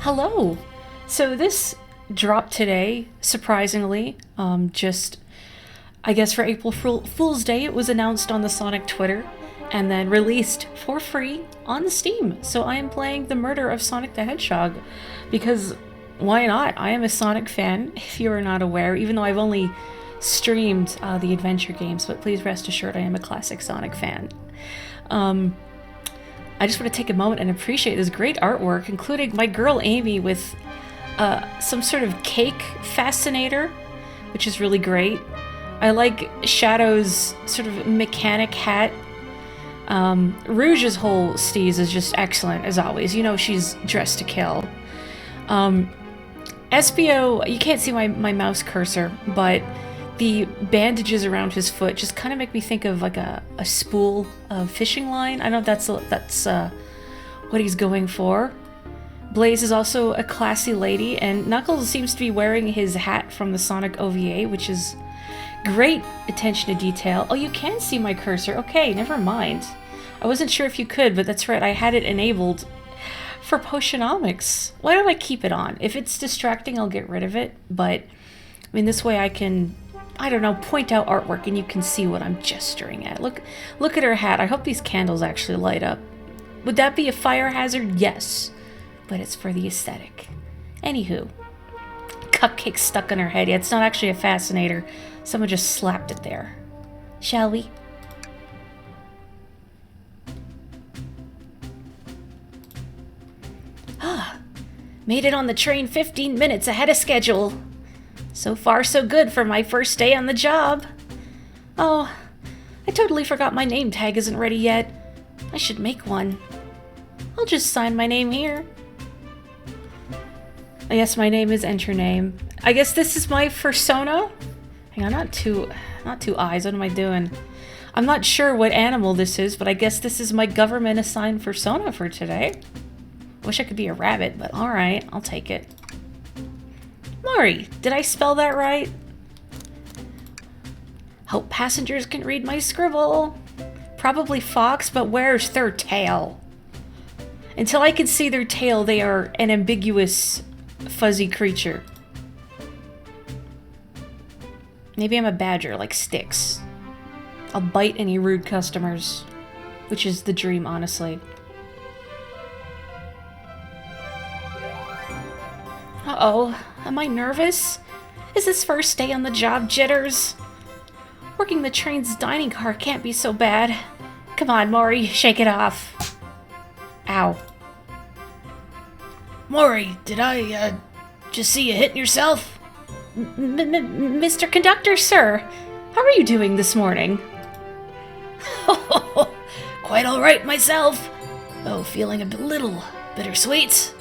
Hello! So this dropped today, surprisingly. I guess for April Fool's Day, it was announced on the Sonic Twitter and then released for free on Steam. So I am playing The Murder of Sonic the Hedgehog because why not? I am a Sonic fan, if you are not aware, even though I've only streamed the adventure games, but please rest assured I am a classic Sonic fan. I just want to take a moment and appreciate this great artwork, including my girl Amy with some sort of cake fascinator, which is really great. I like Shadow's sort of mechanic hat. Rouge's whole steez is just excellent, as always. You know she's dressed to kill. Espio, you can't see my mouse cursor, but the bandages around his foot just kind of make me think of like a spool of fishing line. I know that's what he's going for. Blaze is also a classy lady, and Knuckles seems to be wearing his hat from the Sonic OVA, which is great attention to detail. Oh, you can see my cursor. Okay, never mind. I wasn't sure if you could, but that's right, I had it enabled for Potionomics. Why don't I keep it on? If it's distracting, I'll get rid of it, but I mean, this way I can, I don't know, point out artwork and you can see what I'm gesturing at. Look at her hat. I hope these candles actually light up. Would that be a fire hazard? Yes, but it's for the aesthetic. Anywho, cupcake stuck in her head. Yeah, it's not actually a fascinator. Someone just slapped it there. Shall we? Ah, made it on the train 15 minutes ahead of schedule. So far, so good for my first day on the job. Oh, I totally forgot my name tag isn't ready yet. I should make one. I'll just sign my name here. I guess my name is Enter Name. I guess this is my fursona? Hang on, not two eyes. What am I doing? I'm not sure what animal this is, but I guess this is my government-assigned fursona for today. Wish I could be a rabbit, but alright, I'll take it. Morri, did I spell that right? Hope passengers can read my scribble. Probably fox, but where's their tail? Until I can see their tail, they are an ambiguous, fuzzy creature. Maybe I'm a badger, like Styx. I'll bite any rude customers, which is the dream, honestly. Uh-oh, am I nervous? Is this first day on the job jitters? Working the train's dining car can't be so bad. Come on, Morri, shake it off. Ow. Morri, did I, just see you hitting yourself? Mr. Conductor, sir, how are you doing this morning? Quite all right myself, though feeling a little bittersweet.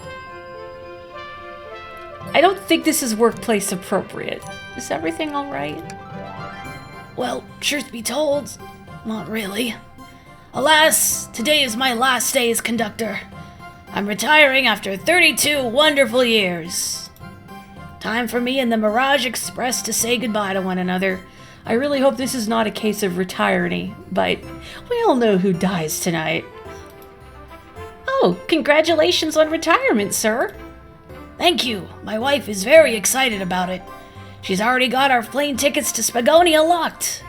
I don't think this is workplace appropriate. Is everything all right? Well, truth be told, not really. Alas, today is my last day as conductor. I'm retiring after 32 wonderful years. Time for me and the Mirage Express to say goodbye to one another. I really hope this is not a case of retiree, but we all know who dies tonight. Oh, congratulations on retirement, sir. Thank you. My wife is very excited about it. She's already got our plane tickets to Spagonia locked.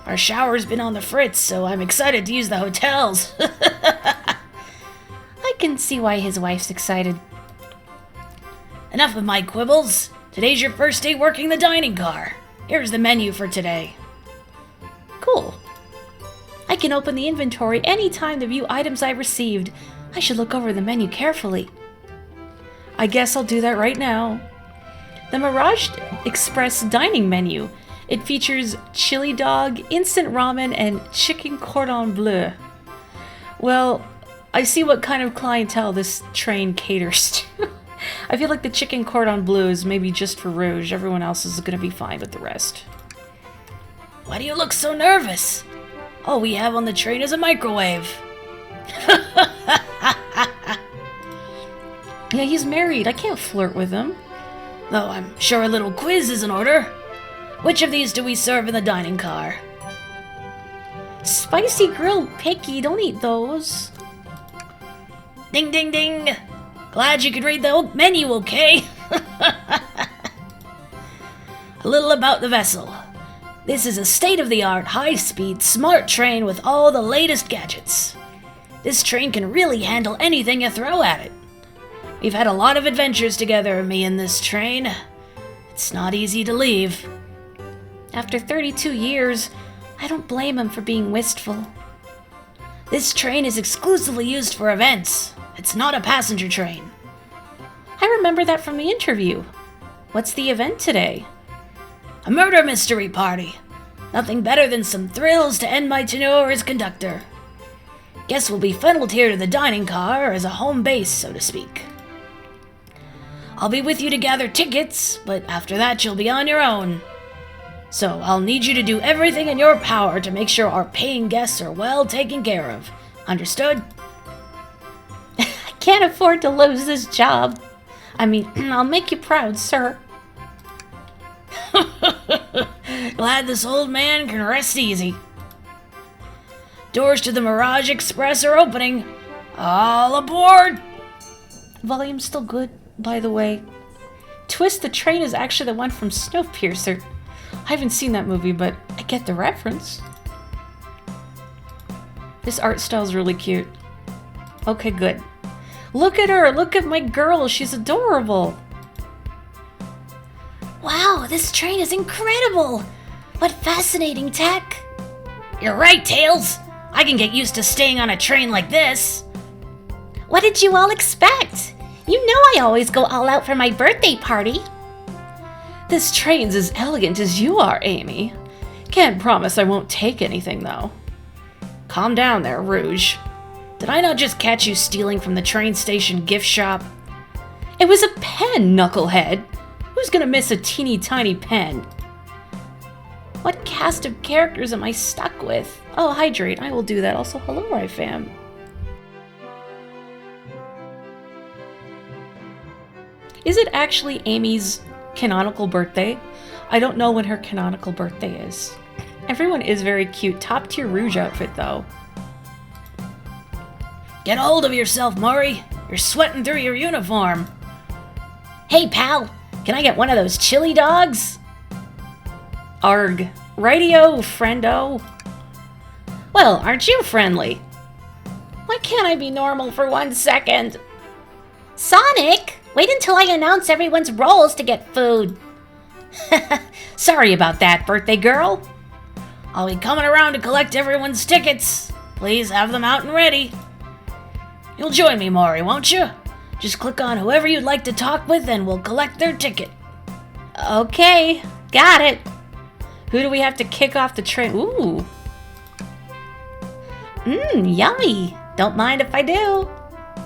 Our shower's been on the fritz, so I'm excited to use the hotels. I can see why his wife's excited. Enough of my quibbles. Today's your first day working the dining car. Here's the menu for today. Cool. I can open the inventory anytime to view items I received. I should look over the menu carefully. I guess I'll do that right now. The Mirage Express dining menu. It features chili dog, instant ramen, and chicken cordon bleu. Well, I see what kind of clientele this train caters to. I feel like the chicken cordon bleu is maybe just for Rouge. Everyone else is gonna be fine with the rest. Why do you look so nervous? All we have on the train is a microwave. Yeah, he's married. I can't flirt with him. Though I'm sure a little quiz is in order. Which of these do we serve in the dining car? Spicy grilled picky. Don't eat those. Ding ding ding! Glad you could read the menu, okay? A little about the vessel. This is a state-of-the-art, high-speed, smart train with all the latest gadgets. This train can really handle anything you throw at it. We've had a lot of adventures together, me and this train. It's not easy to leave. After 32 years, I don't blame him for being wistful. This train is exclusively used for events. It's not a passenger train. I remember that from the interview. What's the event today? A murder mystery party. Nothing better than some thrills to end my tenure as conductor. Guests will be funneled here to the dining car as a home base, so to speak. I'll be with you to gather tickets, but after that you'll be on your own. So I'll need you to do everything in your power to make sure our paying guests are well taken care of. Understood? I can't afford to lose this job. I mean, I'll make you proud, sir. Glad this old man can rest easy. Doors to the Mirage Express are opening. All aboard! Volume's still good, by the way. Twist the Train is actually the one from Snowpiercer. I haven't seen that movie, but I get the reference. This art style's really cute. Okay, good. Look at her! Look at my girl! She's adorable! Wow, this train is incredible! What fascinating tech! You're right, Tails! I can get used to staying on a train like this. What did you all expect? You know I always go all out for my birthday party. This train's as elegant as you are, Amy. Can't promise I won't take anything, though. Calm down there, Rouge. Did I not just catch you stealing from the train station gift shop? It was a pen, knucklehead. Who's gonna miss a teeny tiny pen? What cast of characters am I stuck with? Oh, hydrate. I will do that. Also, hello, Ryfam. Is it actually Amy's canonical birthday? I don't know when her canonical birthday is. Everyone is very cute. Top tier Rouge outfit, though. Get a hold of yourself, Morri. You're sweating through your uniform. Hey, pal. Can I get one of those chili dogs? Arg. Rightio, friendo. Well, aren't you friendly? Why can't I be normal for 1 second? Sonic, wait until I announce everyone's roles to get food. Sorry about that, birthday girl. I'll be coming around to collect everyone's tickets. Please have them out and ready. You'll join me, Morri, won't you? Just click on whoever you'd like to talk with and we'll collect their ticket. Okay, got it. Who do we have to kick off the train? Ooh. Yummy. Don't mind if I do.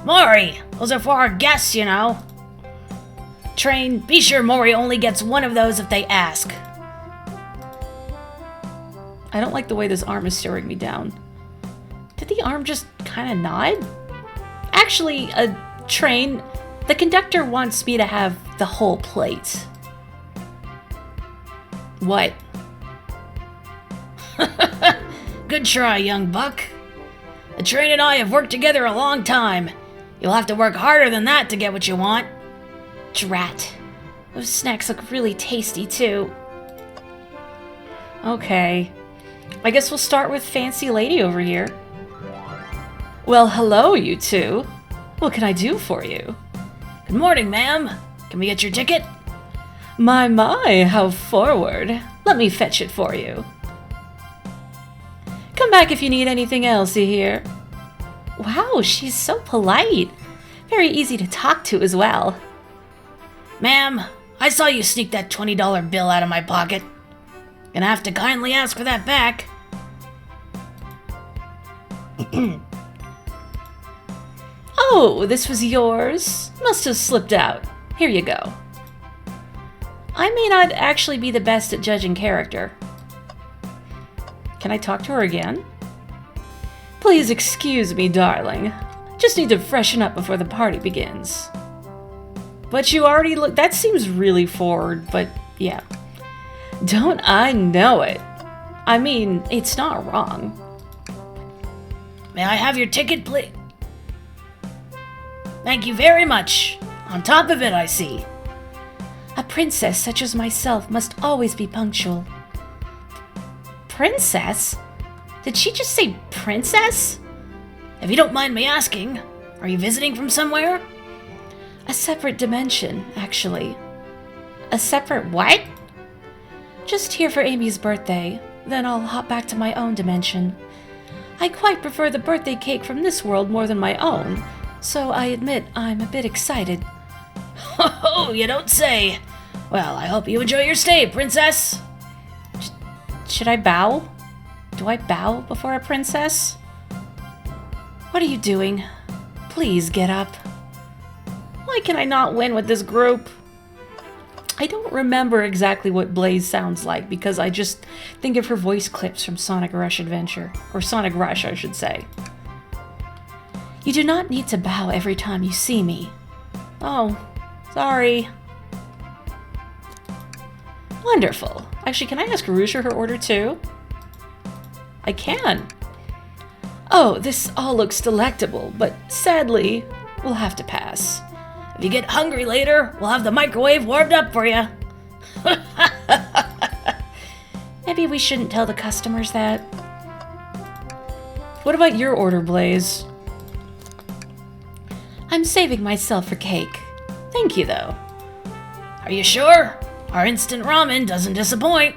Morri, those are for our guests, you know. Train, be sure Morri only gets one of those if they ask. I don't like the way this arm is staring me down. Did the arm just kind of nod? Actually, a train, the conductor wants me to have the whole plate. What? Good try, young buck. The train and I have worked together a long time. You'll have to work harder than that to get what you want. Drat. Those snacks look really tasty, too. Okay. I guess we'll start with Fancy Lady over here. Well, hello, you two. What can I do for you? Good morning, ma'am. Can we get your ticket? My, how forward. Let me fetch it for you. Come back if you need anything else, you hear? Wow, she's so polite. Very easy to talk to as well. Ma'am, I saw you sneak that $20 bill out of my pocket. Gonna have to kindly ask for that back. Oh, this was yours? Must have slipped out. Here you go. I may not actually be the best at judging character. Can I talk to her again? Please excuse me, darling. Just need to freshen up before the party begins. But you already look... That seems really forward, but yeah. Don't I know it? I mean, it's not wrong. May I have your ticket, please? Thank you very much. On top of it, I see. A princess such as myself must always be punctual. Princess? Did she just say princess? If you don't mind me asking, are you visiting from somewhere? A separate dimension, actually. A separate what? Just here for Amy's birthday. Then I'll hop back to my own dimension. I quite prefer the birthday cake from this world more than my own, so I admit I'm a bit excited. Oh, you don't say. Well, I hope you enjoy your stay, princess. Should I bow? Do I bow before a princess? What are you doing? Please get up. Why can I not win with this group? I don't remember exactly what Blaze sounds like because I just think of her voice clips from Sonic Rush Adventure. Or Sonic Rush, I should say. You do not need to bow every time you see me. Oh, sorry. Wonderful. Actually, can I ask Rouge her order too? I can. Oh, this all looks delectable, but sadly, we'll have to pass. If you get hungry later, we'll have the microwave warmed up for you. Maybe we shouldn't tell the customers that. What about your order, Blaze? I'm saving myself for cake. Thank you, though. Are you sure? Our instant ramen doesn't disappoint.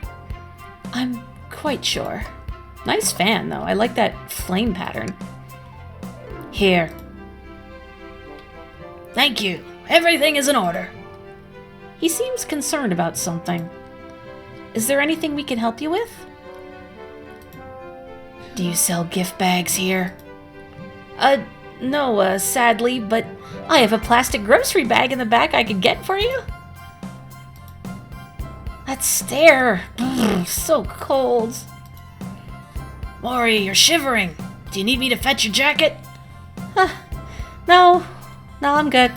I'm quite sure. Nice fan, though. I like that flame pattern. Here. Thank you. Everything is in order. He seems concerned about something. Is there anything we can help you with? Do you sell gift bags here? No, sadly, but I have a plastic grocery bag in the back I could get for you. That stare. So cold. Morri, you're shivering. Do you need me to fetch your jacket? No, I'm good.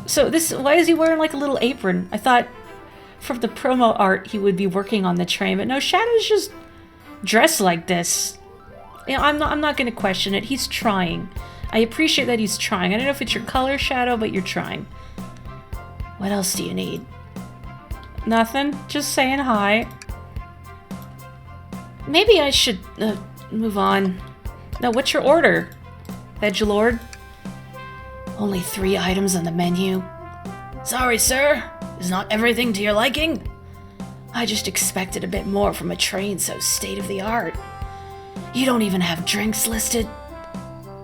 So why is he wearing like a little apron? I thought from the promo art he would be working on the train, but no, Shadow's just dressed like this. You know, I'm not gonna question it. He's trying. I appreciate that he's trying. I don't know if it's your color, Shadow, but you're trying. What else do you need? Nothing. Just saying hi. Maybe I should move on. No, what's your order, Hedgehog? Only 3 items on the menu. Sorry, sir. Is not everything to your liking? I just expected a bit more from a train so state-of-the-art. You don't even have drinks listed.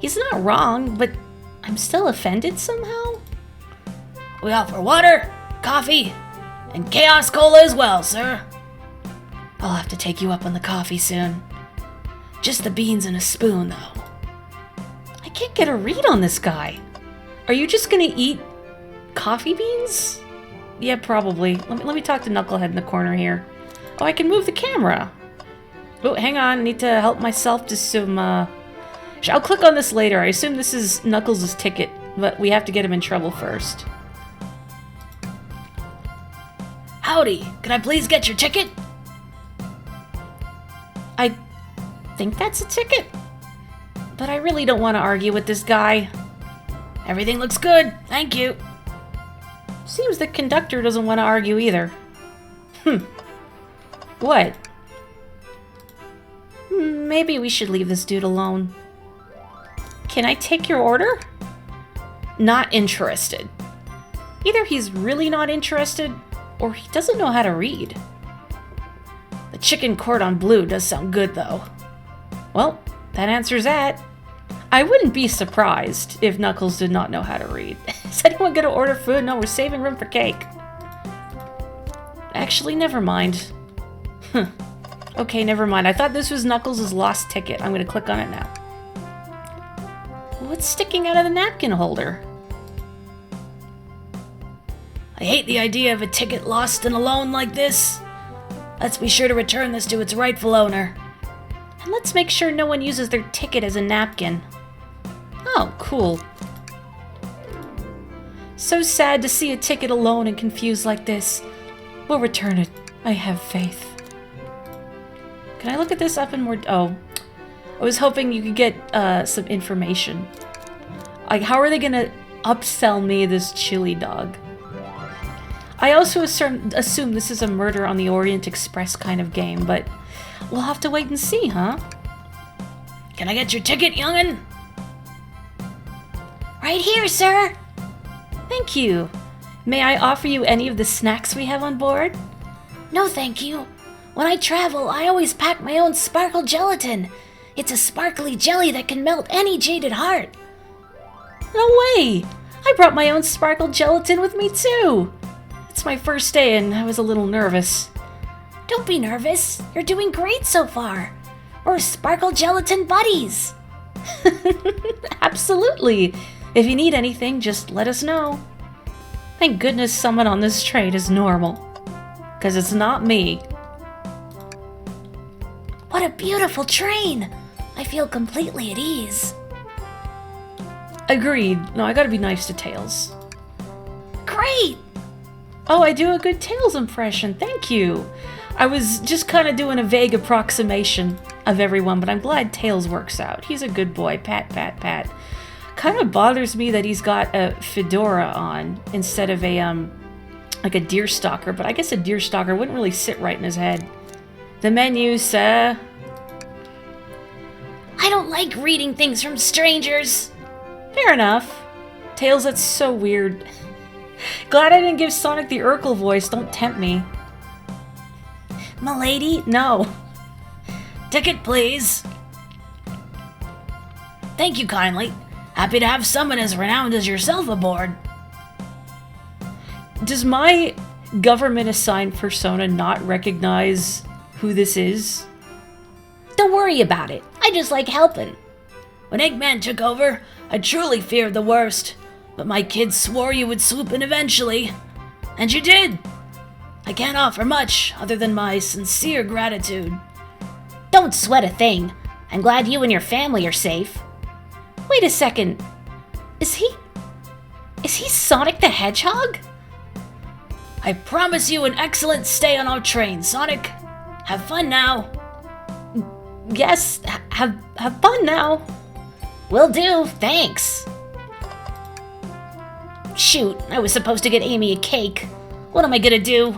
He's not wrong, but I'm still offended somehow. We offer water, coffee, and Chaos Cola as well, sir. I'll have to take you up on the coffee soon. Just the beans and a spoon, though. I can't get a read on this guy. Are you just gonna eat coffee beans? Yeah, probably. Let me talk to Knucklehead in the corner here. Oh, I can move the camera. Oh, hang on. I need to help myself to some, I'll click on this later. I assume this is Knuckles' ticket, but we have to get him in trouble first. Howdy. Can I please get your ticket? I think that's a ticket. But I really don't want to argue with this guy. Everything looks good. Thank you. Seems the conductor doesn't want to argue either. What? Maybe we should leave this dude alone. Can I take your order? Not interested. Either he's really not interested, or he doesn't know how to read. The chicken cordon bleu does sound good, though. Well, that answers that. I wouldn't be surprised if Knuckles did not know how to read. Is anyone gonna order food? No, we're saving room for cake. Actually, never mind. Okay, never mind. I thought this was Knuckles' lost ticket. I'm gonna click on it now. What's sticking out of the napkin holder? I hate the idea of a ticket lost and alone like this. Let's be sure to return this to its rightful owner. And let's make sure no one uses their ticket as a napkin. Oh, cool. So sad to see a ticket alone and confused like this. We'll return it. I have faith. Can I look at this up in more... Oh. I was hoping you could get some information. Like, how are they gonna upsell me this chili dog? I also assume this is a Murder on the Orient Express kind of game, but we'll have to wait and see, huh? Can I get your ticket, young'un? Right here, sir. Thank you. May I offer you any of the snacks we have on board? No, thank you. When I travel, I always pack my own sparkle gelatin. It's a sparkly jelly that can melt any jaded heart. No way! I brought my own sparkle gelatin with me too! It's my first day and I was a little nervous. Don't be nervous. You're doing great so far. We're sparkle gelatin buddies. Absolutely! If you need anything, just let us know. Thank goodness someone on this train is normal. 'Cause it's not me. What a beautiful train! I feel completely at ease. Agreed. No, I gotta be nice to Tails. Great! Oh, I do a good Tails impression. Thank you. I was just kind of doing a vague approximation of everyone, but I'm glad Tails works out. He's a good boy. Pat, pat, pat. Kind of bothers me that he's got a fedora on instead of a, like a deerstalker, but I guess a deerstalker wouldn't really sit right in his head. The menu, sir. I don't like reading things from strangers. Fair enough. Tails, that's so weird. Glad I didn't give Sonic the Urkel voice. Don't tempt me. Milady? No. Ticket, please. Thank you kindly. Happy to have someone as renowned as yourself aboard. Does my government-assigned persona not recognize who this is? Don't worry about it. I just like helping. When Eggman took over, I truly feared the worst. But my kids swore you would swoop in eventually. And you did. I can't offer much other than my sincere gratitude. Don't sweat a thing. I'm glad you and your family are safe. Wait a second. Is he Sonic the Hedgehog? I promise you an excellent stay on our train, Sonic. Have fun now. Yes, have fun now. Will do, thanks. Shoot, I was supposed to get Amy a cake. What am I gonna do?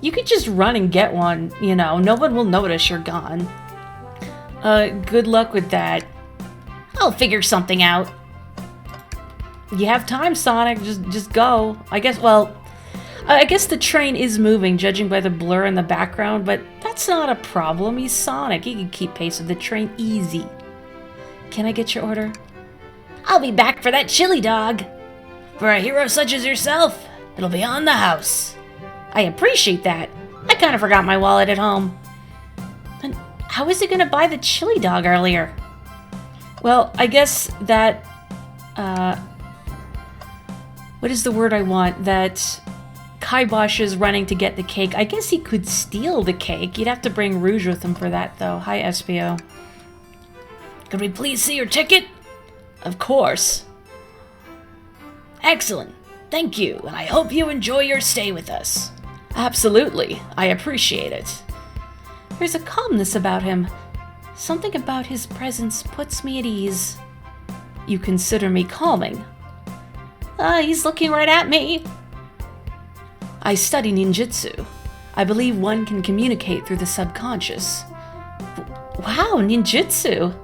You could just run and get one, you know. No one will notice you're gone. Good luck with that. I'll figure something out. You have time, Sonic. Just go. I guess the train is moving, judging by the blur in the background, but that's not a problem. He's Sonic. He can keep pace with the train easy. Can I get your order? I'll be back for that chili dog. For a hero such as yourself, it'll be on the house. I appreciate that. I kind of forgot my wallet at home. And how was he gonna buy the chili dog earlier? Well, I guess that, what is the word I want? That Kibosh is running to get the cake. I guess he could steal the cake. You'd have to bring Rouge with him for that, though. Hi, SPO. Could we please see your ticket? Of course. Excellent. Thank you, and I hope you enjoy your stay with us. Absolutely. I appreciate it. There's a calmness about him. Something about his presence puts me at ease. You consider me calming? He's looking right at me. I study ninjutsu. I believe one can communicate through the subconscious. Wow, ninjutsu.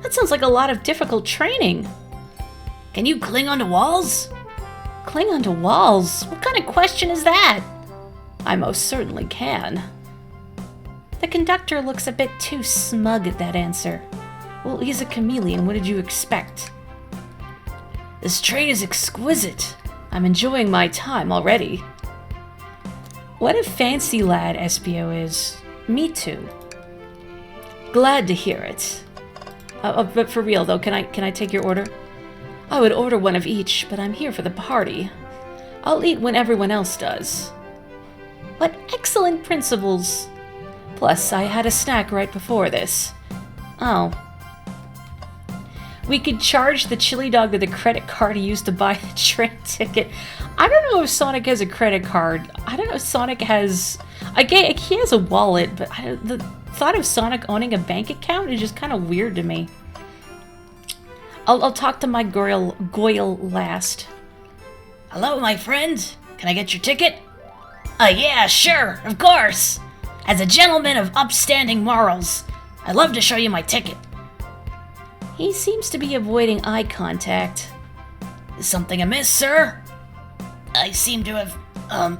That sounds like a lot of difficult training. Can you cling onto walls? Cling onto walls? What kind of question is that? I most certainly can. The conductor looks a bit too smug at that answer. Well, he's a chameleon. What did you expect? This train is exquisite. I'm enjoying my time already. What a fancy lad SPO is. Me too. Glad to hear it. But for real though, can I take your order? I would order one of each, but I'm here for the party. I'll eat when everyone else does. What excellent principles. Plus, I had a snack right before this. Oh. We could charge the chili dog to the credit card he used to buy the train ticket. I don't know if Sonic has a credit card. I don't know if Sonic has... he has a wallet, but the thought of Sonic owning a bank account is just kind of weird to me. I'll talk to my Goyle last. Hello, my friend. Can I get your ticket? Yeah, sure, of course. As a gentleman of upstanding morals, I'd love to show you my ticket. He seems to be avoiding eye contact. Is something amiss, sir? I seem to have,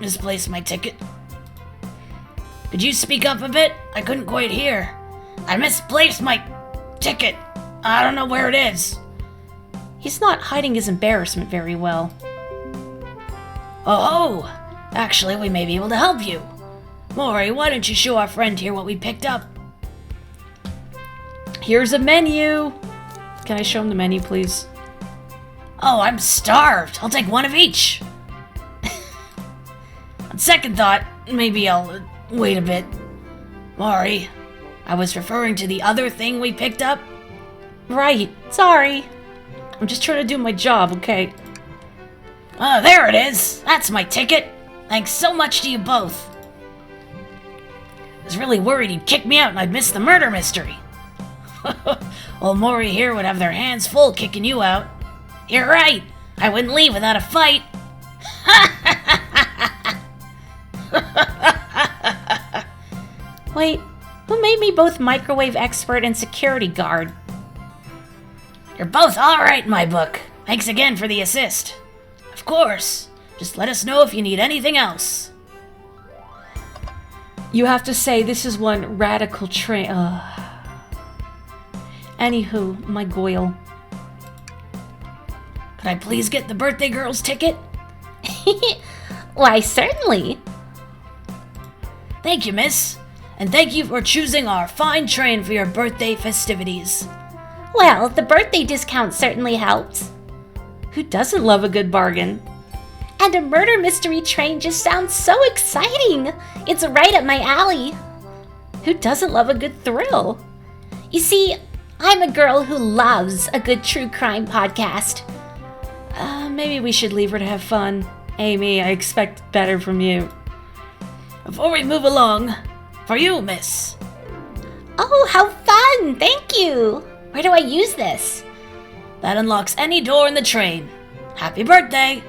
misplaced my ticket. Could you speak up a bit? I couldn't quite hear. I misplaced my ticket. I don't know where it is. He's not hiding his embarrassment very well. Oh, actually, we may be able to help you. Morri, why don't you show our friend here what we picked up? Here's a menu. Can I show him the menu, please? Oh, I'm starved. I'll take one of each. On second thought, maybe I'll wait a bit. Morri, I was referring to the other thing we picked up. Right. Sorry. I'm just trying to do my job, okay? Oh, there it is. That's my ticket. Thanks so much to you both. I was really worried you'd kick me out and I'd miss the murder mystery. Well, Morri here would have their hands full kicking you out. You're right. I wouldn't leave without a fight. Wait, who made me both microwave expert and security guard? You're both alright in my book. Thanks again for the assist. Of course. Just let us know if you need anything else. You have to say this is one radical train. Anywho, my Goyle. Could I please get the birthday girl's ticket? Why, certainly. Thank you, miss. And thank you for choosing our fine train for your birthday festivities. Well, the birthday discount certainly helped. Who doesn't love a good bargain? And a murder mystery train just sounds so exciting. It's right up my alley. Who doesn't love a good thrill? You see, I'm a girl who loves a good true crime podcast. Maybe we should leave her to have fun. Amy, I expect better from you. Before we move along, for you, miss. Oh, how fun! Thank you! Where do I use this? That unlocks any door in the train. Happy birthday!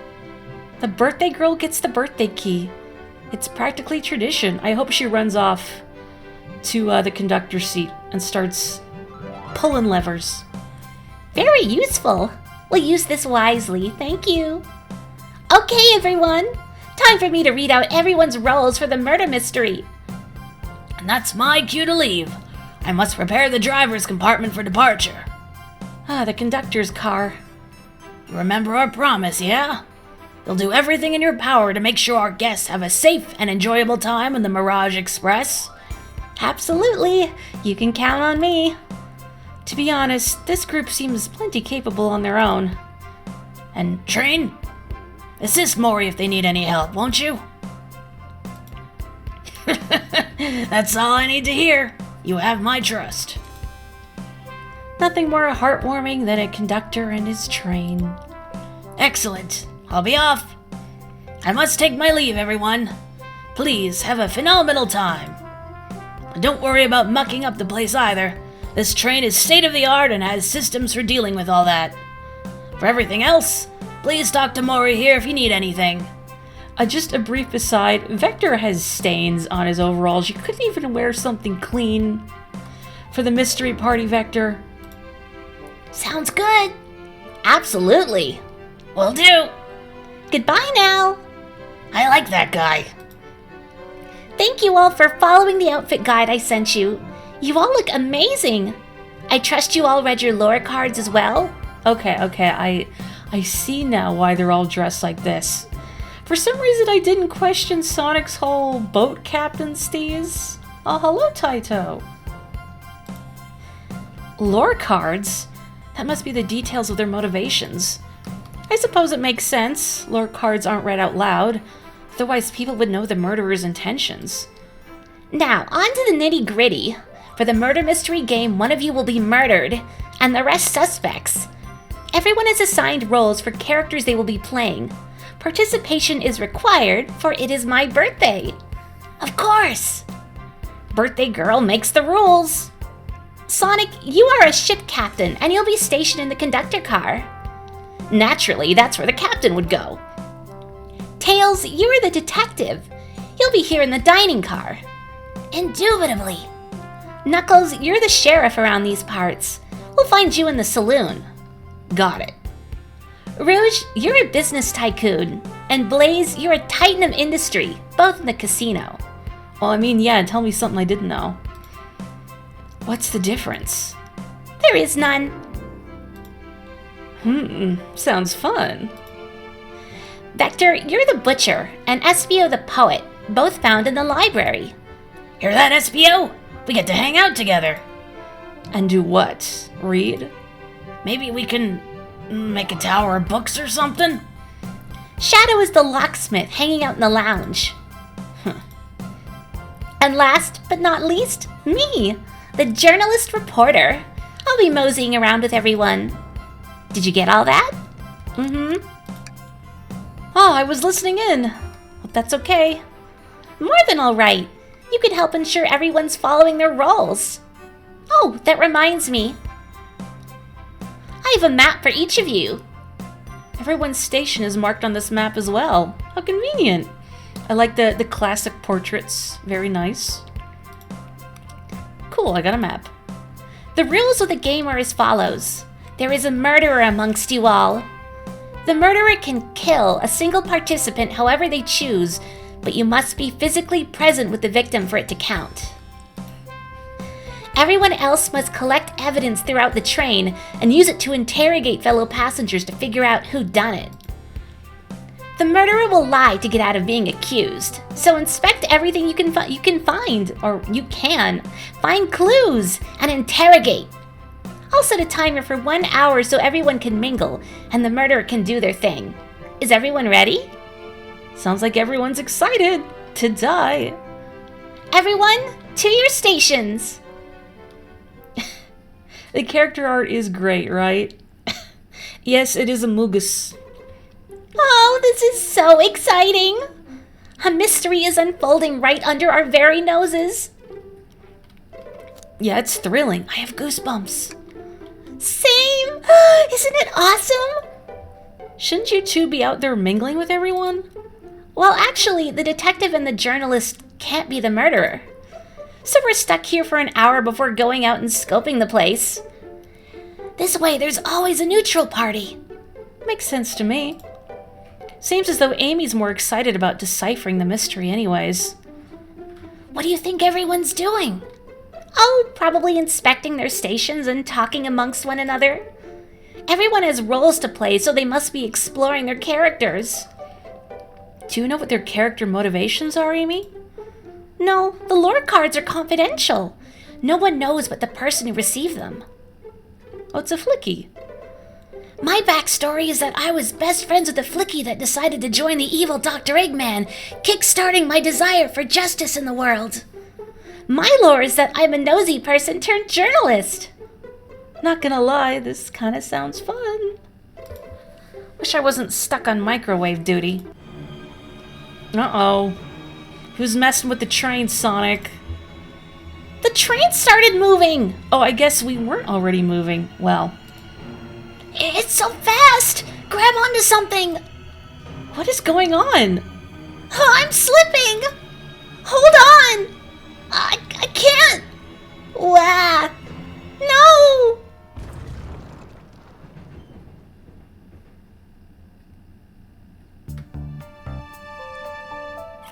The birthday girl gets the birthday key. It's practically tradition. I hope she runs off to the conductor's seat and starts pulling levers. Very useful. We'll use this wisely. Thank you. Okay, everyone. Time for me to read out everyone's roles for the murder mystery. And that's my cue to leave. I must prepare the driver's compartment for departure. The conductor's car. You remember our promise, yeah? You'll do everything in your power to make sure our guests have a safe and enjoyable time on the Mirage Express. Absolutely. You can count on me. To be honest, this group seems plenty capable on their own. And train? Assist Morri if they need any help, won't you? That's all I need to hear. You have my trust. Nothing more heartwarming than a conductor and his train. Excellent. I'll be off. I must take my leave, everyone. Please have a phenomenal time. And don't worry about mucking up the place either. This train is state-of-the-art and has systems for dealing with all that. For everything else, please talk to Morri here if you need anything. Just a brief aside, Vector has stains on his overalls. You couldn't even wear something clean for the mystery party, Vector. Sounds good. Absolutely. Will do. Goodbye now. I like that guy. Thank you all for following the outfit guide I sent you. You all look amazing. I trust you all read your lore cards as well. Okay, I see now why they're all dressed like this. For some reason, I didn't question Sonic's whole boat captain steez. Oh, hello, Taito. Lore cards? That must be the details of their motivations. I suppose it makes sense. Lore cards aren't read out loud. Otherwise, people would know the murderer's intentions. Now, on to the nitty-gritty. For the murder mystery game, one of you will be murdered, and the rest suspects. Everyone is assigned roles for characters they will be playing. Participation is required, for it is my birthday. Of course. Birthday girl makes the rules. Sonic, you are a ship captain, and you'll be stationed in the conductor car. Naturally, that's where the captain would go. Tails, you are the detective. You'll be here in the dining car. Indubitably. Knuckles, you're the sheriff around these parts. We'll find you in the saloon. Got it. Rouge, you're a business tycoon. And Blaze, you're a titan of industry, both in the casino. Well, I mean, yeah, tell me something I didn't know. What's the difference? There is none. Sounds fun. Vector, you're the butcher, and Espio the poet, both found in the library. Hear that, Espio? We get to hang out together. And do what? Read? Maybe we can make a tower of books or something? Shadow is the locksmith hanging out in the lounge. And last but not least, me, the journalist reporter. I'll be moseying around with everyone. Did you get all that? Oh, I was listening in. But that's okay. More than all right. You can help ensure everyone's following their roles. Oh, that reminds me. I have a map for each of you. Everyone's station is marked on this map as well. How convenient. I like the classic portraits. Very nice. Cool, I got a map. The rules of the game are as follows. There is a murderer amongst you all. The murderer can kill a single participant however they choose, but you must be physically present with the victim for it to count. Everyone else must collect evidence throughout the train and use it to interrogate fellow passengers to figure out who done it. The murderer will lie to get out of being accused, so inspect everything you can find. Find clues and interrogate. I'll set a timer for 1 hour so everyone can mingle and the murderer can do their thing. Is everyone ready? Sounds like everyone's excited to die. Everyone, to your stations. The character art is great, right? Yes, it is a Moogus. Oh, this is so exciting! A mystery is unfolding right under our very noses. Yeah, it's thrilling. I have goosebumps. Same! Isn't it awesome? Shouldn't you two be out there mingling with everyone? Well, actually, the detective and the journalist can't be the murderer. So we're stuck here for an hour before going out and scoping the place. This way, there's always a neutral party. Makes sense to me. Seems as though Amy's more excited about deciphering the mystery anyways. What do you think everyone's doing? Oh, probably inspecting their stations and talking amongst one another. Everyone has roles to play, so they must be exploring their characters. Do you know what their character motivations are, Amy? No, the lore cards are confidential. No one knows but the person who received them. Oh, it's a flicky. My backstory is that I was best friends with the flicky that decided to join the evil Dr. Eggman, kickstarting my desire for justice in the world. My lore is that I'm a nosy person turned journalist. Not gonna lie, this kinda sounds fun. Wish I wasn't stuck on microwave duty. Uh-oh. Who's messing with the train, Sonic? The train started moving! Oh, I guess we weren't already moving. Well. It's so fast! Grab onto something! What is going on? Oh, I'm slipping! Hold on! I can't! Wah! No!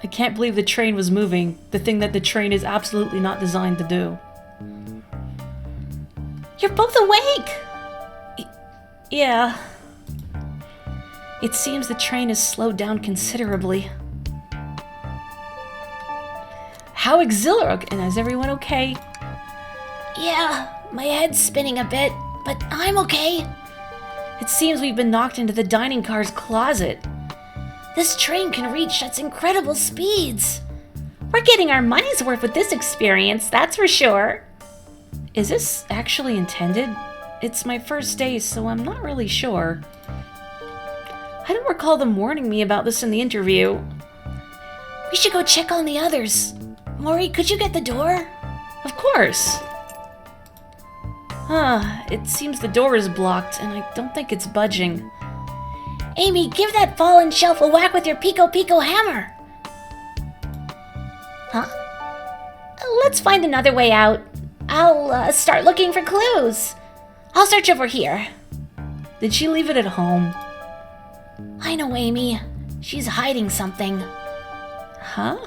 I can't believe the train was moving. The thing that the train is absolutely not designed to do. You're both awake! Yeah. It seems the train has slowed down considerably. How exhilarating! And is everyone okay? Yeah, my head's spinning a bit, but I'm okay. It seems we've been knocked into the dining car's closet. This train can reach such incredible speeds. We're getting our money's worth with this experience, that's for sure. Is this actually intended? It's my first day, so I'm not really sure. I don't recall them warning me about this in the interview. We should go check on the others. Morri, could you get the door? Of course. It seems the door is blocked, and I don't think it's budging. Amy, give that fallen shelf a whack with your Pico Pico hammer! Huh? Let's find another way out. I'll start looking for clues. I'll search over here. Did she leave it at home? I know, Amy. She's hiding something. Huh?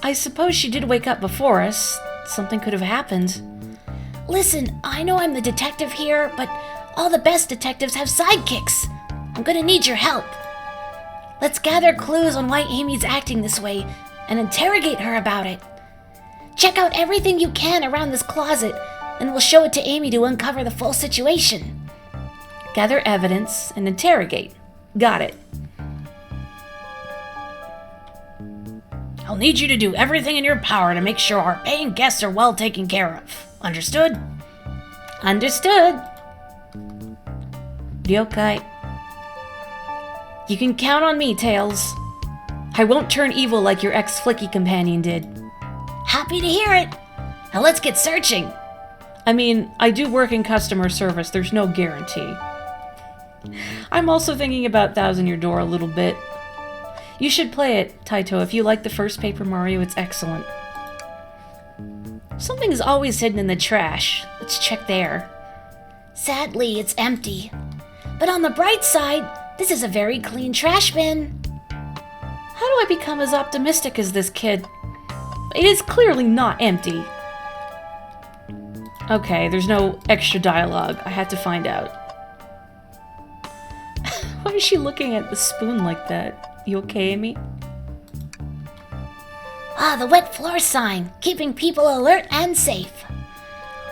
I suppose she did wake up before us. Something could have happened. Listen, I know I'm the detective here, but all the best detectives have sidekicks. I'm gonna need your help. Let's gather clues on why Amy's acting this way and interrogate her about it. Check out everything you can around this closet, and we'll show it to Amy to uncover the full situation. Gather evidence and interrogate. Got it. I'll need you to do everything in your power to make sure our paying guests are well taken care of. Understood? Understood. Ryokai. You can count on me, Tails. I won't turn evil like your ex-flicky companion did. Happy to hear it. Now let's get searching. I mean, I do work in customer service, there's no guarantee. I'm also thinking about Thousand Year Door a little bit. You should play it, Taito. If you like the first Paper Mario, it's excellent. Something's always hidden in the trash. Let's check there. Sadly, it's empty. But on the bright side, this is a very clean trash bin. How do I become as optimistic as this kid? It is clearly not empty. Okay, there's no extra dialogue. I had to find out. Why is she looking at the spoon like that? You okay, Amy? The wet floor sign, keeping people alert and safe.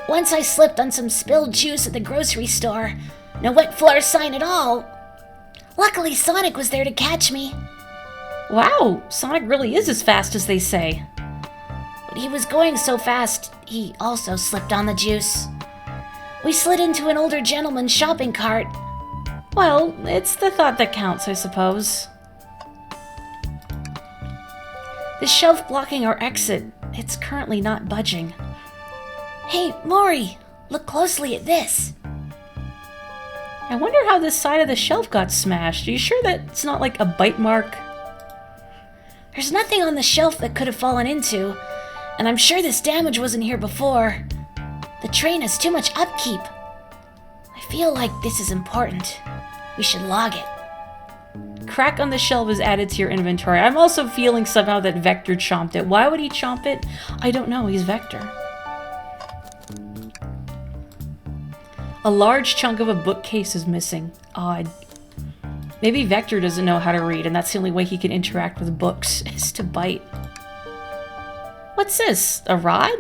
Once I slipped on some spilled juice at the grocery store. No wet floor sign at all. Luckily, Sonic was there to catch me. Wow, Sonic really is as fast as they say. But he was going so fast, he also slipped on the juice. We slid into an older gentleman's shopping cart. Well, it's the thought that counts, I suppose. The shelf blocking our exit, it's currently not budging. Hey, Morri, look closely at this. I wonder how this side of the shelf got smashed. Are you sure that it's not like a bite mark? There's nothing on the shelf that could have fallen into, and I'm sure this damage wasn't here before. The train has too much upkeep. I feel like this is important. We should log it. Crack on the shelf is added to your inventory. I'm also feeling somehow that Vector chomped it. Why would he chomp it? I don't know, he's Vector. A large chunk of a bookcase is missing. Odd. Maybe Vector doesn't know how to read, and that's the only way he can interact with books, is to bite. What's this? A rod?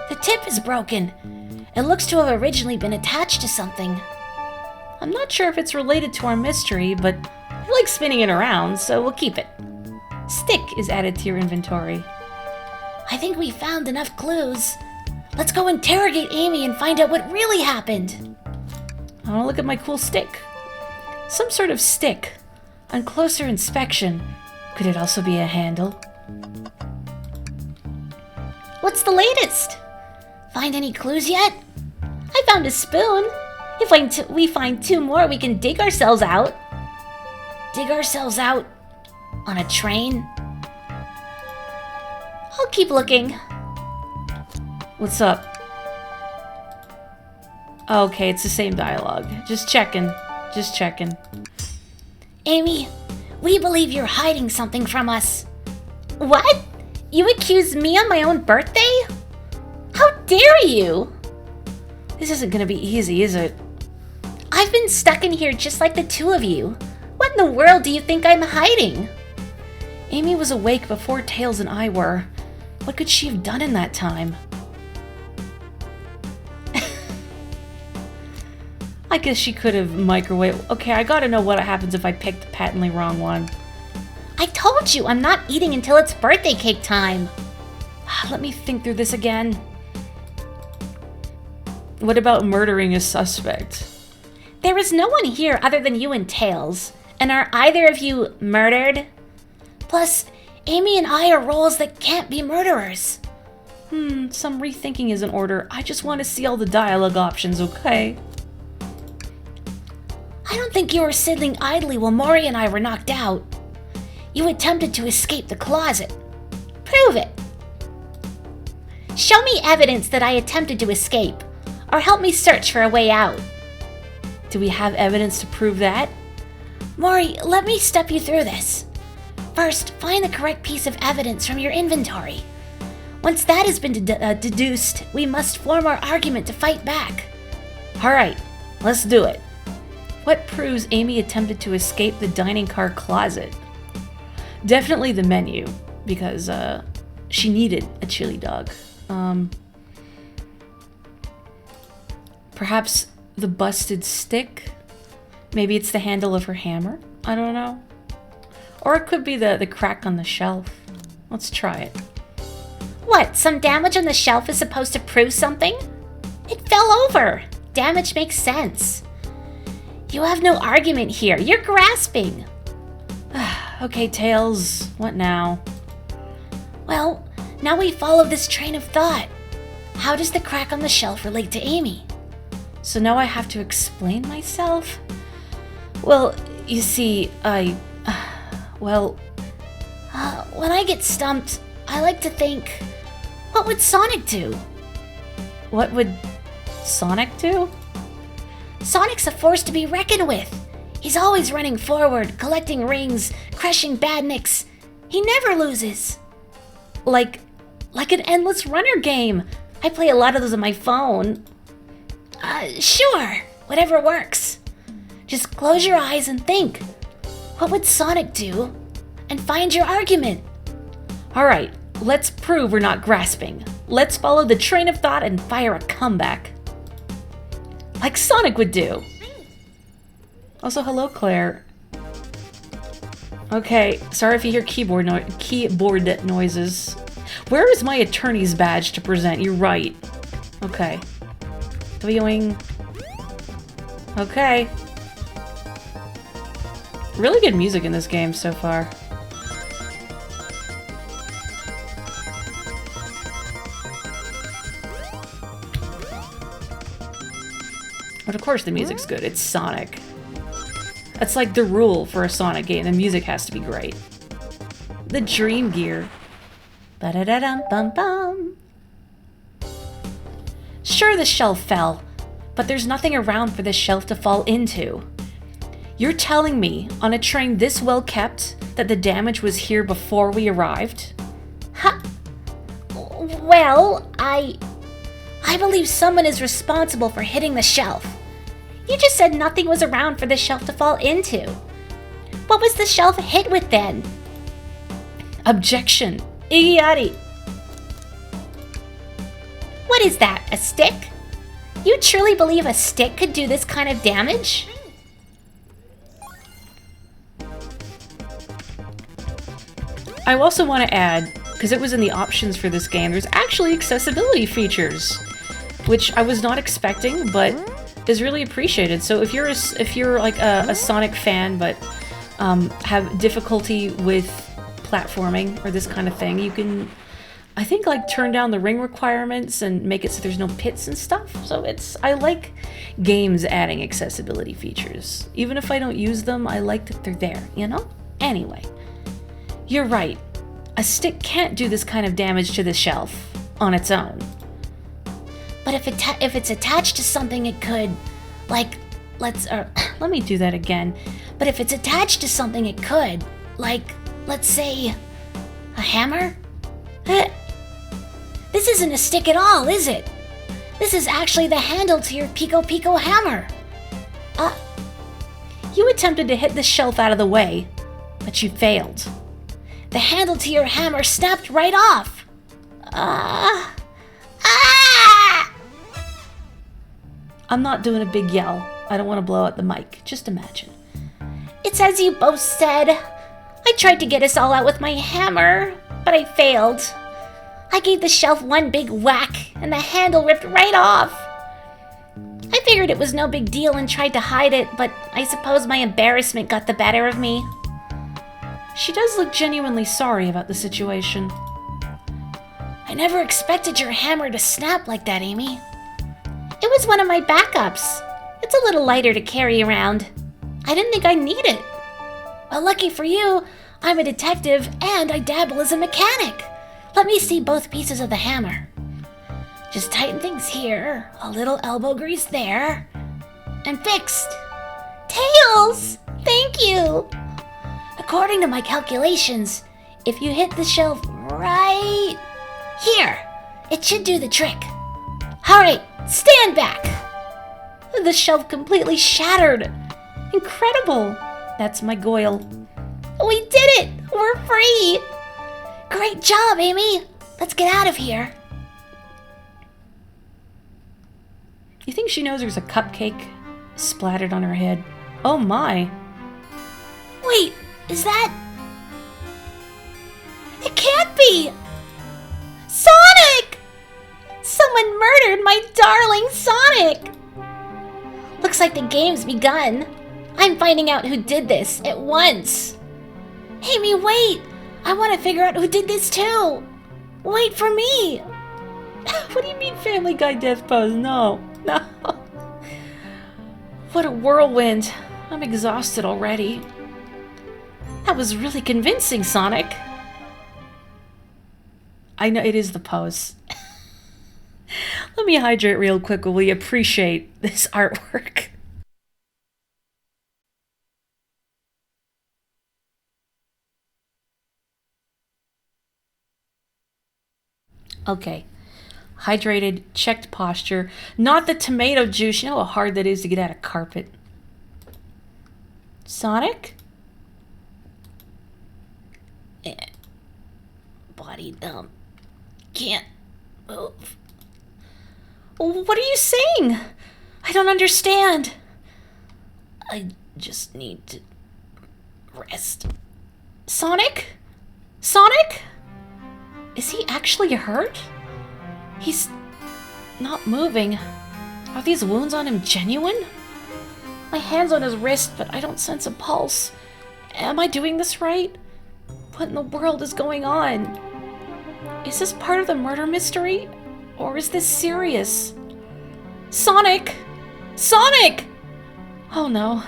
The tip is broken. It looks to have originally been attached to something. I'm not sure if it's related to our mystery, but I like spinning it around, so we'll keep it. Stick is added to your inventory. I think we found enough clues. Let's go interrogate Amy and find out what really happened. I want to look at my cool stick. Some sort of stick. On closer inspection, could it also be a handle? What's the latest? Find any clues yet? I found a spoon. If we find two more, we can dig ourselves out. Dig ourselves out? On a train? I'll keep looking. What's up? Okay, it's the same dialogue. Just checking. Just checking. Amy, we believe you're hiding something from us. What? You accuse me on my own birthday? How dare you? This isn't gonna be easy, is it? I've been stuck in here just like the two of you. What in the world do you think I'm hiding? Amy was awake before Tails and I were. What could she have done in that time? I guess she could have microwaved. Okay, I gotta know what happens if I pick the patently wrong one. I told you I'm not eating until it's birthday cake time. Let me think through this again. What about murdering a suspect? There is no one here other than you and Tails. And are either of you murdered? Plus, Amy and I are roles that can't be murderers. Some rethinking is in order. I just want to see all the dialogue options, okay? I don't think you were sitting idly while Morri and I were knocked out. You attempted to escape the closet. Prove it. Show me evidence that I attempted to escape, or help me search for a way out. Do we have evidence to prove that? Morri, let me step you through this. First, find the correct piece of evidence from your inventory. Once that has been deduced, we must form our argument to fight back. Alright, let's do it. What proves Amy attempted to escape the dining car closet? Definitely the menu, because she needed a chili dog. Perhaps the busted stick? Maybe it's the handle of her hammer? I don't know. Or it could be the crack on the shelf. Let's try it. What, some damage on the shelf is supposed to prove something? It fell over. Damage makes sense. You have no argument here. You're grasping. Okay, Tails. What now? Well, now we follow this train of thought. How does the crack on the shelf relate to Amy? So now I have to explain myself? Well, you see, when I get stumped, I like to think, what would Sonic do? What would Sonic do? Sonic's a force to be reckoned with. He's always running forward, collecting rings, crushing badniks. He never loses. Like an endless runner game. I play a lot of those on my phone. Sure. Whatever works. Just close your eyes and think. What would Sonic do? And find your argument. Alright, let's prove we're not grasping. Let's follow the train of thought and fire a comeback. Like Sonic would do. Also, hello, Claire. Okay, sorry if you hear keyboard noises. Where is my attorney's badge to present? You're right. Okay. Doing. Okay. Really good music in this game so far. But of course the music's good. It's Sonic. That's like the rule for a Sonic game. The music has to be great. The Dream Gear. Ba-da-da-dum-bum-bum. Sure, the shelf fell, but there's nothing around for this shelf to fall into. You're telling me, on a train this well kept, that the damage was here before we arrived? Huh. Well, I believe someone is responsible for hitting the shelf. You just said nothing was around for the shelf to fall into. What was the shelf hit with then? Objection. Iggy. What is that, a stick? You truly believe a stick could do this kind of damage? I also want to add, because it was in the options for this game, there's actually accessibility features, which I was not expecting, but is really appreciated. So if you're like a Sonic fan, but have difficulty with platforming or this kind of thing, you can, I think, like turn down the ring requirements and make it so there's no pits and stuff. So I like games adding accessibility features. Even if I don't use them, I like that they're there, you know? Anyway, you're right. A stick can't do this kind of damage to the shelf on its own. But if it's attached to something, it could, like, let me do that again. But if it's attached to something, it could, like, let's say, a hammer? This isn't a stick at all, is it? This is actually the handle to your Pico Pico hammer. You attempted to hit the shelf out of the way, but you failed. The handle to your hammer snapped right off. I'm not doing a big yell. I don't want to blow out the mic. Just imagine. It's as you both said. I tried to get us all out with my hammer, but I failed. I gave the shelf one big whack, and the handle ripped right off. I figured it was no big deal and tried to hide it, but I suppose my embarrassment got the better of me. She does look genuinely sorry about the situation. I never expected your hammer to snap like that, Amy. It was one of my backups. It's a little lighter to carry around. I didn't think I'd need it. Well, lucky for you, I'm a detective and I dabble as a mechanic. Let me see both pieces of the hammer. Just tighten things here, a little elbow grease there, and fixed. Tails! Thank you! According to my calculations, if you hit the shelf right here, it should do the trick. Alright, stand back! The shelf completely shattered. Incredible. That's my Goyle. We did it! We're free! Great job, Amy! Let's get out of here. You think she knows there's a cupcake splattered on her head? Oh my. Wait, is that... It can't be! Sonic! Someone murdered my darling Sonic! Looks like the game's begun. I'm finding out who did this at once. Amy, wait! I want to figure out who did this too! Wait for me! What do you mean Family Guy death pose? No. No. What a whirlwind. I'm exhausted already. That was really convincing, Sonic. I know it is the pose. Let me hydrate real quick while we appreciate this artwork. Okay. Hydrated, checked posture. Not the tomato juice. You know how hard that is to get out of carpet. Sonic? Body dump. Can't move. What are you saying? I don't understand. I just need to rest. Sonic? Sonic? Is he actually hurt? He's not moving. Are these wounds on him genuine? My hand's on his wrist, but I don't sense a pulse. Am I doing this right? What in the world is going on? Is this part of the murder mystery? Or is this serious? Sonic! Sonic! Oh no.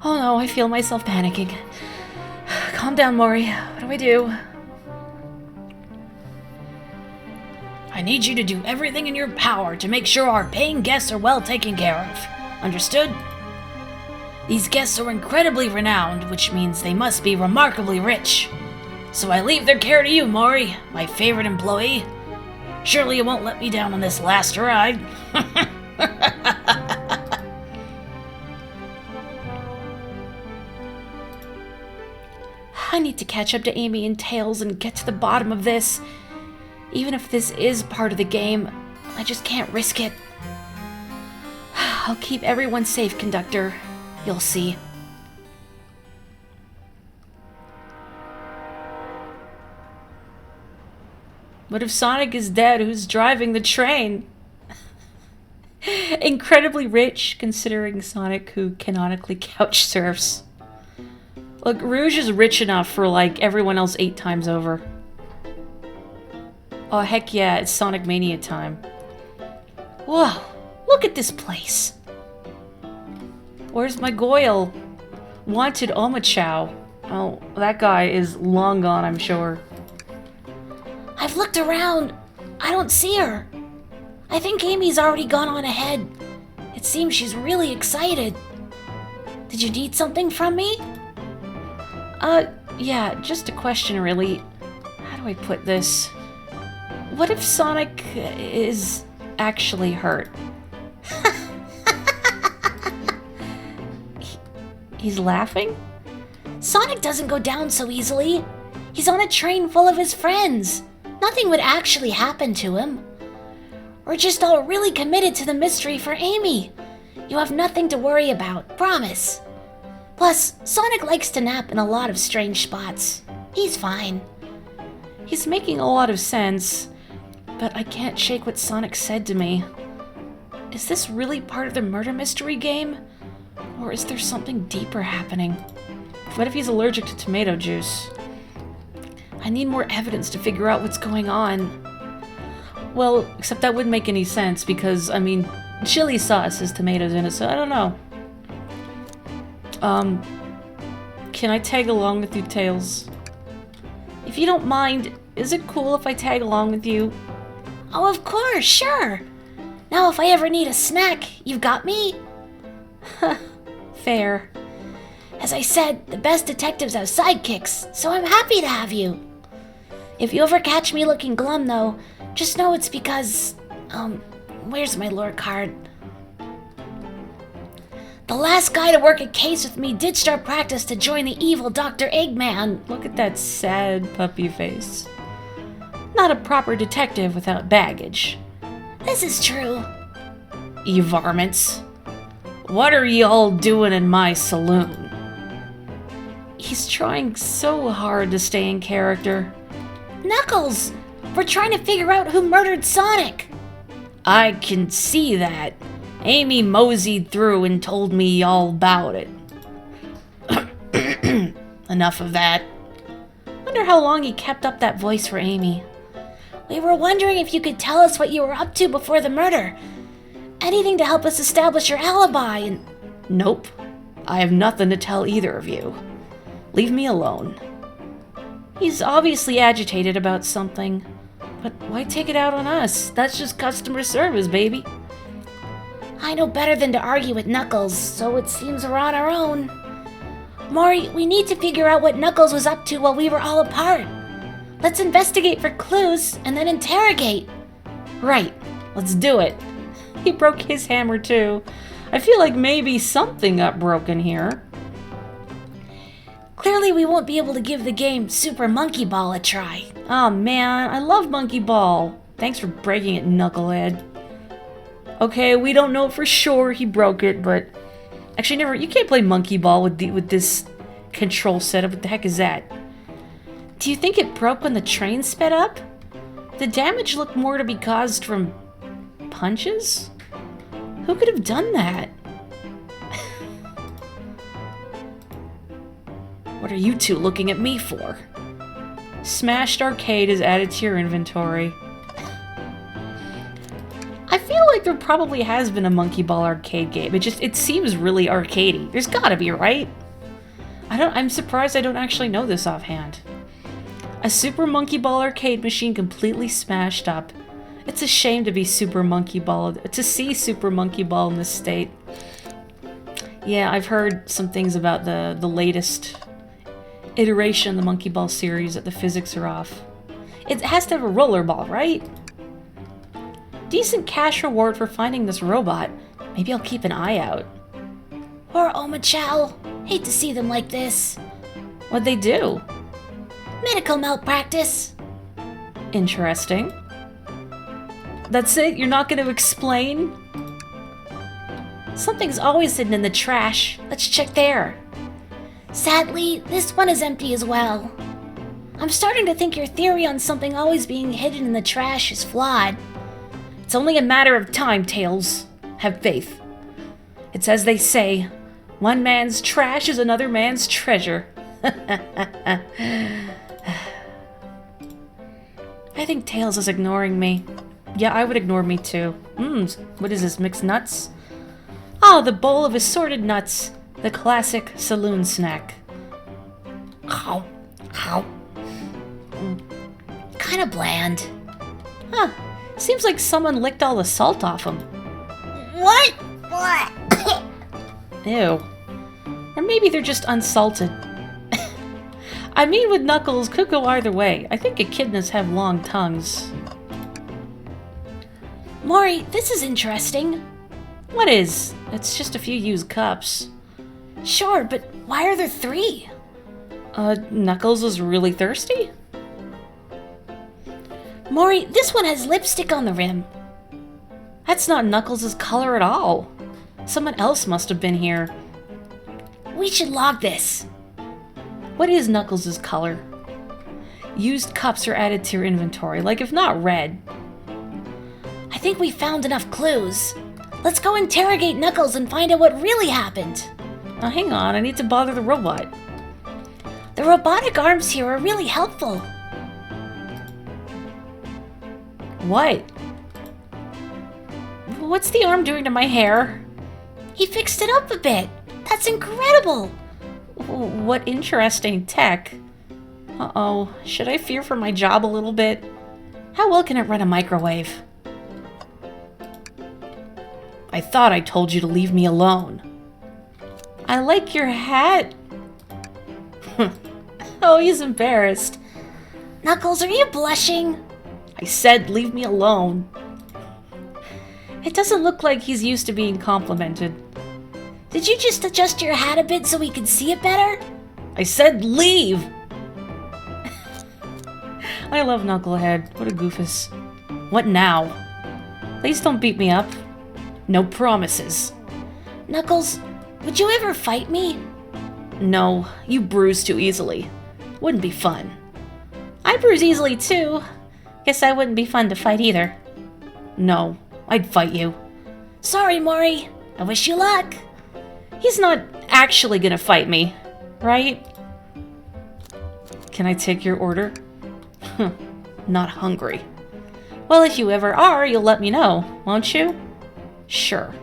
Oh no, I feel myself panicking. Calm down, Morri. What do I do? I need you to do everything in your power to make sure our paying guests are well taken care of. Understood? These guests are incredibly renowned, which means they must be remarkably rich. So I leave their care to you, Morri, my favorite employee. Surely you won't let me down on this last ride. I need to catch up to Amy and Tails and get to the bottom of this. Even if this is part of the game, I just can't risk it. I'll keep everyone safe, conductor. You'll see. What if Sonic is dead? Who's driving the train? Incredibly rich, considering Sonic, who canonically couch surfs. Look, Rouge is rich enough for, like, everyone else 8 times over. Oh, heck yeah, it's Sonic Mania time. Whoa, look at this place. Where's my Goyle? Wanted Omachow. Oh, that guy is long gone, I'm sure. I've looked around. I don't see her. I think Amy's already gone on ahead. It seems she's really excited. Did you need something from me? Yeah, just a question, really. How do I put this? What if Sonic is actually hurt? He's laughing? Sonic doesn't go down so easily. He's on a train full of his friends. Nothing would actually happen to him. We're just all really committed to the mystery for Amy. You have nothing to worry about, promise. Plus, Sonic likes to nap in a lot of strange spots. He's fine. He's making a lot of sense, but I can't shake what Sonic said to me. Is this really part of the murder mystery game? Or is there something deeper happening? What if he's allergic to tomato juice? I need more evidence to figure out what's going on. Well, except that wouldn't make any sense because, I mean, chili sauce has tomatoes in it, so I don't know. Can I tag along with you, Tails? If you don't mind, is it cool if I tag along with you? Oh, of course, sure. Now, if I ever need a snack, you've got me. Fair. As I said, the best detectives have sidekicks, so I'm happy to have you. If you ever catch me looking glum, though, just know it's because, where's my lore card? The last guy to work a case with me ditched our practice to join the evil Dr. Eggman. Look at that sad puppy face. Not a proper detective without baggage. This is true. You varmints. What are you all doing in my saloon? He's trying so hard to stay in character. Knuckles! We're trying to figure out who murdered Sonic. I can see that. Amy moseyed through and told me all about it. Enough of that. Wonder how long he kept up that voice for Amy. We were wondering if you could tell us what you were up to before the murder. Anything to help us establish your alibi and... Nope. I have nothing to tell either of you. Leave me alone. He's obviously agitated about something. But why take it out on us? That's just customer service, baby. I know better than to argue with Knuckles, so it seems we're on our own. Morri, we need to figure out what Knuckles was up to while we were all apart. Let's investigate for clues and then interrogate. Right, let's do it. He broke his hammer too. I feel like maybe something got broken here. Clearly we won't be able to give the game Super Monkey Ball a try. Oh man, I love Monkey Ball. Thanks for breaking it, Knucklehead. Okay, we don't know for sure he broke it, but... Actually, you can't play Monkey Ball with this control setup. What the heck is that? Do you think it broke when the train sped up? The damage looked more to be caused from punches? Who could have done that? What are you two looking at me for? Smashed Arcade is added to your inventory. I feel like there probably has been a Monkey Ball arcade game. It seems really arcadey. There's gotta be, right? I'm surprised I don't actually know this offhand. A Super Monkey Ball arcade machine completely smashed up. It's a shame to be Super Monkey Ball, to see Super Monkey Ball in this state. Yeah, I've heard some things about the latest iteration of the Monkey Ball series that the physics are off. It has to have a roller ball, right? Decent cash reward for finding this robot. Maybe I'll keep an eye out. Poor Oma Chow. Hate to see them like this. What'd they do? Medical malpractice. Interesting. That's it? You're not going to explain? Something's always hidden in the trash. Let's check there. Sadly, this one is empty as well. I'm starting to think your theory on something always being hidden in the trash is flawed. It's only a matter of time, Tails. Have faith. It's as they say, one man's trash is another man's treasure. I think Tails is ignoring me. Yeah, I would ignore me too. What is this, mixed nuts? Oh, the bowl of assorted nuts. The classic saloon snack. Ow. Ow. Kinda bland. Huh. Seems like someone licked all the salt off them. What? Ew. Or maybe they're just unsalted. I mean, with Knuckles, could go either way. I think echidnas have long tongues. Morri, this is interesting. What is? It's just a few used cups. Sure, but why are there 3? Knuckles was really thirsty? Morri, this one has lipstick on the rim. That's not Knuckles' color at all. Someone else must have been here. We should log this. What is Knuckles' color? Used cups are added to your inventory, like if not red. I think we found enough clues. Let's go interrogate Knuckles and find out what really happened. Now hang on, I need to bother the robot. The robotic arms here are really helpful. What? What's the arm doing to my hair? He fixed it up a bit. That's incredible. What interesting tech. Uh-oh, should I fear for my job a little bit? How well can it run a microwave? I thought I told you to leave me alone. I like your hat. Oh, he's embarrassed. Knuckles, are you blushing? I said leave me alone. It doesn't look like he's used to being complimented. Did you just adjust your hat a bit so we could see it better? I said leave! I love Knucklehead. What a goofus. What now? Please don't beat me up. No promises. Knuckles, would you ever fight me? No, you bruise too easily. Wouldn't be fun. I bruise easily too. Guess I wouldn't be fun to fight either. No, I'd fight you. Sorry, Morri. I wish you luck. He's not actually gonna fight me, right? Can I take your order? Not hungry. Well, if you ever are, you'll let me know, won't you? Sure.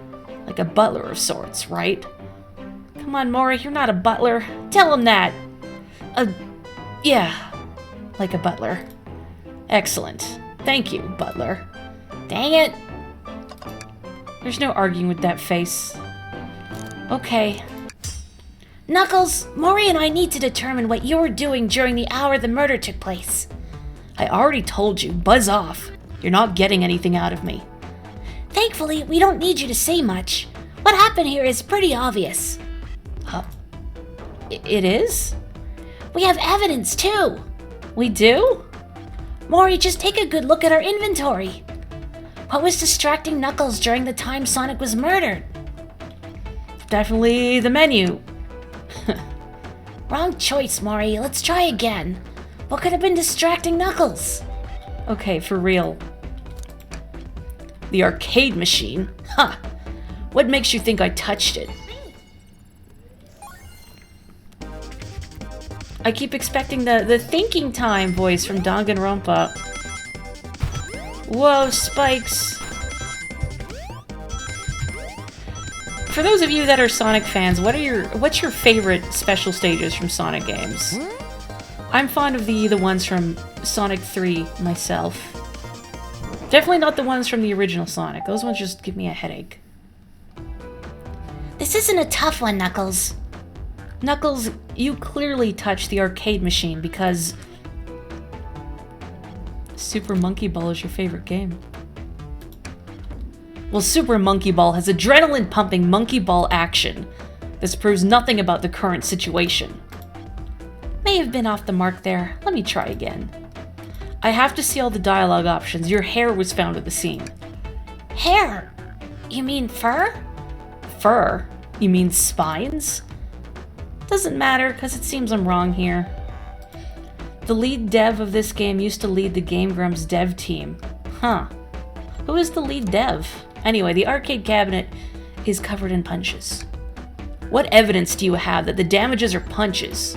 Like a butler of sorts, right? Come on, Morri, you're not a butler. Tell him that. Yeah. Like a butler. Excellent. Thank you, butler. Dang it. There's no arguing with that face. Okay. Knuckles, Morri and I need to determine what you were doing during the hour the murder took place. I already told you, buzz off. You're not getting anything out of me. Thankfully, we don't need you to say much. What happened here is pretty obvious. It is? We have evidence, too. We do? Morri, just take a good look at our inventory. What was distracting Knuckles during the time Sonic was murdered? Definitely the menu. Wrong choice, Morri. Let's try again. What could have been distracting Knuckles? Okay, for real. The arcade machine? Huh. What makes you think I touched it? I keep expecting the thinking time voice from Danganronpa. Whoa, spikes. For those of you that are Sonic fans, what's your favorite special stages from Sonic games? I'm fond of the ones from Sonic 3 myself. Definitely not the ones from the original Sonic. Those ones just give me a headache. This isn't a tough one, Knuckles. Knuckles, you clearly touched the arcade machine because Super Monkey Ball is your favorite game. Well, Super Monkey Ball has adrenaline-pumping monkey ball action. This proves nothing about the current situation. May have been off the mark there. Let me try again. I have to see all the dialogue options. Your hair was found at the scene. Hair? You mean fur? Fur? You mean spines? Doesn't matter, because it seems I'm wrong here. The lead dev of this game used to lead the Game Grumps dev team. Huh. Who is the lead dev? Anyway, the arcade cabinet is covered in punches. What evidence do you have that the damages are punches?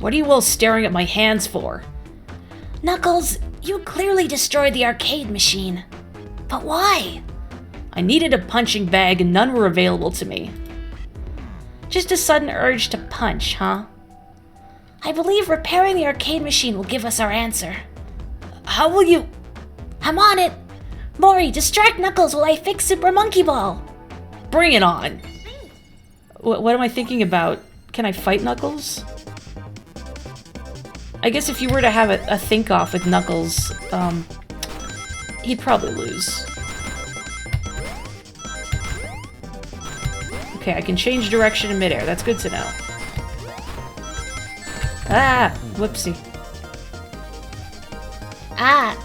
What are you all staring at my hands for? Knuckles, you clearly destroyed the arcade machine. But why? I needed a punching bag and none were available to me. Just a sudden urge to punch, huh? I believe repairing the arcade machine will give us our answer. How will you... I'm on it! Morri, distract Knuckles while I fix Super Monkey Ball! Bring it on! What am I thinking about? Can I fight Knuckles? I guess if you were to have a think-off with Knuckles, he'd probably lose. Okay, I can change direction in midair. That's good to know. Ah! Whoopsie. Ah!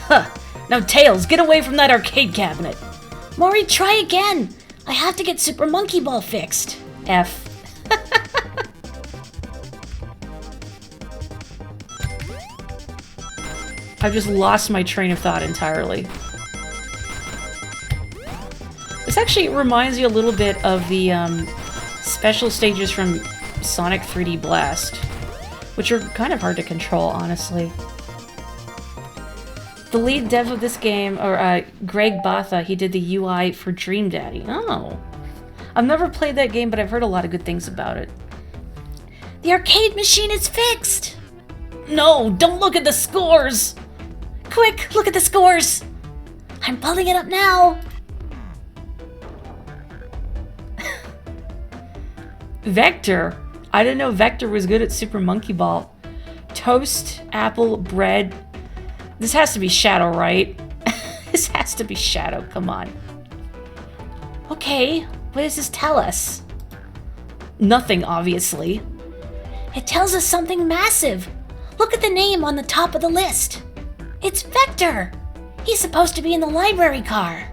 Huh! Now, Tails, get away from that arcade cabinet! Morri, try again! I have to get Super Monkey Ball fixed. F. I've just lost my train of thought entirely. This actually reminds you a little bit of the special stages from Sonic 3D Blast, which are kind of hard to control, honestly. The lead dev of this game, or Greg Botha, he did the UI for Dream Daddy. Oh. I've never played that game, but I've heard a lot of good things about it. The arcade machine is fixed! No, don't look at the scores! Quick, look at the scores! I'm pulling it up now! Vector. I didn't know Vector was good at Super Monkey Ball. Toast, apple, bread. This has to be Shadow, right? This has to be Shadow, come on. Okay, what does this tell us? Nothing, obviously. It tells us something massive. Look at the name on the top of the list. It's Vector. He's supposed to be in the library car.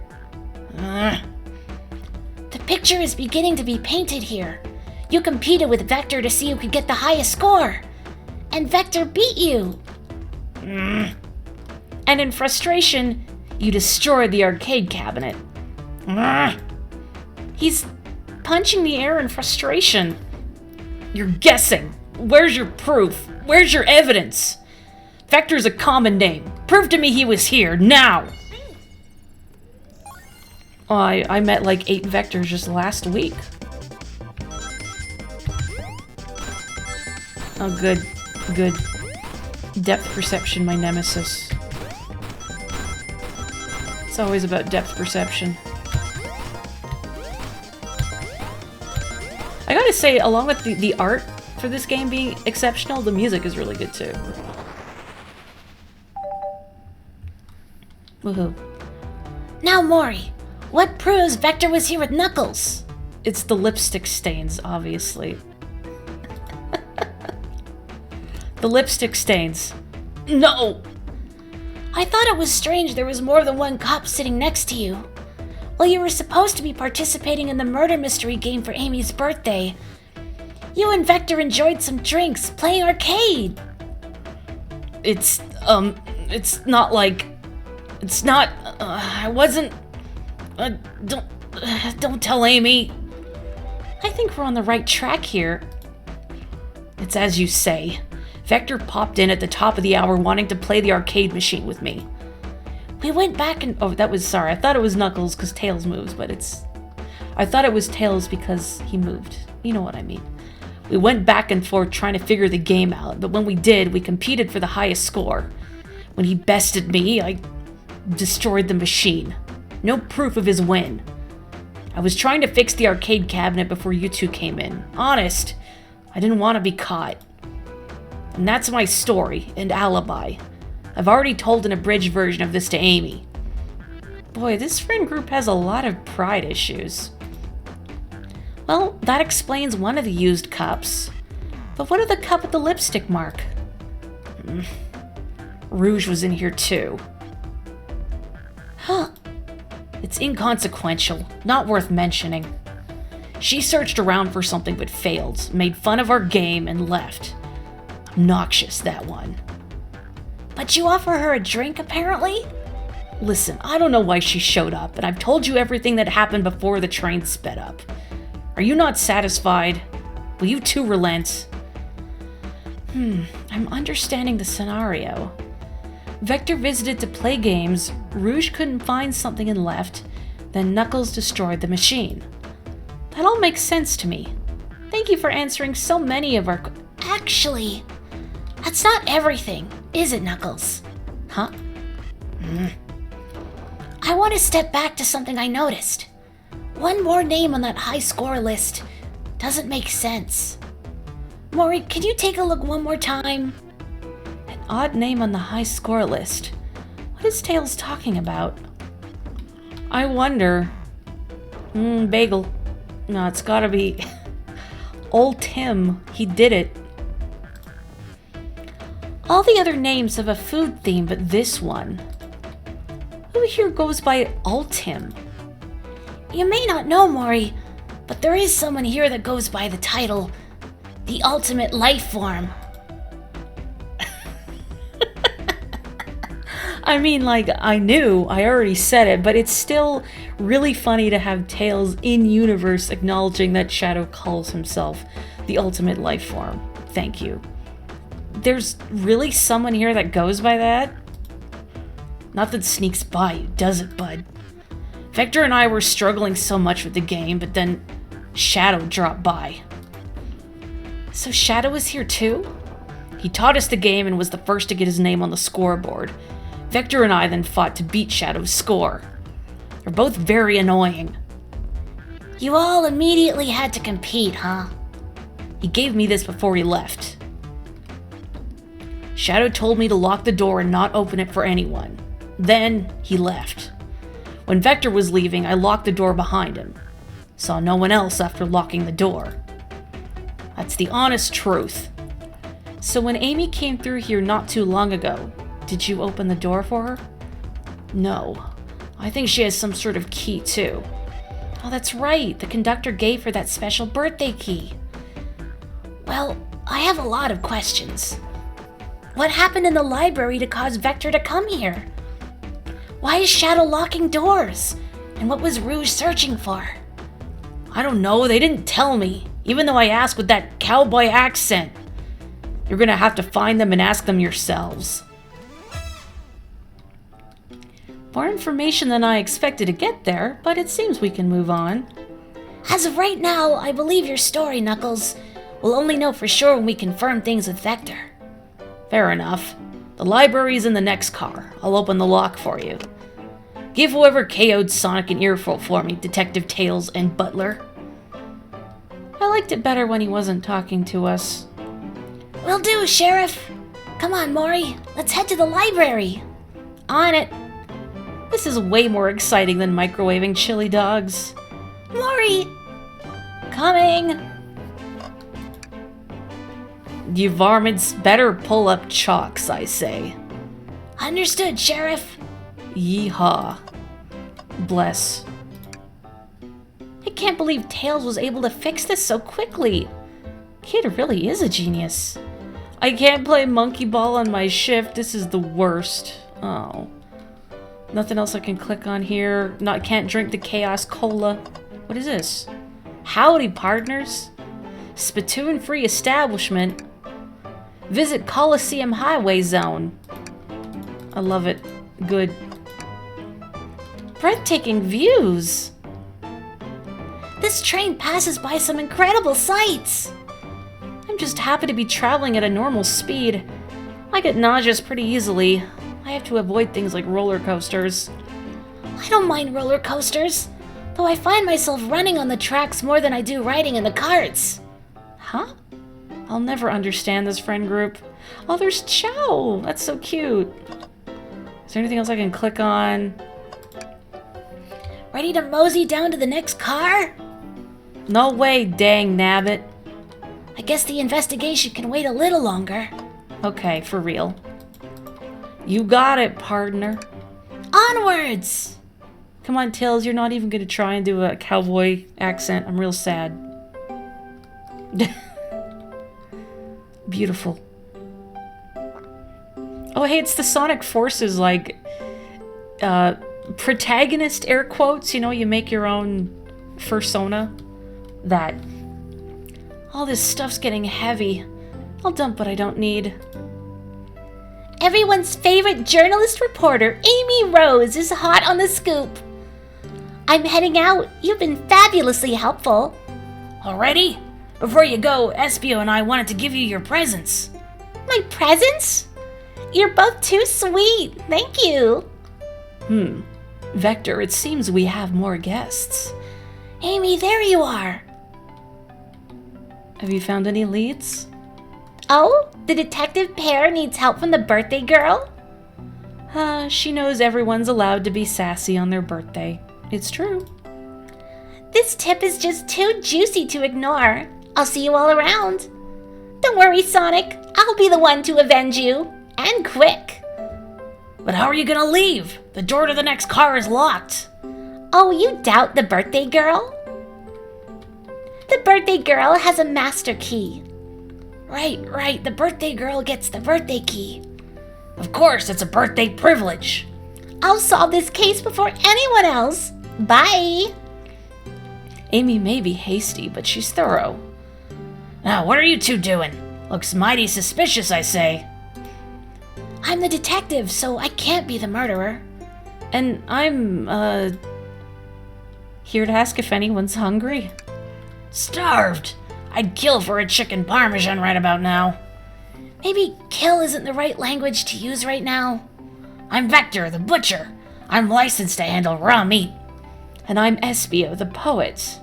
The picture is beginning to be painted here. You competed with Vector to see who could get the highest score. And Vector beat you. And in frustration, you destroyed the arcade cabinet. He's punching the air in frustration. You're guessing. Where's your proof? Where's your evidence? Vector's a common name. Prove to me he was here, now! Oh, I met like 8 Vectors just last week. Oh, good. Good. Depth perception, my nemesis. It's always about depth perception. I gotta say, along with the art for this game being exceptional, the music is really good too. Woohoo. Now, Morri, what proves Vector was here with Knuckles? It's the lipstick stains, obviously. The lipstick stains. No! I thought it was strange there was more than one cop sitting next to you. Well, you were supposed to be participating in the murder mystery game for Amy's birthday. You and Vector enjoyed some drinks, playing arcade. It's not like... It's not... I wasn't... don't tell Amy. I think we're on the right track here. It's as you say. Vector popped in at the top of the hour wanting to play the arcade machine with me. We went back and... Oh, that was... Sorry, I thought it was Knuckles because Tails moves, but it's... I thought it was Tails because he moved. You know what I mean. We went back and forth trying to figure the game out, but when we did, we competed for the highest score. When he bested me, I destroyed the machine. No proof of his win. I was trying to fix the arcade cabinet before you two came in. Honest, I didn't want to be caught. And that's my story and alibi. I've already told an abridged version of this to Amy. Boy, this friend group has a lot of pride issues. Well, that explains one of the used cups. But what of the cup with the lipstick mark? Rouge was in here too. Huh. It's inconsequential, not worth mentioning. She searched around for something but failed, made fun of our game, and left. Obnoxious, that one. But you offer her a drink, apparently? Listen, I don't know why she showed up, and I've told you everything that happened before the train sped up. Are you not satisfied? Will you two relent? I'm understanding the scenario. Vector visited to play games, Rouge couldn't find something and left, then Knuckles destroyed the machine. That all makes sense to me. Thank you for answering so many of our... Actually, that's not everything, is it, Knuckles? Huh? I want to step back to something I noticed. One more name on that high score list doesn't make sense. Morri, can you take a look one more time? An odd name on the high score list. What is Tails talking about? I wonder... Bagel. No, it's gotta be... Old Tim. He did it. All the other names have a food theme, but this one... Who here goes by Old Tim? You may not know, Morri, but there is someone here that goes by the title, the Ultimate Life Form. I mean, like, I knew, I already said it, but it's still really funny to have Tails in-universe acknowledging that Shadow calls himself the Ultimate Life Form. Thank you. There's really someone here that goes by that? Nothing sneaks by you, does it, bud? Vector and I were struggling so much with the game, but then Shadow dropped by. So Shadow was here too? He taught us the game and was the first to get his name on the scoreboard. Vector and I then fought to beat Shadow's score. They're both very annoying. You all immediately had to compete, huh? He gave me this before he left. Shadow told me to lock the door and not open it for anyone. Then he left. When Vector was leaving, I locked the door behind him. Saw no one else after locking the door. That's the honest truth. So when Amy came through here not too long ago, did you open the door for her? No. I think she has some sort of key too. Oh, that's right. The conductor gave her that special birthday key. Well, I have a lot of questions. What happened in the library to cause Vector to come here? Why is Shadow locking doors? And what was Rouge searching for? I don't know, they didn't tell me, even though I asked with that cowboy accent. You're gonna have to find them and ask them yourselves. More information than I expected to get there, but it seems we can move on. As of right now, I believe your story, Knuckles. We'll only know for sure when we confirm things with Vector. Fair enough. The library's in the next car. I'll open the lock for you. Give whoever KO'd Sonic an earful for me, Detective Tails and Butler. I liked it better when he wasn't talking to us. Will do, Sheriff. Come on, Morri. Let's head to the library. On it. This is way more exciting than microwaving chili dogs. Morri! Coming! You varmints better pull up chalks, I say. Understood, Sheriff. Yeehaw. Bless. I can't believe Tails was able to fix this so quickly. Kid really is a genius. I can't play monkey ball on my shift. This is the worst. Oh. Nothing else I can click on here. Can't drink the Chaos Cola. What is this? Howdy, partners. Spittoon-free establishment. Visit Coliseum Highway Zone. I love it. Good. Breathtaking views. This train passes by some incredible sights. I'm just happy to be traveling at a normal speed. I get nauseous pretty easily. I have to avoid things like roller coasters. I don't mind roller coasters, though I find myself running on the tracks more than I do riding in the carts. Huh? I'll never understand this friend group. Oh, there's Chow! That's so cute. Is there anything else I can click on? Ready to mosey down to the next car? No way, dang nabbit. I guess the investigation can wait a little longer. Okay, for real. You got it, partner. Onwards! Come on, Tails, you're not even gonna try and do a cowboy accent. I'm real sad. Beautiful. Oh, hey, it's the Sonic Forces, like, protagonist, air quotes. You know, you make your own fursona. That. All this stuff's getting heavy. I'll dump what I don't need. Everyone's favorite journalist reporter, Amy Rose, is hot on the scoop. I'm heading out. You've been fabulously helpful. Already? Before you go, Espio and I wanted to give you your presents. My presents? You're both too sweet. Thank you. Vector, it seems we have more guests. Amy, there you are. Have you found any leads? Oh, the detective pair needs help from the birthday girl? She knows everyone's allowed to be sassy on their birthday. It's true. This tip is just too juicy to ignore. I'll see you all around. Don't worry, Sonic. I'll be the one to avenge you. And quick. But how are you gonna leave? The door to the next car is locked. Oh, you doubt the birthday girl? The birthday girl has a master key. Right. The birthday girl gets the birthday key. Of course, it's a birthday privilege. I'll solve this case before anyone else. Bye. Amy may be hasty, but she's thorough. Now, what are you two doing? Looks mighty suspicious, I say. I'm the detective, so I can't be the murderer. And I'm, here to ask if anyone's hungry. Starved. I'd kill for a chicken parmesan right about now. Maybe kill isn't the right language to use right now. I'm Vector, the butcher. I'm licensed to handle raw meat. And I'm Espio, the poet.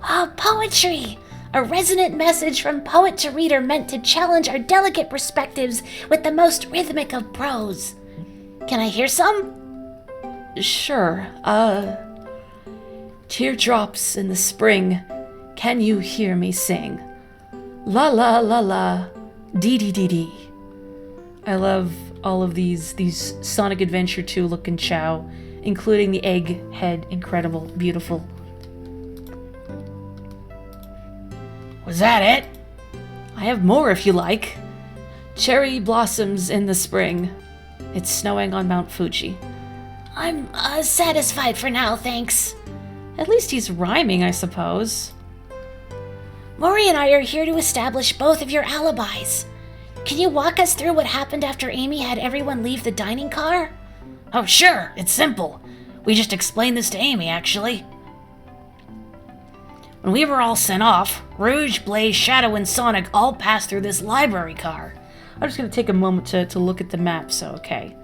Oh, poetry! A resonant message from poet to reader meant to challenge our delicate perspectives with the most rhythmic of prose. Can I hear some? Sure, Teardrops in the spring, can you hear me sing? La la la la, dee dee dee dee. I love all of these Sonic Adventure 2 looking chow, including the egg head. Incredible, beautiful. Was that it? I have more if you like. Cherry blossoms in the spring. It's snowing on Mount Fuji. I'm satisfied for now, thanks. At least he's rhyming, I suppose. Morri and I are here to establish both of your alibis. Can you walk us through what happened after Amy had everyone leave the dining car? Oh, sure. It's simple. We just explained this to Amy, actually. When we were all sent off, Rouge, Blaze, Shadow, and Sonic all passed through this library car. I'm just going to take a moment to look at the map, so okay.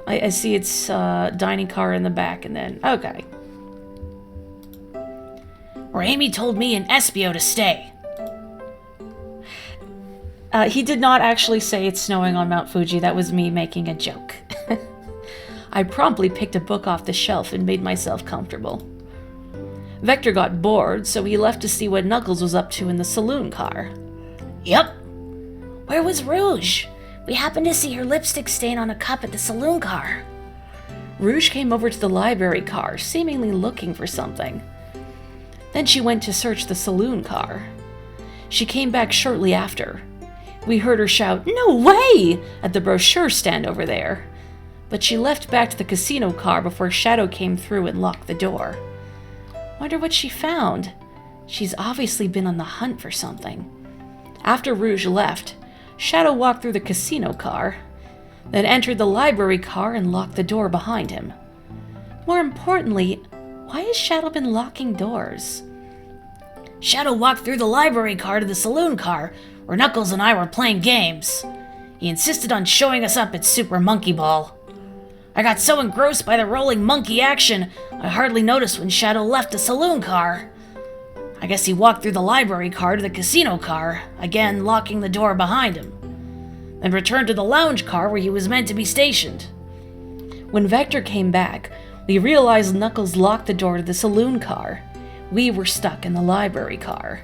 I see it's dining car in the back, and then, okay. Where Amy told me and Espio to stay. He did not actually say it's snowing on Mount Fuji. That was me making a joke. I promptly picked a book off the shelf and made myself comfortable. Vector got bored, so he left to see what Knuckles was up to in the saloon car. Yep. Where was Rouge? We happened to see her lipstick stain on a cup at the saloon car. Rouge came over to the library car, seemingly looking for something. Then she went to search the saloon car. She came back shortly after. We heard her shout, "No way!" at the brochure stand over there. But she left back to the casino car before Shadow came through and locked the door. Wonder what she found. She's obviously been on the hunt for something. After Rouge left, Shadow walked through the casino car, then entered the library car and locked the door behind him. More importantly, why has Shadow been locking doors? Shadow walked through the library car to the saloon car, where Knuckles and I were playing games. He insisted on showing us up at Super Monkey Ball. I got so engrossed by the rolling monkey action, I hardly noticed when Shadow left the saloon car. I guess he walked through the library car to the casino car, again locking the door behind him, then returned to the lounge car where he was meant to be stationed. When Vector came back, we realized Knuckles locked the door to the saloon car. We were stuck in the library car.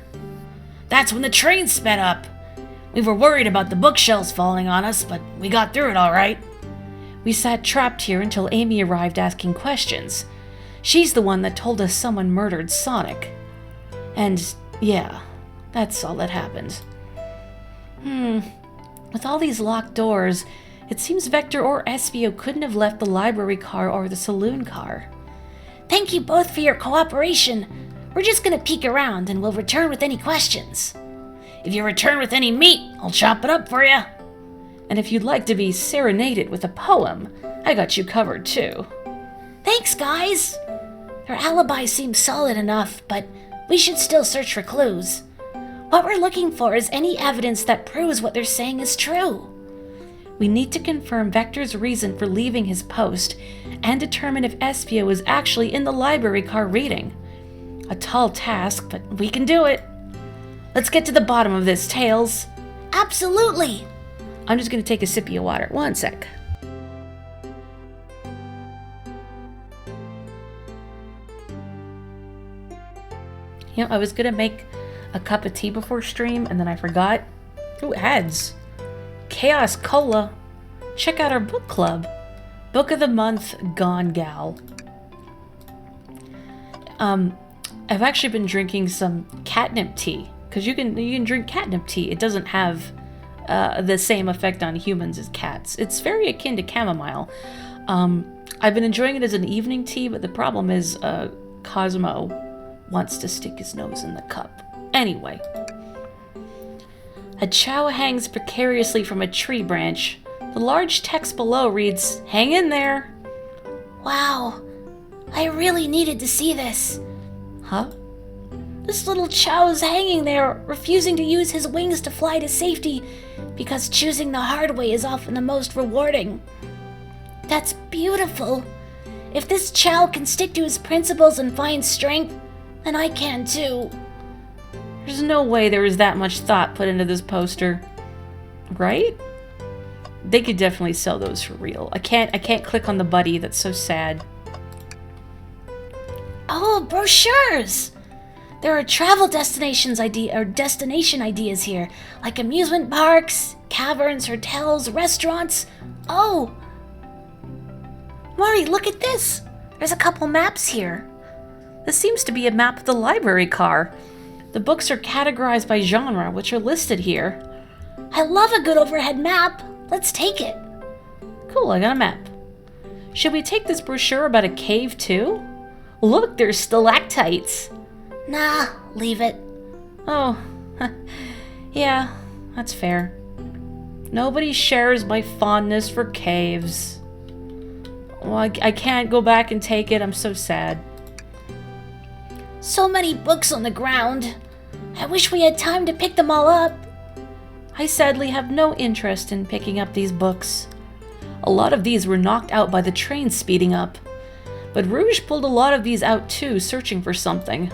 That's when the train sped up. We were worried about the bookshelves falling on us, but we got through it all right. We sat trapped here until Amy arrived asking questions. She's the one that told us someone murdered Sonic. And, yeah, that's all that happened. With all these locked doors, it seems Vector or Espio couldn't have left the library car or the saloon car. Thank you both for your cooperation. We're just gonna peek around and we'll return with any questions. If you return with any meat, I'll chop it up for you. And if you'd like to be serenaded with a poem, I got you covered too. Thanks, guys! Their alibi seems solid enough, but we should still search for clues. What we're looking for is any evidence that proves what they're saying is true. We need to confirm Vector's reason for leaving his post and determine if Espio was actually in the library car reading. A tall task, but we can do it. Let's get to the bottom of this, Tails. Absolutely! I'm just gonna take a sip of your water. One sec. You know, I was gonna make a cup of tea before stream, and then I forgot. Ooh, ads. Chaos Cola. Check out our book club. Book of the month, Gone Gal. I've actually been drinking some catnip tea, because you can drink catnip tea. It doesn't have the same effect on humans as cats. It's very akin to chamomile. I've been enjoying it as an evening tea, but the problem is Cosmo wants to stick his nose in the cup. Anyway. A chow hangs precariously from a tree branch. The large text below reads, "Hang in there." Wow, I really needed to see this. Huh? This little Chow's hanging there, refusing to use his wings to fly to safety because choosing the hard way is often the most rewarding. That's beautiful. If this Chow can stick to his principles and find strength, then I can too. There's no way there was that much thought put into this poster. Right? They could definitely sell those for real. I can't click on the buddy, that's so sad. Oh, brochures! There are travel destination ideas here, like amusement parks, caverns, hotels, restaurants. Oh! Morri, look at this! There's a couple maps here. This seems to be a map of the library car. The books are categorized by genre, which are listed here. I love a good overhead map. Let's take it. Cool, I got a map. Should we take this brochure about a cave too? Look, there's stalactites. Nah, leave it. Oh, yeah, that's fair. Nobody shares my fondness for caves. Well, I can't go back and take it. I'm so sad. So many books on the ground. I wish we had time to pick them all up. I sadly have no interest in picking up these books. A lot of these were knocked out by the train speeding up. But Rouge pulled a lot of these out too, searching for something.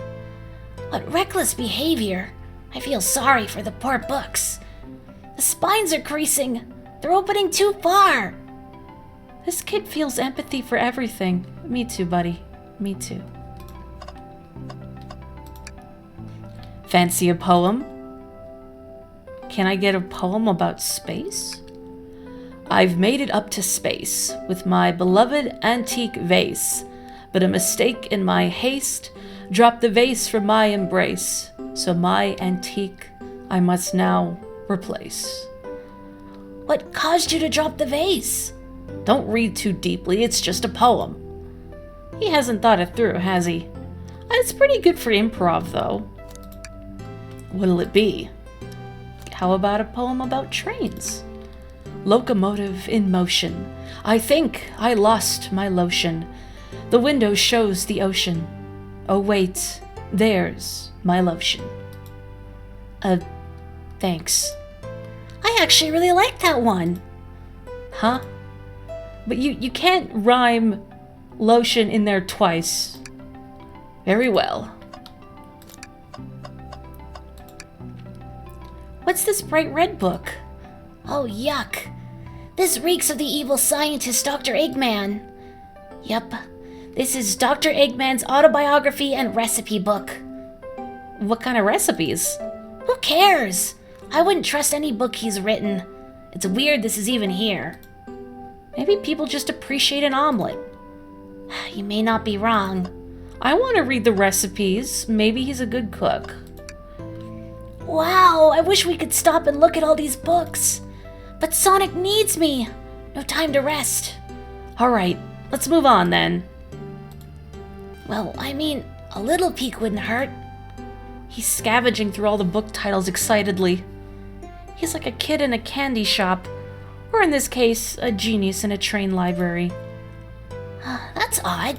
What reckless behavior. I feel sorry for the poor books. The spines are creasing. They're opening too far. This kid feels empathy for everything. Me too, buddy. Me too. Fancy a poem? Can I get a poem about space? I've made it up to space with my beloved antique vase, but a mistake in my haste dropped the vase from my embrace, so my antique I must now replace. What caused you to drop the vase? Don't read too deeply, it's just a poem. He hasn't thought it through, has he? It's pretty good for improv, though. What'll it be? How about a poem about trains? Locomotive in motion. I think I lost my lotion. The window shows the ocean. Oh wait, there's my lotion. Thanks. I actually really like that one. Huh? But you can't rhyme lotion in there twice. Very well. What's this bright red book? Oh, yuck. This reeks of the evil scientist Dr. Eggman. Yup, this is Dr. Eggman's autobiography and recipe book. What kind of recipes? Who cares? I wouldn't trust any book he's written. It's weird this is even here. Maybe people just appreciate an omelet. You may not be wrong. I want to read the recipes. Maybe he's a good cook. Wow, I wish we could stop and look at all these books. But Sonic needs me. No time to rest. Alright, let's move on then. Well, I mean, a little peek wouldn't hurt. He's scavenging through all the book titles excitedly. He's like a kid in a candy shop, or in this case, a genius in a train library. That's odd.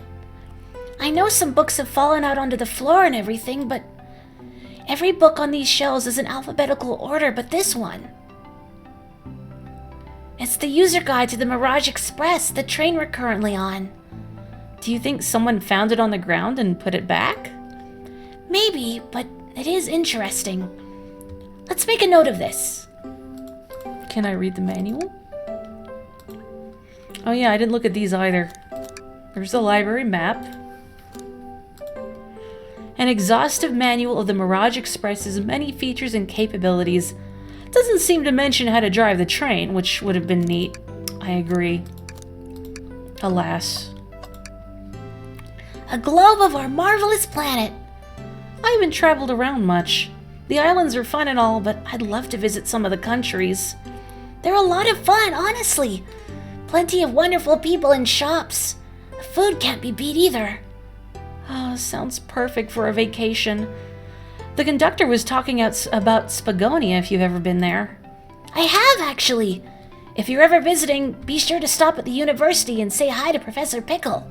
I know some books have fallen out onto the floor and everything, but every book on these shelves is in alphabetical order but this one. It's the user guide to the Mirage Express, the train we're currently on. Do you think someone found it on the ground and put it back? Maybe, but it is interesting. Let's make a note of this. Can I read the manual? Oh yeah, I didn't look at these either. There's the library map. An exhaustive manual of the Mirage Express's many features and capabilities. Doesn't seem to mention how to drive the train, which would have been neat. I agree. Alas. A globe of our marvelous planet. I haven't traveled around much. The islands are fun and all, but I'd love to visit some of the countries. They're a lot of fun, honestly. Plenty of wonderful people and shops. The food can't be beat either. Oh, sounds perfect for a vacation. The conductor was talking about Spagonia if you've ever been there. I have, actually. If you're ever visiting, be sure to stop at the university and say hi to Professor Pickle.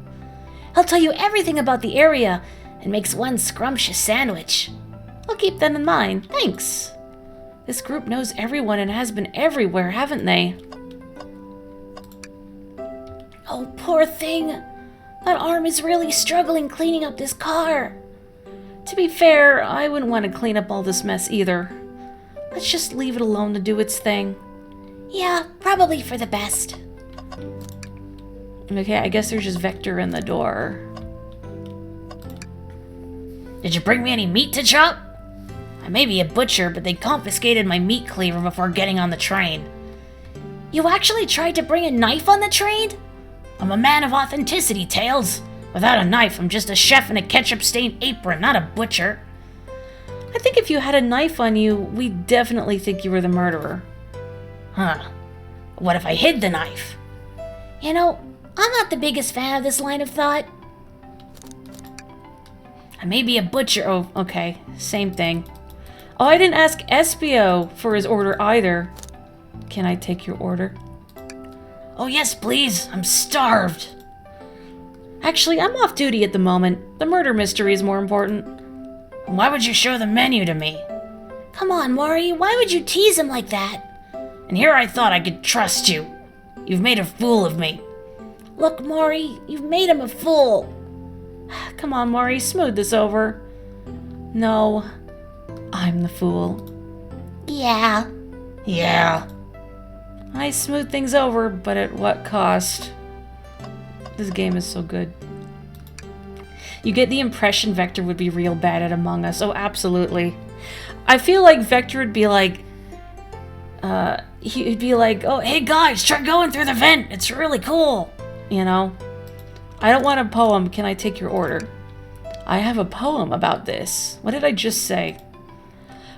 He'll tell you everything about the area and makes one scrumptious sandwich. I'll keep that in mind, thanks. This group knows everyone and has been everywhere, haven't they? Oh, poor thing. That arm is really struggling cleaning up this car. To be fair, I wouldn't want to clean up all this mess either. Let's just leave it alone to do its thing. Yeah, probably for the best. Okay, I guess there's just Vector in the door. Did you bring me any meat to chop? I may be a butcher, but they confiscated my meat cleaver before getting on the train. You actually tried to bring a knife on the train? I'm a man of authenticity, Tails. Without a knife, I'm just a chef in a ketchup-stained apron, not a butcher. I think if you had a knife on you, we'd definitely think you were the murderer. Huh. What if I hid the knife? You know, I'm not the biggest fan of this line of thought. I may be a butcher. Oh, okay. Same thing. Oh, I didn't ask Espio for his order either. Can I take your order? Oh, yes, please. I'm starved. Actually, I'm off duty at the moment. The murder mystery is more important. Why would you show the menu to me? Come on, Morri. Why would you tease him like that? And here I thought I could trust you. You've made a fool of me. Look, Morri, you've made him a fool. Come on, Morri, smooth this over. No, I'm the fool. Yeah. Yeah. I smooth things over, but at what cost? This game is so good. You get the impression Vector would be real bad at Among Us. Oh, absolutely. I feel like Vector would be like... he'd be like, oh, hey guys, try going through the vent. It's really cool. You know? I don't want a poem. Can I take your order? I have a poem about this. What did I just say?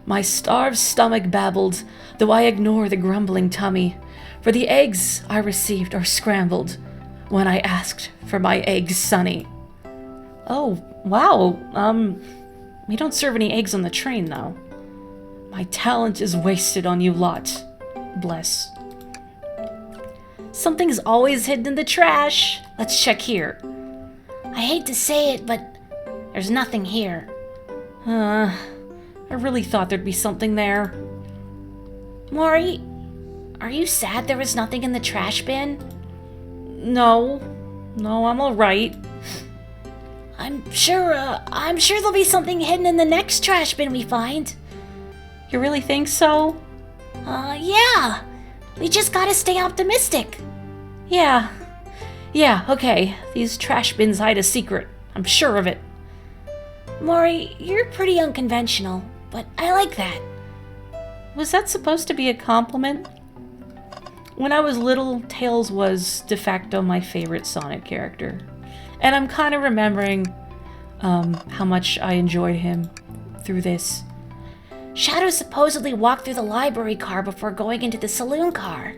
My starved stomach babbled, though I ignore the grumbling tummy, for the eggs I received are scrambled when I asked for my eggs sunny. Oh, wow. We don't serve any eggs on the train, though. My talent is wasted on you lot. Bless. Something's always hidden in the trash. Let's check here. I hate to say it, but there's nothing here. I really thought there'd be something there. Morri, are you sad there was nothing in the trash bin? No, I'm alright. I'm sure there'll be something hidden in the next trash bin we find. You really think so? Yeah. We just gotta stay optimistic. Yeah, okay. These trash bins hide a secret. I'm sure of it. Morri, you're pretty unconventional, but I like that. Was that supposed to be a compliment? When I was little, Tails was de facto my favorite Sonic character. And I'm kind of remembering how much I enjoyed him through this. Shadow supposedly walked through the library car before going into the saloon car.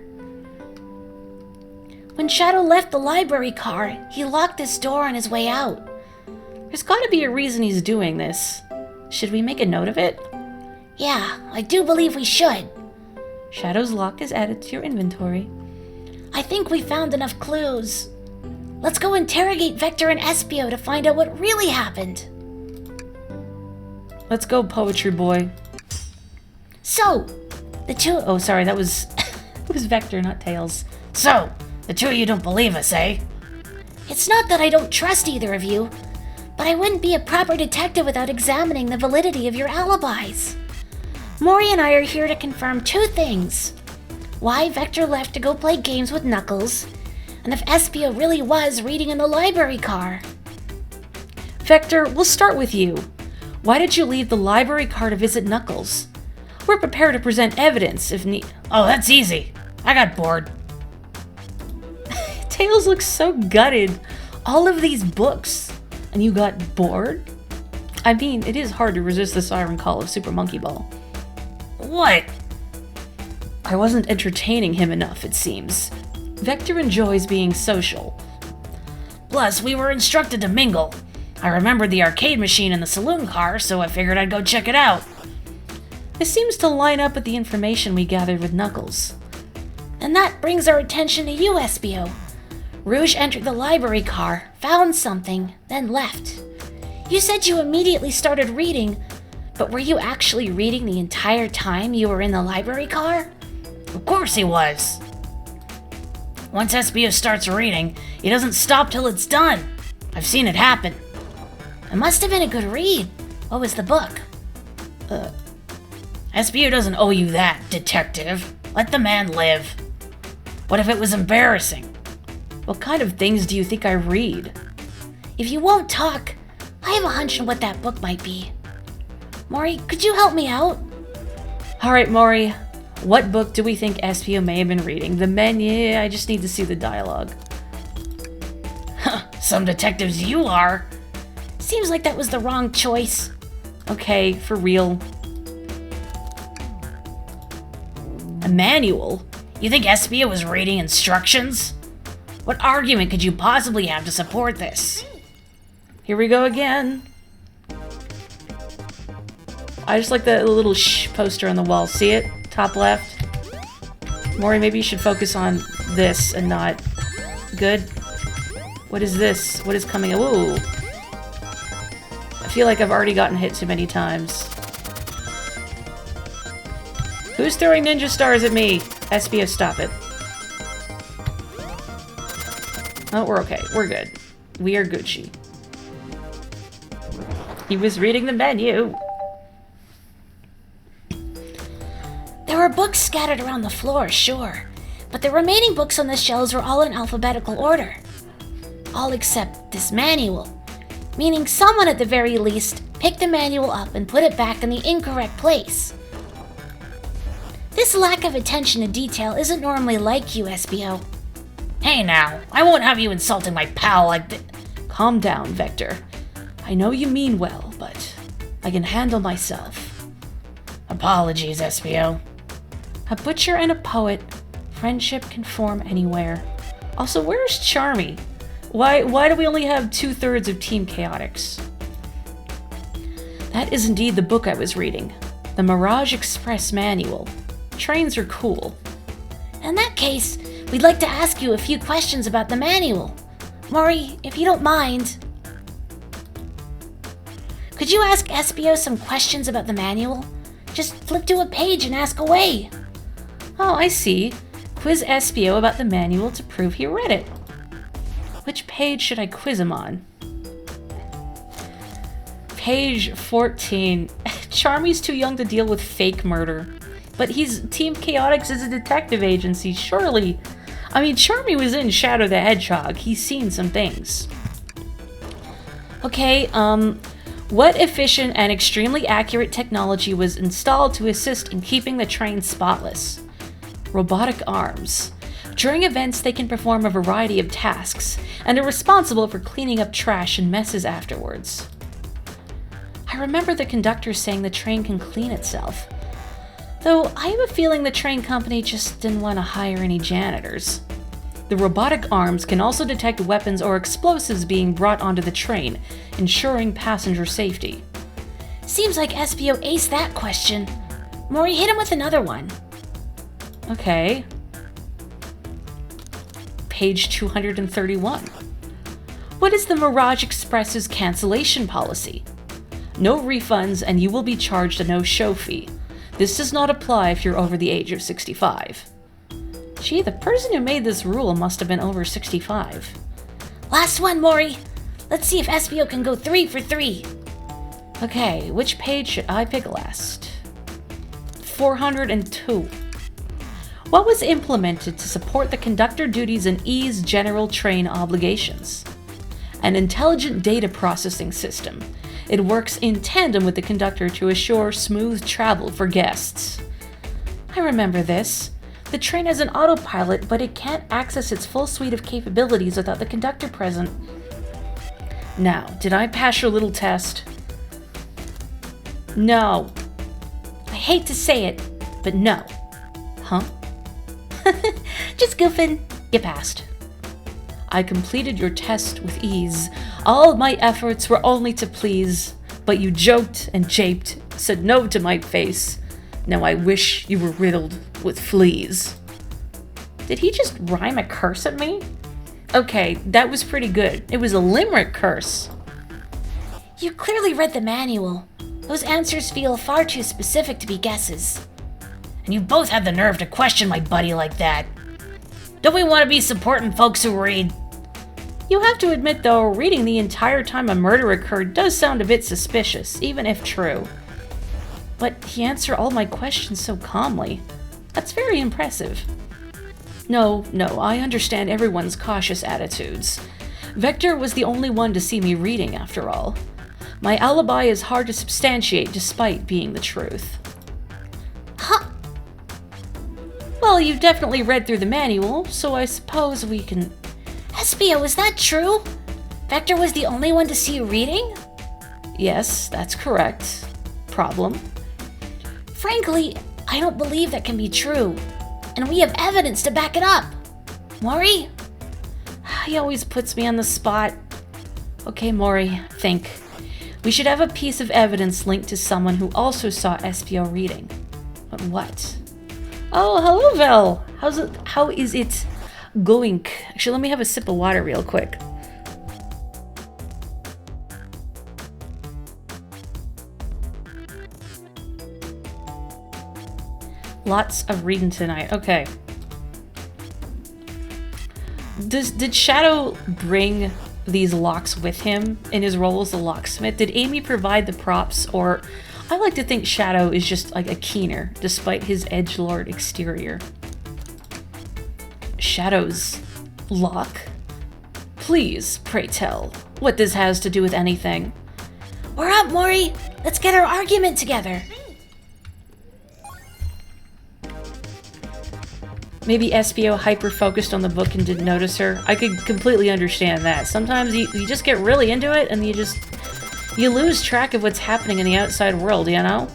When Shadow left the library car, he locked this door on his way out. There's gotta be a reason he's doing this. Should we make a note of it? Yeah, I do believe we should. Shadow's lock is added to your inventory. I think we found enough clues. Let's go interrogate Vector and Espio to find out what really happened. Let's go, Poetry Boy. So, the two... Oh, sorry, that was... it was Vector, not Tails. So, the two of you don't believe us, eh? It's not that I don't trust either of you, but I wouldn't be a proper detective without examining the validity of your alibis. Morri and I are here to confirm two things. Why Vector left to go play games with Knuckles, and if Espio really was reading in the library car. Vector, we'll start with you. Why did you leave the library car to visit Knuckles? We're prepared to present evidence if need. Oh, that's easy. I got bored. Tails looks so gutted. All of these books, and you got bored? I mean, it is hard to resist the siren call of Super Monkey Ball. What? I wasn't entertaining him enough, it seems. Vector enjoys being social. Plus, we were instructed to mingle. I remembered the arcade machine in the saloon car, so I figured I'd go check it out. This seems to line up with the information we gathered with Knuckles. And that brings our attention to you, SBO. Rouge entered the library car, found something, then left. You said you immediately started reading, but were you actually reading the entire time you were in the library car? Of course he was. Once SBO starts reading, he doesn't stop till it's done. I've seen it happen. It must have been a good read. What was the book? SBO doesn't owe you that, detective. Let the man live. What if it was embarrassing? What kind of things do you think I read? If you won't talk, I have a hunch on what that book might be. Morri, could you help me out? Alright, Morri. What book do we think SPO may have been reading? The menu? I just need to see the dialogue. Some detectives you are. Seems like that was the wrong choice. Okay, for real. A manual? You think SPO was reading instructions? What argument could you possibly have to support this? Here we go again. I just like the little shh poster on the wall. See it? Top left. Morri, maybe you should focus on this and not... Good. What is this? What is coming? Ooh. I feel like I've already gotten hit too many times. Who's throwing ninja stars at me? SBO, stop it. Oh, we're okay. We're good. We are Gucci. He was reading the menu. There were books scattered around the floor, sure, but the remaining books on the shelves were all in alphabetical order. All except this manual, meaning someone at the very least picked the manual up and put it back in the incorrect place. This lack of attention to detail isn't normally like you, SBO. Hey now, I won't have you insulting my pal like that. Calm down, Vector. I know you mean well, but I can handle myself. Apologies, SBO. A butcher and a poet. Friendship can form anywhere. Also, where's Charmy? Why do we only have 2/3 of Team Chaotix? That is indeed the book I was reading. The Mirage Express Manual. Trains are cool. In that case, we'd like to ask you a few questions about the manual. Morri, if you don't mind. Could you ask SBO some questions about the manual? Just flip to a page and ask away. Oh, I see. Quiz SBO about the manual to prove he read it. Which page should I quiz him on? Page 14. Charmy's too young to deal with fake murder. But Team Chaotix is a detective agency, surely. I mean, Charmy was in Shadow the Hedgehog. He's seen some things. Okay, what efficient and extremely accurate technology was installed to assist in keeping the train spotless? Robotic arms. During events, they can perform a variety of tasks, and are responsible for cleaning up trash and messes afterwards. I remember the conductor saying the train can clean itself. Though I have a feeling the train company just didn't want to hire any janitors. The robotic arms can also detect weapons or explosives being brought onto the train, ensuring passenger safety. Seems like SBO aced that question. Morri, hit him with another one. Okay. Page 231. What is the Mirage Express's cancellation policy? No refunds and you will be charged a no-show fee. This does not apply if you're over the age of 65. Gee, the person who made this rule must have been over 65. Last one, Morri. Let's see if SBO can go 3 for 3. Okay, which page should I pick last? 402. What was implemented to support the conductor duties and ease general train obligations? An intelligent data processing system. It works in tandem with the conductor to assure smooth travel for guests. I remember this. The train has an autopilot, but it can't access its full suite of capabilities without the conductor present. Now, did I pass your little test? No. I hate to say it, but no. Huh? Just goofing. You passed. I completed your test with ease. All my efforts were only to please, but you joked and japed, said no to my face. Now I wish you were riddled with fleas. Did he just rhyme a curse at me? Okay, that was pretty good. It was a limerick curse. You clearly read the manual. Those answers feel far too specific to be guesses. And you both have the nerve to question my buddy like that. Don't we want to be supporting folks who read? You have to admit, though, reading the entire time a murder occurred does sound a bit suspicious, even if true. But he answered all my questions so calmly. That's very impressive. No, I understand everyone's cautious attitudes. Vector was the only one to see me reading, after all. My alibi is hard to substantiate despite being the truth. Huh? Well, you've definitely read through the manual, so I suppose we can... Espio, is that true? Vector was the only one to see you reading? Yes, that's correct. Problem? Frankly, I don't believe that can be true. And we have evidence to back it up. Morri? He always puts me on the spot. Okay, Morri, think. We should have a piece of evidence linked to someone who also saw Espio reading. But what? Oh, hello, Vel. How is it going? Actually, let me have a sip of water real quick. Lots of reading tonight. Okay. Did Shadow bring these locks with him in his role as the locksmith? Did Amy provide the props, or I like to think Shadow is just like a keener, despite his edgelord exterior. Shadow's lock? Please, pray tell, what this has to do with anything. We're up, Morri. Let's get our argument together. Maybe Espio hyper-focused on the book and didn't notice her. I could completely understand that. Sometimes you just get really into it and you lose track of what's happening in the outside world, you know?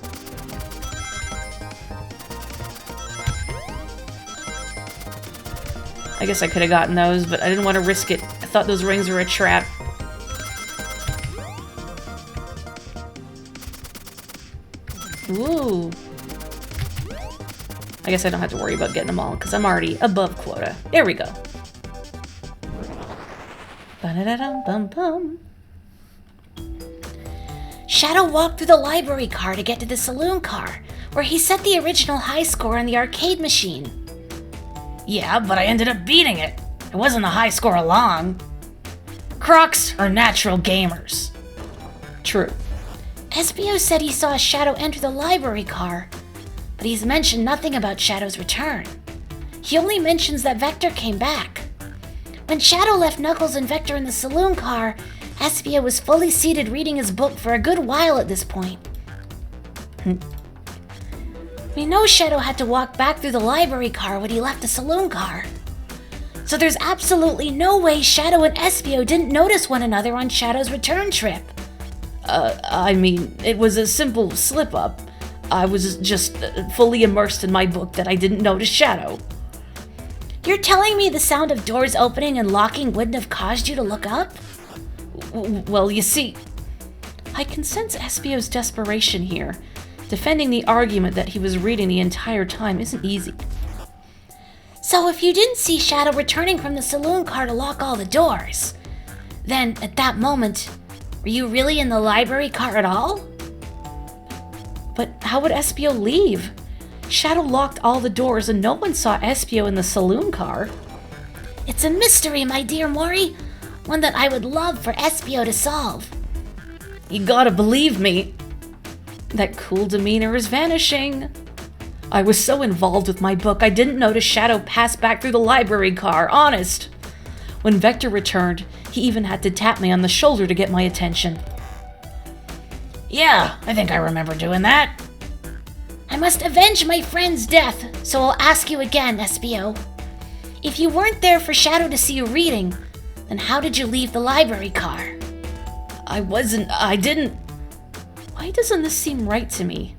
I guess I could have gotten those, but I didn't want to risk it. I thought those rings were a trap. Ooh. I guess I don't have to worry about getting them all, because I'm already above quota. There we go. Ba-da-da-dum-bum-bum. Shadow walked through the library car to get to the saloon car, where he set the original high score on the arcade machine. Yeah, but I ended up beating it. It wasn't a high score long. Crocs are natural gamers. True. Espio said he saw Shadow enter the library car, but he's mentioned nothing about Shadow's return. He only mentions that Vector came back. When Shadow left Knuckles and Vector in the saloon car, Espio was fully seated reading his book for a good while at this point. We know Shadow had to walk back through the library car when he left the saloon car. So there's absolutely no way Shadow and Espio didn't notice one another on Shadow's return trip. I mean, it was a simple slip-up. I was just fully immersed in my book that I didn't notice Shadow. You're telling me the sound of doors opening and locking wouldn't have caused you to look up? Well, you see, I can sense Espio's desperation here. Defending the argument that he was reading the entire time isn't easy. So if you didn't see Shadow returning from the saloon car to lock all the doors, then at that moment, were you really in the library car at all? But how would Espio leave? Shadow locked all the doors and no one saw Espio in the saloon car. It's a mystery, my dear Morri. One that I would love for Espio to solve. You gotta believe me. That cool demeanor is vanishing. I was so involved with my book, I didn't notice Shadow pass back through the library car, honest. When Vector returned, he even had to tap me on the shoulder to get my attention. Yeah, I think I remember doing that. I must avenge my friend's death, so I'll ask you again, Espio. If you weren't there for Shadow to see you reading, then how did you leave the library car? I didn't... Why doesn't this seem right to me?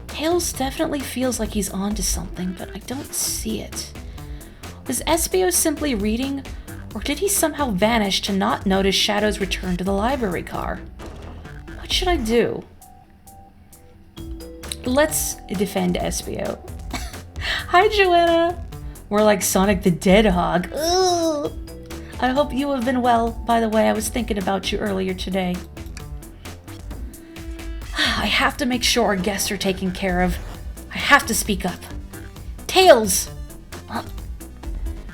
Tails definitely feels like he's onto something, but I don't see it. Was Espio simply reading, or did he somehow vanish to not notice Shadow's return to the library car? What should I do? Let's defend Espio. Hi, Joanna. More like Sonic the Hedgehog. Ooh. I hope you have been well. By the way, I was thinking about you earlier today. I have to make sure our guests are taken care of. I have to speak up. Tails!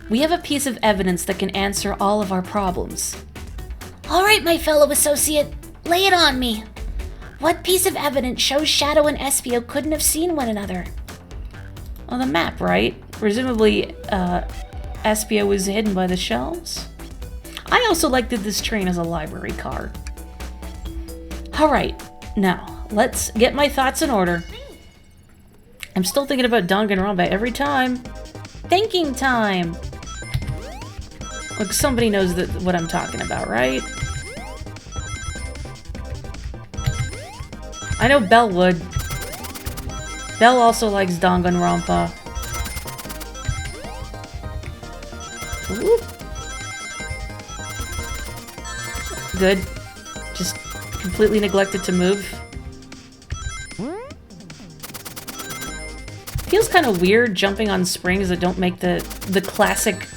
We have a piece of evidence that can answer all of our problems. All right, my fellow associate, lay it on me. What piece of evidence shows Shadow and Espio couldn't have seen one another? On the map, right? Presumably, Espio was hidden by the shelves. I also liked that this train is a library car. Alright, now, let's get my thoughts in order. I'm still thinking about Danganronpa every time. Thinking time! Look, somebody knows what I'm talking about, right? I know Belle would. Belle also likes Danganronpa. Ooh. Good. Just completely neglected to move. Feels kind of weird jumping on springs that don't make the classic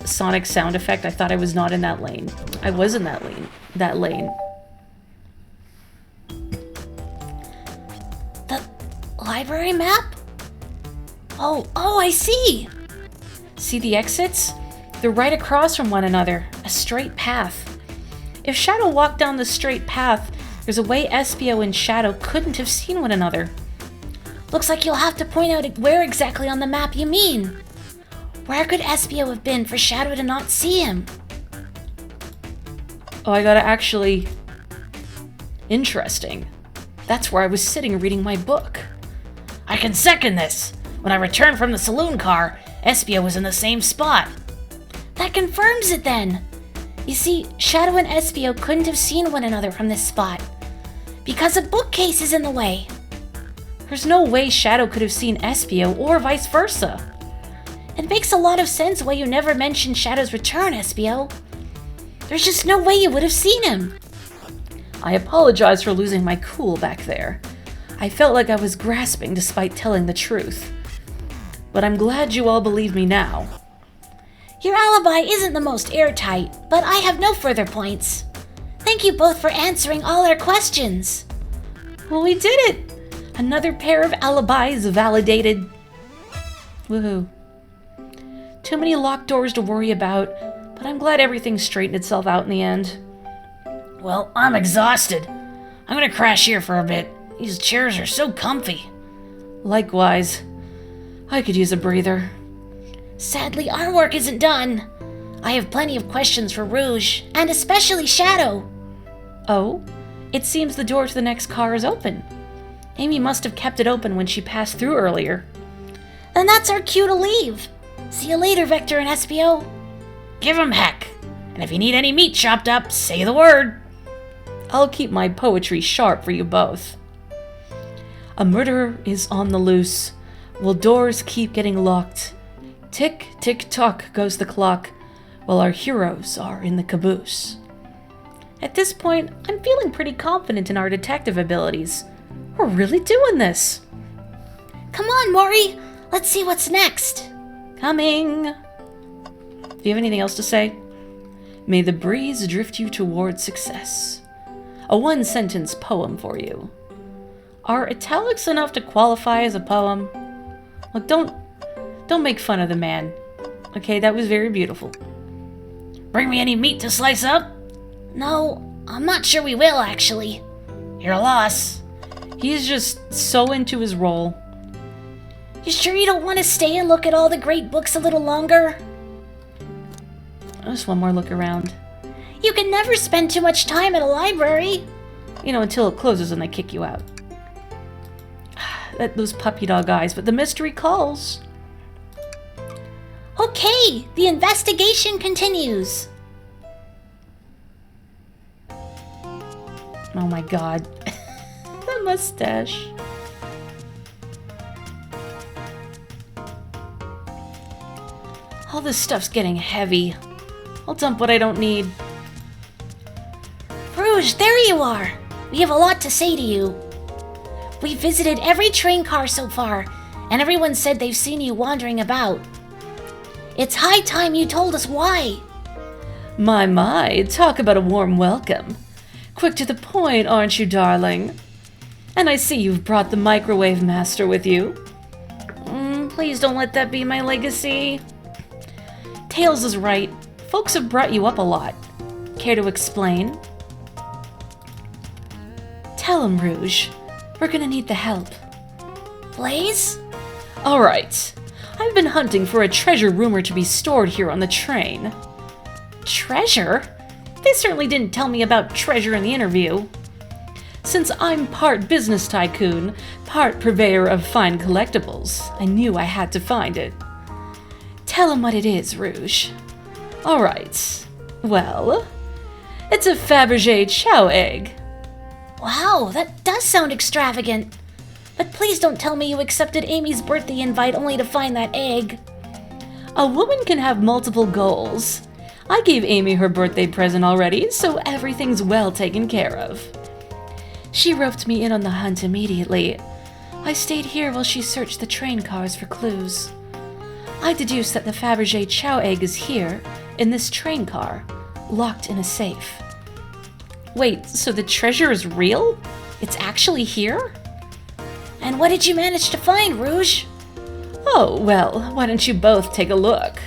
Sonic sound effect. I thought I was not in that lane. I was in that lane. The library map? Oh, I see! See the exits? They're right across from one another. A straight path. If Shadow walked down the straight path, there's a way Espio and Shadow couldn't have seen one another. Looks like you'll have to point out where exactly on the map you mean. Where could Espio have been for Shadow to not see him? Oh, I gotta actually... Interesting. That's where I was sitting reading my book. I can second this. When I returned from the saloon car, Espio was in the same spot. That confirms it then. You see, Shadow and Espio couldn't have seen one another from this spot. Because a bookcase is in the way. There's no way Shadow could have seen Espio or vice versa. It makes a lot of sense why you never mentioned Shadow's return, Espio. There's just no way you would have seen him. I apologize for losing my cool back there. I felt like I was grasping despite telling the truth. But I'm glad you all believe me now. Your alibi isn't the most airtight, but I have no further points. Thank you both for answering all our questions. Well, we did it! Another pair of alibis validated. Woohoo. Too many locked doors to worry about, but I'm glad everything straightened itself out in the end. Well, I'm exhausted. I'm gonna crash here for a bit. These chairs are so comfy. Likewise. I could use a breather. Sadly, our work isn't done. I have plenty of questions for Rouge, and especially Shadow. Oh? It seems the door to the next car is open. Amy must have kept it open when she passed through earlier. Then that's our cue to leave. See you later, Vector and Espio. Give 'em heck. And if you need any meat chopped up, say the word. I'll keep my poetry sharp for you both. A murderer is on the loose, while doors keep getting locked. Tick, tick, tock goes the clock, while our heroes are in the caboose. At this point, I'm feeling pretty confident in our detective abilities. We're really doing this. Come on, Morri. Let's see what's next. Coming. Do you have anything else to say? May the breeze drift you toward success. A one-sentence poem for you. Are italics enough to qualify as a poem? Look, don't make fun of the man. Okay, that was very beautiful. Bring me any meat to slice up? No, I'm not sure we will, actually. Your loss. He's just so into his role. You sure you don't want to stay and look at all the great books a little longer? Just one more look around. You can never spend too much time at a library. You know, until it closes and they kick you out. Those puppy dog eyes, but the mystery calls. Okay, the investigation continues. Oh my god. The mustache. All this stuff's getting heavy. I'll dump what I don't need. Rouge, there you are. We have a lot to say to you. We visited every train car so far, and everyone said they've seen you wandering about. It's high time you told us why. My, talk about a warm welcome. Quick to the point, aren't you, darling? And I see you've brought the microwave master with you. Please don't let that be my legacy. Tails is right. Folks have brought you up a lot. Care to explain? Tell him, Rouge. We're gonna need the help. Blaze? Alright. I've been hunting for a treasure rumored to be stored here on the train. Treasure? They certainly didn't tell me about treasure in the interview. Since I'm part business tycoon, part purveyor of fine collectibles, I knew I had to find it. Tell him what it is, Rouge. Alright. Well, it's a Fabergé chow egg. Wow, that does sound extravagant. But please don't tell me you accepted Amy's birthday invite only to find that egg. A woman can have multiple goals. I gave Amy her birthday present already, so everything's well taken care of. She roped me in on the hunt immediately. I stayed here while she searched the train cars for clues. I deduced that the Fabergé chow egg is here, in this train car, locked in a safe. Wait, so the treasure is real? It's actually here? And what did you manage to find, Rouge? Oh, well, why don't you both take a look?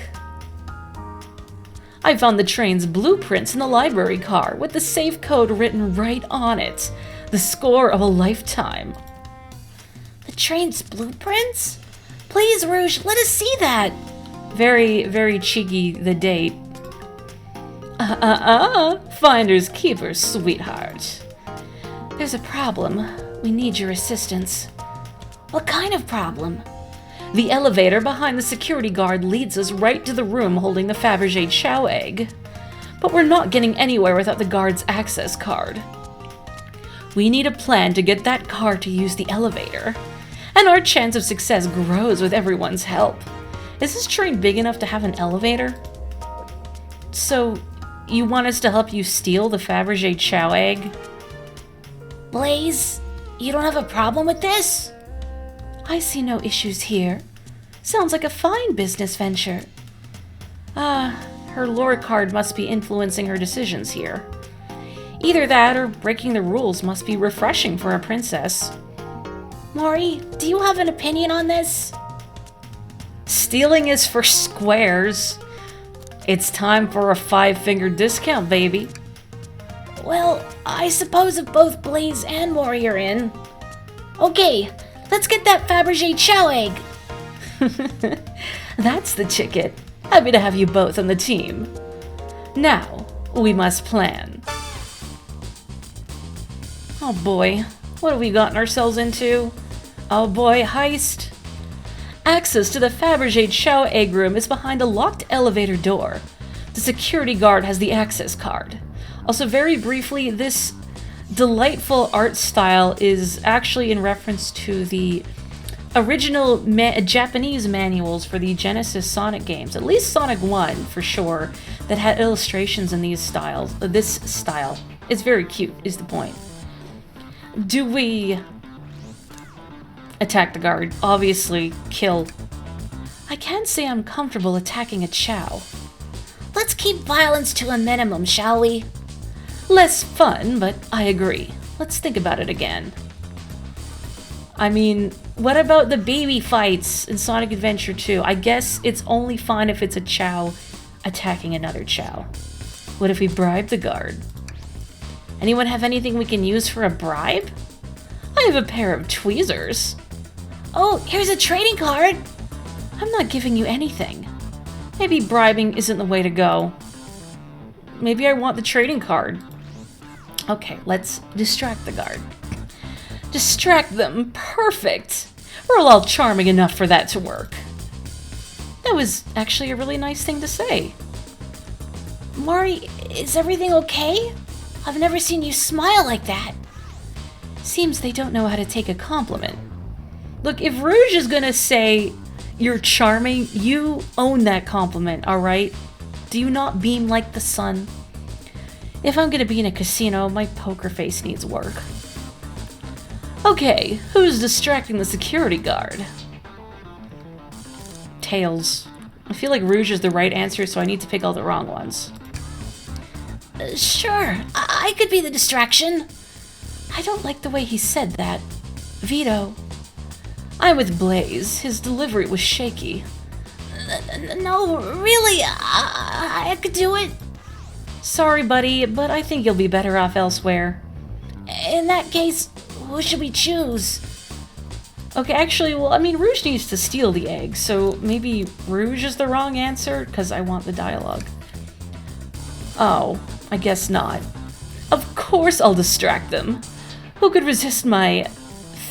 I found the train's blueprints in the library car with the safe code written right on it. The score of a lifetime. The train's blueprints? Please, Rouge, let us see that. Very, very cheeky, the date. Finders keepers, sweetheart. There's a problem. We need your assistance. What kind of problem? The elevator behind the security guard leads us right to the room holding the Fabergé chow egg. But we're not getting anywhere without the guard's access card. We need a plan to get that card to use the elevator. And our chance of success grows with everyone's help. Is this train big enough to have an elevator? So, you want us to help you steal the Fabergé chow egg? Blaze, you don't have a problem with this? I see no issues here. Sounds like a fine business venture. Her lore card must be influencing her decisions here. Either that or breaking the rules must be refreshing for a princess. Morri, do you have an opinion on this? Stealing is for squares. It's time for a 5-finger discount, baby. Well, I suppose if both Blaze and Morri are in. Okay, let's get that Fabergé chow egg. That's the ticket. Happy to have you both on the team. Now, we must plan. Oh boy, what have we gotten ourselves into? Oh boy, heist. Access to the Fabergé chow egg room is behind a locked elevator door. The security guard has the access card. Also, very briefly, this delightful art style is actually in reference to the original Japanese manuals for the Genesis Sonic games, at least Sonic 1 for sure, that had illustrations in these styles. This style. It's very cute, is the point. Do we attack the guard? Obviously, kill. I can't say I'm comfortable attacking a chow. Let's keep violence to a minimum, shall we? Less fun, but I agree. Let's think about it again. I mean, what about the baby fights in Sonic Adventure 2? I guess it's only fun if it's a chow attacking another chow. What if we bribe the guard? Anyone have anything we can use for a bribe? I have a pair of tweezers. Oh, here's a trading card. I'm not giving you anything. Maybe bribing isn't the way to go. Maybe I want the trading card. Okay, let's distract the guard. Distract them. Perfect. We're all charming enough for that to work. That was actually a really nice thing to say. Morri, is everything okay? I've never seen you smile like that. Seems they don't know how to take a compliment. Look, if Rouge is gonna say you're charming, you own that compliment, alright? Do you not beam like the sun? If I'm gonna be in a casino, my poker face needs work. Okay, who's distracting the security guard? tails. I feel like Rouge is the right answer, so I need to pick all the wrong ones. Sure, I could be the distraction. I don't like the way he said that. Vito. I'm with Blaze. His delivery was shaky. No, really, I could do it. Sorry, buddy, but I think you'll be better off elsewhere. In that case, who should we choose? Okay, actually, well, I mean, Rouge needs to steal the egg, so maybe Rouge is the wrong answer, because I want the dialogue. Oh, I guess not. Of course I'll distract them. Who could resist my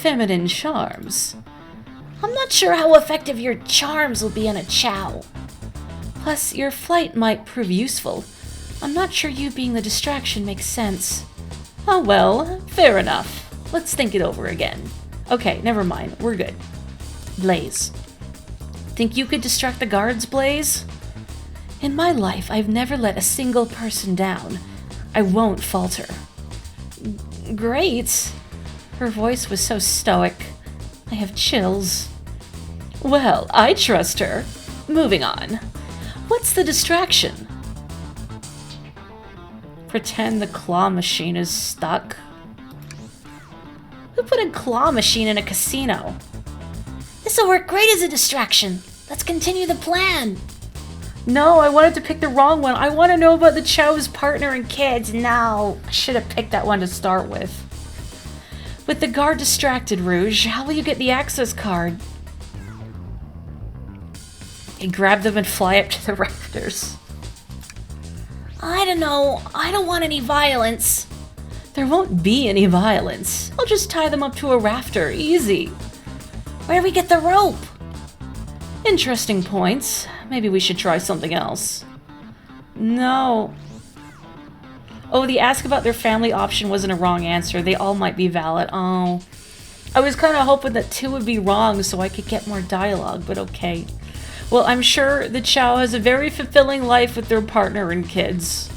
feminine charms? I'm not sure how effective your charms will be on a Chow. Plus, your flight might prove useful. I'm not sure you being the distraction makes sense. Oh well, fair enough. Let's think it over again. Okay, never mind. We're good. Blaze. Think you could distract the guards, Blaze? In my life, I've never let a single person down. I won't falter. Great. Her voice was so stoic. I have chills. Well, I trust her. Moving on. What's the distraction? Pretend the claw machine is stuck. Who put a claw machine in a casino? This'll work great as a distraction. Let's continue the plan. No, I wanted to pick the wrong one. I want to know about the Chow's partner and kids. No, I should have picked that one to start with. With the guard distracted, Rouge, how will you get the access card? You grab them and fly up to the rafters. I don't know. I don't want any violence. There won't be any violence. I'll just tie them up to a rafter. Easy. Where do we get the rope? Interesting points. Maybe we should try something else. No. Oh, the ask about their family option wasn't a wrong answer. They all might be valid. Oh. I was kind of hoping that 2 would be wrong so I could get more dialogue, but okay. Well, I'm sure the Chow has a very fulfilling life with their partner and kids.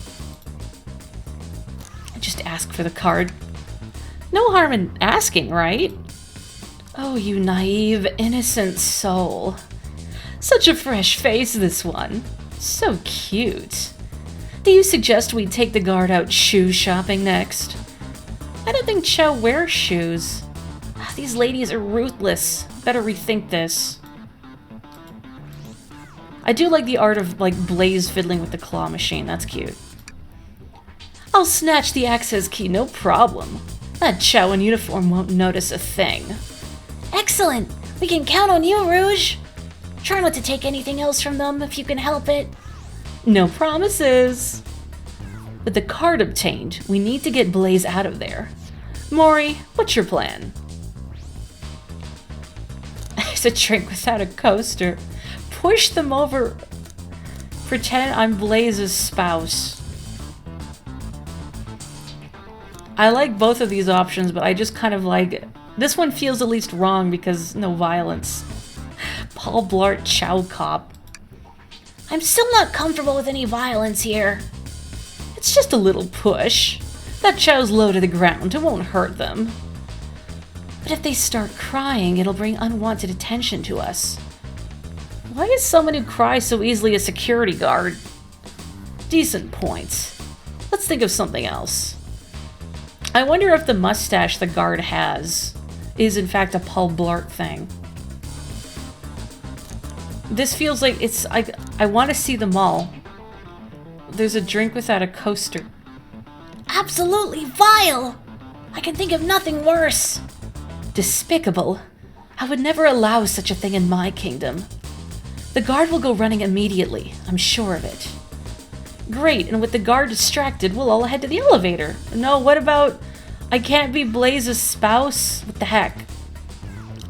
Just ask for the card. No harm in asking, right? Oh, you naive, innocent soul. Such a fresh face, this one. So cute. Do you suggest we take the guard out shoe shopping next? I don't think Chow wears shoes. These ladies are ruthless. Better rethink this. I do like the art of, like, Blaze fiddling with the claw machine. That's cute. I'll snatch the access key, no problem. That Chow in uniform won't notice a thing. Excellent! We can count on you, Rouge! Try not to take anything else from them if you can help it. No promises. With the card obtained, we need to get Blaze out of there. Morri, what's your plan? It's a drink without a coaster. Push them over. Pretend I'm Blaze's spouse. I like both of these options, but I just kind of like... This one feels at least wrong because no violence. Paul Blart Chow Cop. I'm still not comfortable with any violence here. It's just a little push. That Chow's low to the ground. It won't hurt them. But if they start crying, it'll bring unwanted attention to us. Why is someone who cries so easily a security guard? Decent point. Let's think of something else. I wonder if the mustache the guard has is in fact a Paul Blart thing. This feels like it's... I want to see them all. There's a drink without a coaster. Absolutely vile! I can think of nothing worse. Despicable. I would never allow such a thing in my kingdom. The guard will go running immediately. I'm sure of it. Great, and with the guard distracted, we'll all head to the elevator. No, what about... I can't be Blaze's spouse? What the heck?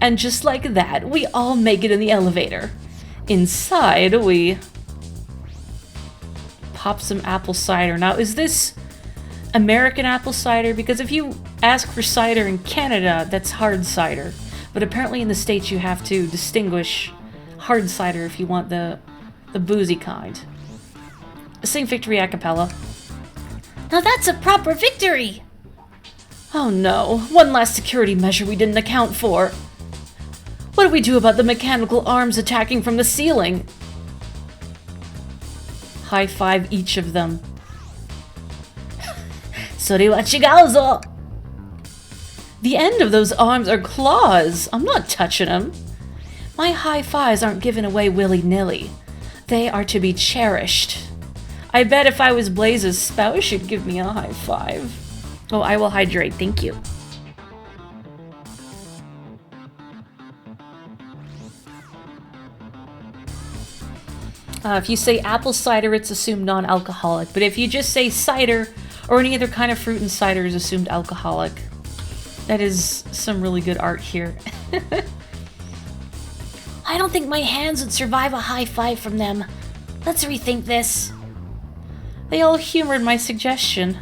And just like that, we all make it in the elevator. Inside, we... pop some apple cider. Now, is this American apple cider? Because if you ask for cider in Canada, that's hard cider. But apparently in the States you have to distinguish hard cider if you want the boozy kind. Sing victory a cappella. Now that's a proper victory! Oh no, one last security measure we didn't account for. What do we do about the mechanical arms attacking from the ceiling? High five each of them. Soriwachigaozo! The end of those arms are claws. I'm not touching them. My high fives aren't given away willy-nilly. They are to be cherished. I bet if I was Blaze's spouse, she'd give me a high five. Oh, I will hydrate, thank you. If you say apple cider, it's assumed non-alcoholic. But if you just say cider, or any other kind of fruit and cider is assumed alcoholic. That is some really good art here. I don't think my hands would survive a high five from them. Let's rethink this. They all humored my suggestion.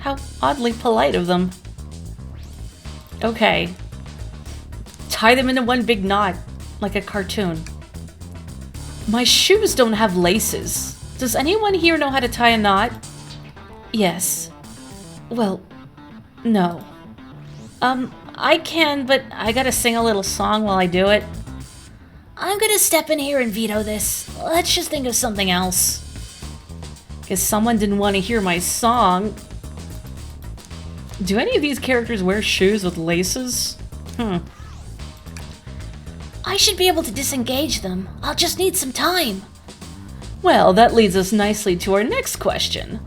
How oddly polite of them. Okay. Tie them into one big knot, like a cartoon. My shoes don't have laces. Does anyone here know how to tie a knot? Yes. Well, no. I can, but I gotta sing a little song while I do it. I'm gonna step in here and veto this. Let's just think of something else. Guess someone didn't want to hear my song. Do any of these characters wear shoes with laces? I should be able to disengage them. I'll just need some time. Well, that leads us nicely to our next question.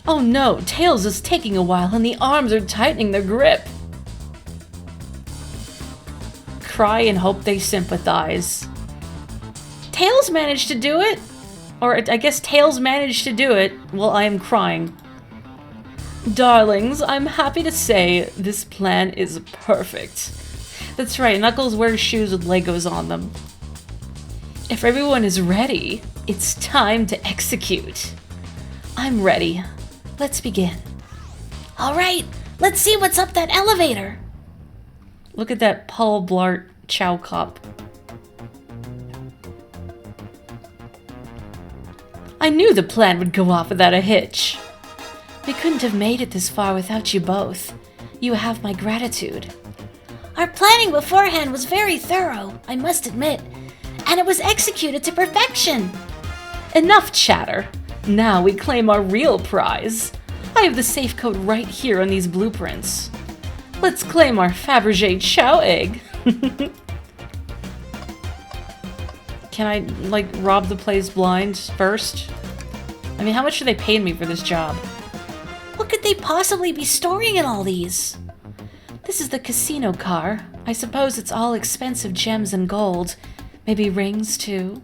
Oh no, Tails is taking a while and the arms are tightening their grip. Cry and hope they sympathize. Tails managed to do it? Or I guess Tails managed to do it while I am crying. Darlings, I'm happy to say this plan is perfect. That's right, Knuckles wears shoes with Legos on them. If everyone is ready, it's time to execute. I'm ready. Let's begin. All right, let's see what's up that elevator. Look at that Paul Blart Chow Cop. I knew the plan would go off without a hitch. We couldn't have made it this far without you both. You have my gratitude. Our planning beforehand was very thorough, I must admit, and it was executed to perfection. Enough chatter. Now we claim our real prize. I have the safe code right here on these blueprints. Let's claim our Fabergé Chow egg. Can I, like, rob the place blind first? I mean, how much are they paying me for this job? What could they possibly be storing in all these? This is the casino car. I suppose it's all expensive gems and gold. Maybe rings, too.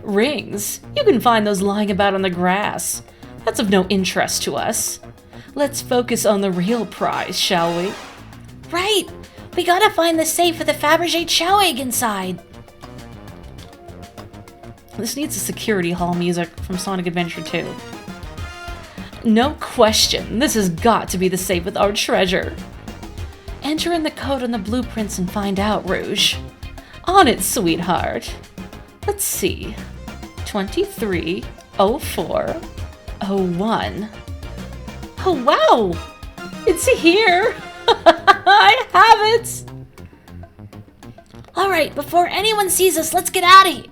Rings? You can find those lying about on the grass. That's of no interest to us. Let's focus on the real prize, shall we? Right! We gotta find the safe with the Fabergé Chow egg inside. This needs a security hall music from Sonic Adventure 2. No question, this has got to be the safe with our treasure. Enter in the code on the blueprints and find out, Rouge. On it, sweetheart. Let's see. 230401. Oh wow! It's here! I have it! Alright, before anyone sees us, let's get out of here!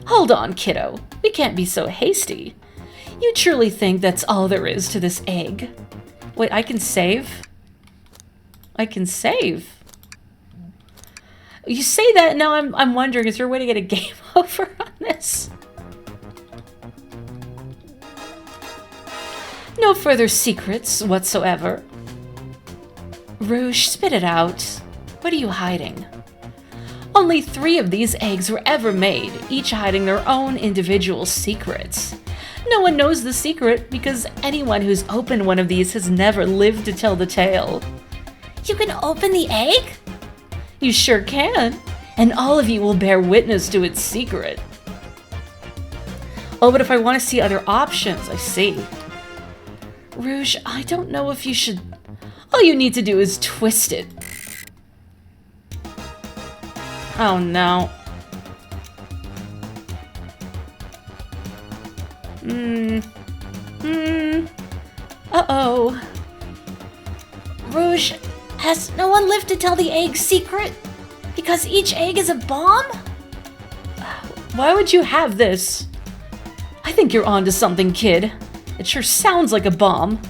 Hold on, kiddo. We can't be so hasty. You truly think that's all there is to this egg? Wait, I can save? I can save? You say that, now I'm wondering, is there a way to get a game over on this? No further secrets whatsoever. Rouge, spit it out. What are you hiding? Only 3 of these eggs were ever made, each hiding their own individual secrets. No one knows the secret because anyone who's opened one of these has never lived to tell the tale. You can open the egg? You sure can, and all of you will bear witness to its secret. Oh, but if I want to see other options, I see. Rouge, I don't know if you should... All you need to do is twist it. Oh no. Uh-oh. Rouge, has no one lived to tell the egg's secret? Because each egg is a bomb? Why would you have this? I think you're onto something, kid. It sure sounds like a bomb.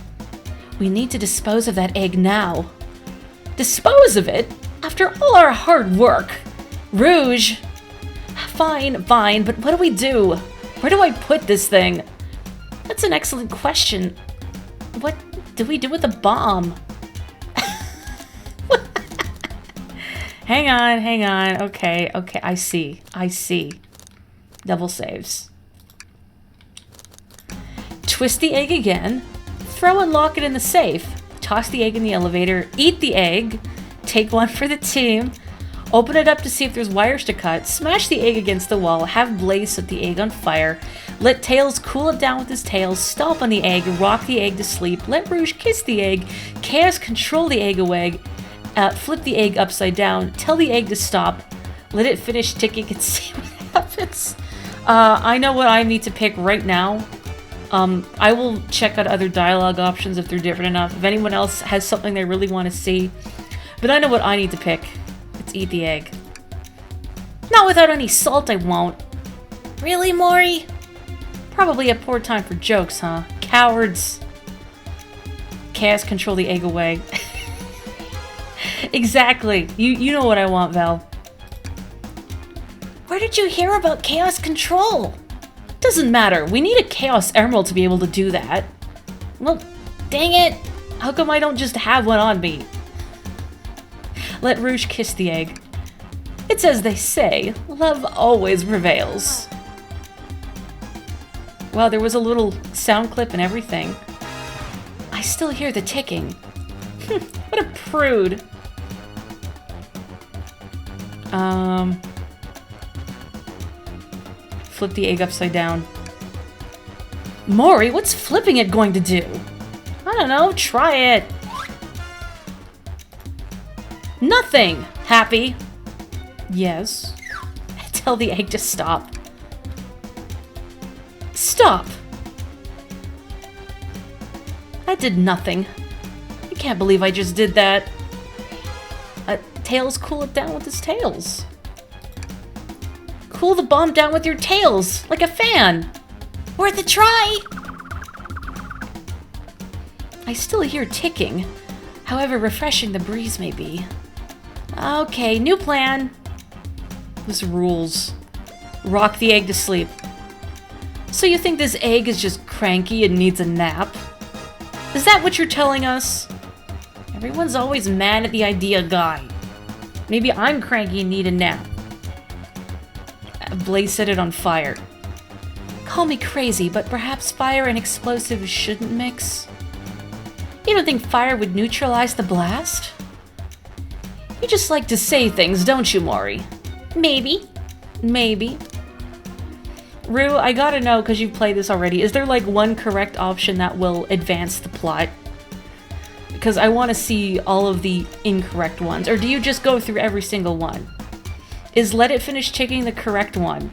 We need to dispose of that egg now. Dispose of it? After all our hard work? Rouge! Fine, but what do we do? Where do I put this thing? That's an excellent question. What do we do with the bomb? Hang on. Okay, I see. Double saves. Twist the egg again. Throw and lock it in the safe. Toss the egg in the elevator. Eat the egg. Take one for the team. Open it up to see if there's wires to cut. Smash the egg against the wall. Have Blaze set the egg on fire. Let Tails cool it down with his tails. Stomp on the egg. Rock the egg to sleep. Let Rouge kiss the egg. Chaos control the egg away. Flip the egg upside down. Tell the egg to stop. Let it finish ticking and see what happens. I know what I need to pick right now. I will check out other dialogue options if they're different enough. If anyone else has something they really want to see. But I know what I need to pick. It's eat the egg. Not without any salt, I won't. Really, Morri? Probably a poor time for jokes, huh? Cowards. Chaos control the egg away. Exactly. You know what I want, Val. Where did you hear about chaos control? Doesn't matter. We need a Chaos Emerald to be able to do that. Well, dang it. How come I don't just have one on me? Let Rouge kiss the egg. It's as they say, love always prevails. Wow, there was a little sound clip and everything. I still hear the ticking. What a prude. Flip the egg upside down. Morri, what's flipping it going to do? I don't know, try it. Nothing! Happy? Yes. Tell the egg to stop. Stop! That did nothing. I can't believe I just did that. Tails, cool it down with his tails. Cool the bomb down with your tails, like a fan. Worth a try! I still hear ticking, however refreshing the breeze may be. Okay, new plan. This rules. Rock the egg to sleep. So you think this egg is just cranky and needs a nap? Is that what you're telling us? Everyone's always mad at the idea guy. Maybe I'm cranky and need a nap. Blaze set it on fire. Call me crazy, but perhaps fire and explosives shouldn't mix? You don't think fire would neutralize the blast? You just like to say things, don't you, Morri? Maybe. Maybe. Rue, I gotta know, because you've played this already, is there like one correct option that will advance the plot? Because I want to see all of the incorrect ones. Or do you just go through every single one? Is let it finish ticking the correct one?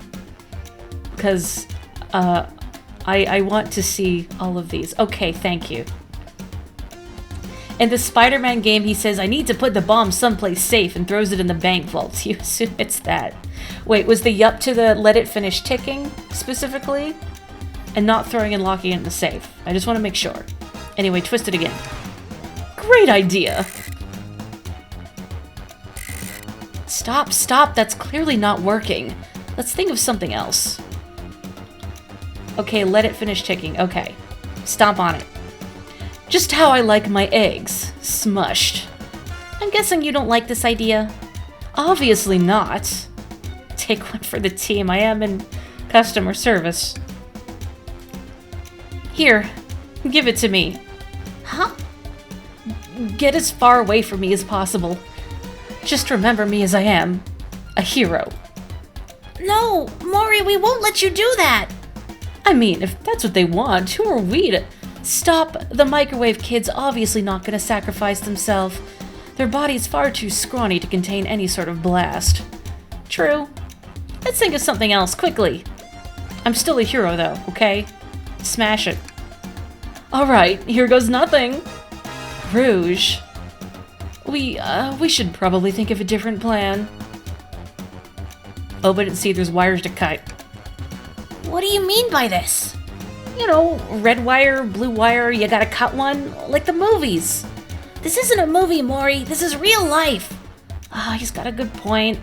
Because I want to see all of these. Okay, thank you. In the Spider-Man game, he says, I need to put the bomb someplace safe and throws it in the bank vault. You assume it's that. Wait, was the yup to the let it finish ticking, specifically? And not throwing and locking it in the safe. I just want to make sure. Anyway, twist it again. Great idea! Stop, that's clearly not working. Let's think of something else. Okay, let it finish ticking. Okay. Stomp on it. Just how I like my eggs. Smushed. I'm guessing you don't like this idea. Obviously not. Take one for the team. I am in customer service. Here, give it to me. Huh? Get as far away from me as possible. Just remember me as I am. A hero. No, Morri, we won't let you do that. I mean, if that's what they want, who are we to... Stop! The microwave kid's obviously not gonna sacrifice themselves. Their body's far too scrawny to contain any sort of blast. True. Let's think of something else, quickly. I'm still a hero, though, okay? Smash it. Alright, here goes nothing. Rouge. We should probably think of a different plan. Open it and see if there's wires to cut. What do you mean by this? You know, red wire, blue wire, you gotta cut one, like the movies. This isn't a movie, Morri. This is real life. Ah, he's got a good point.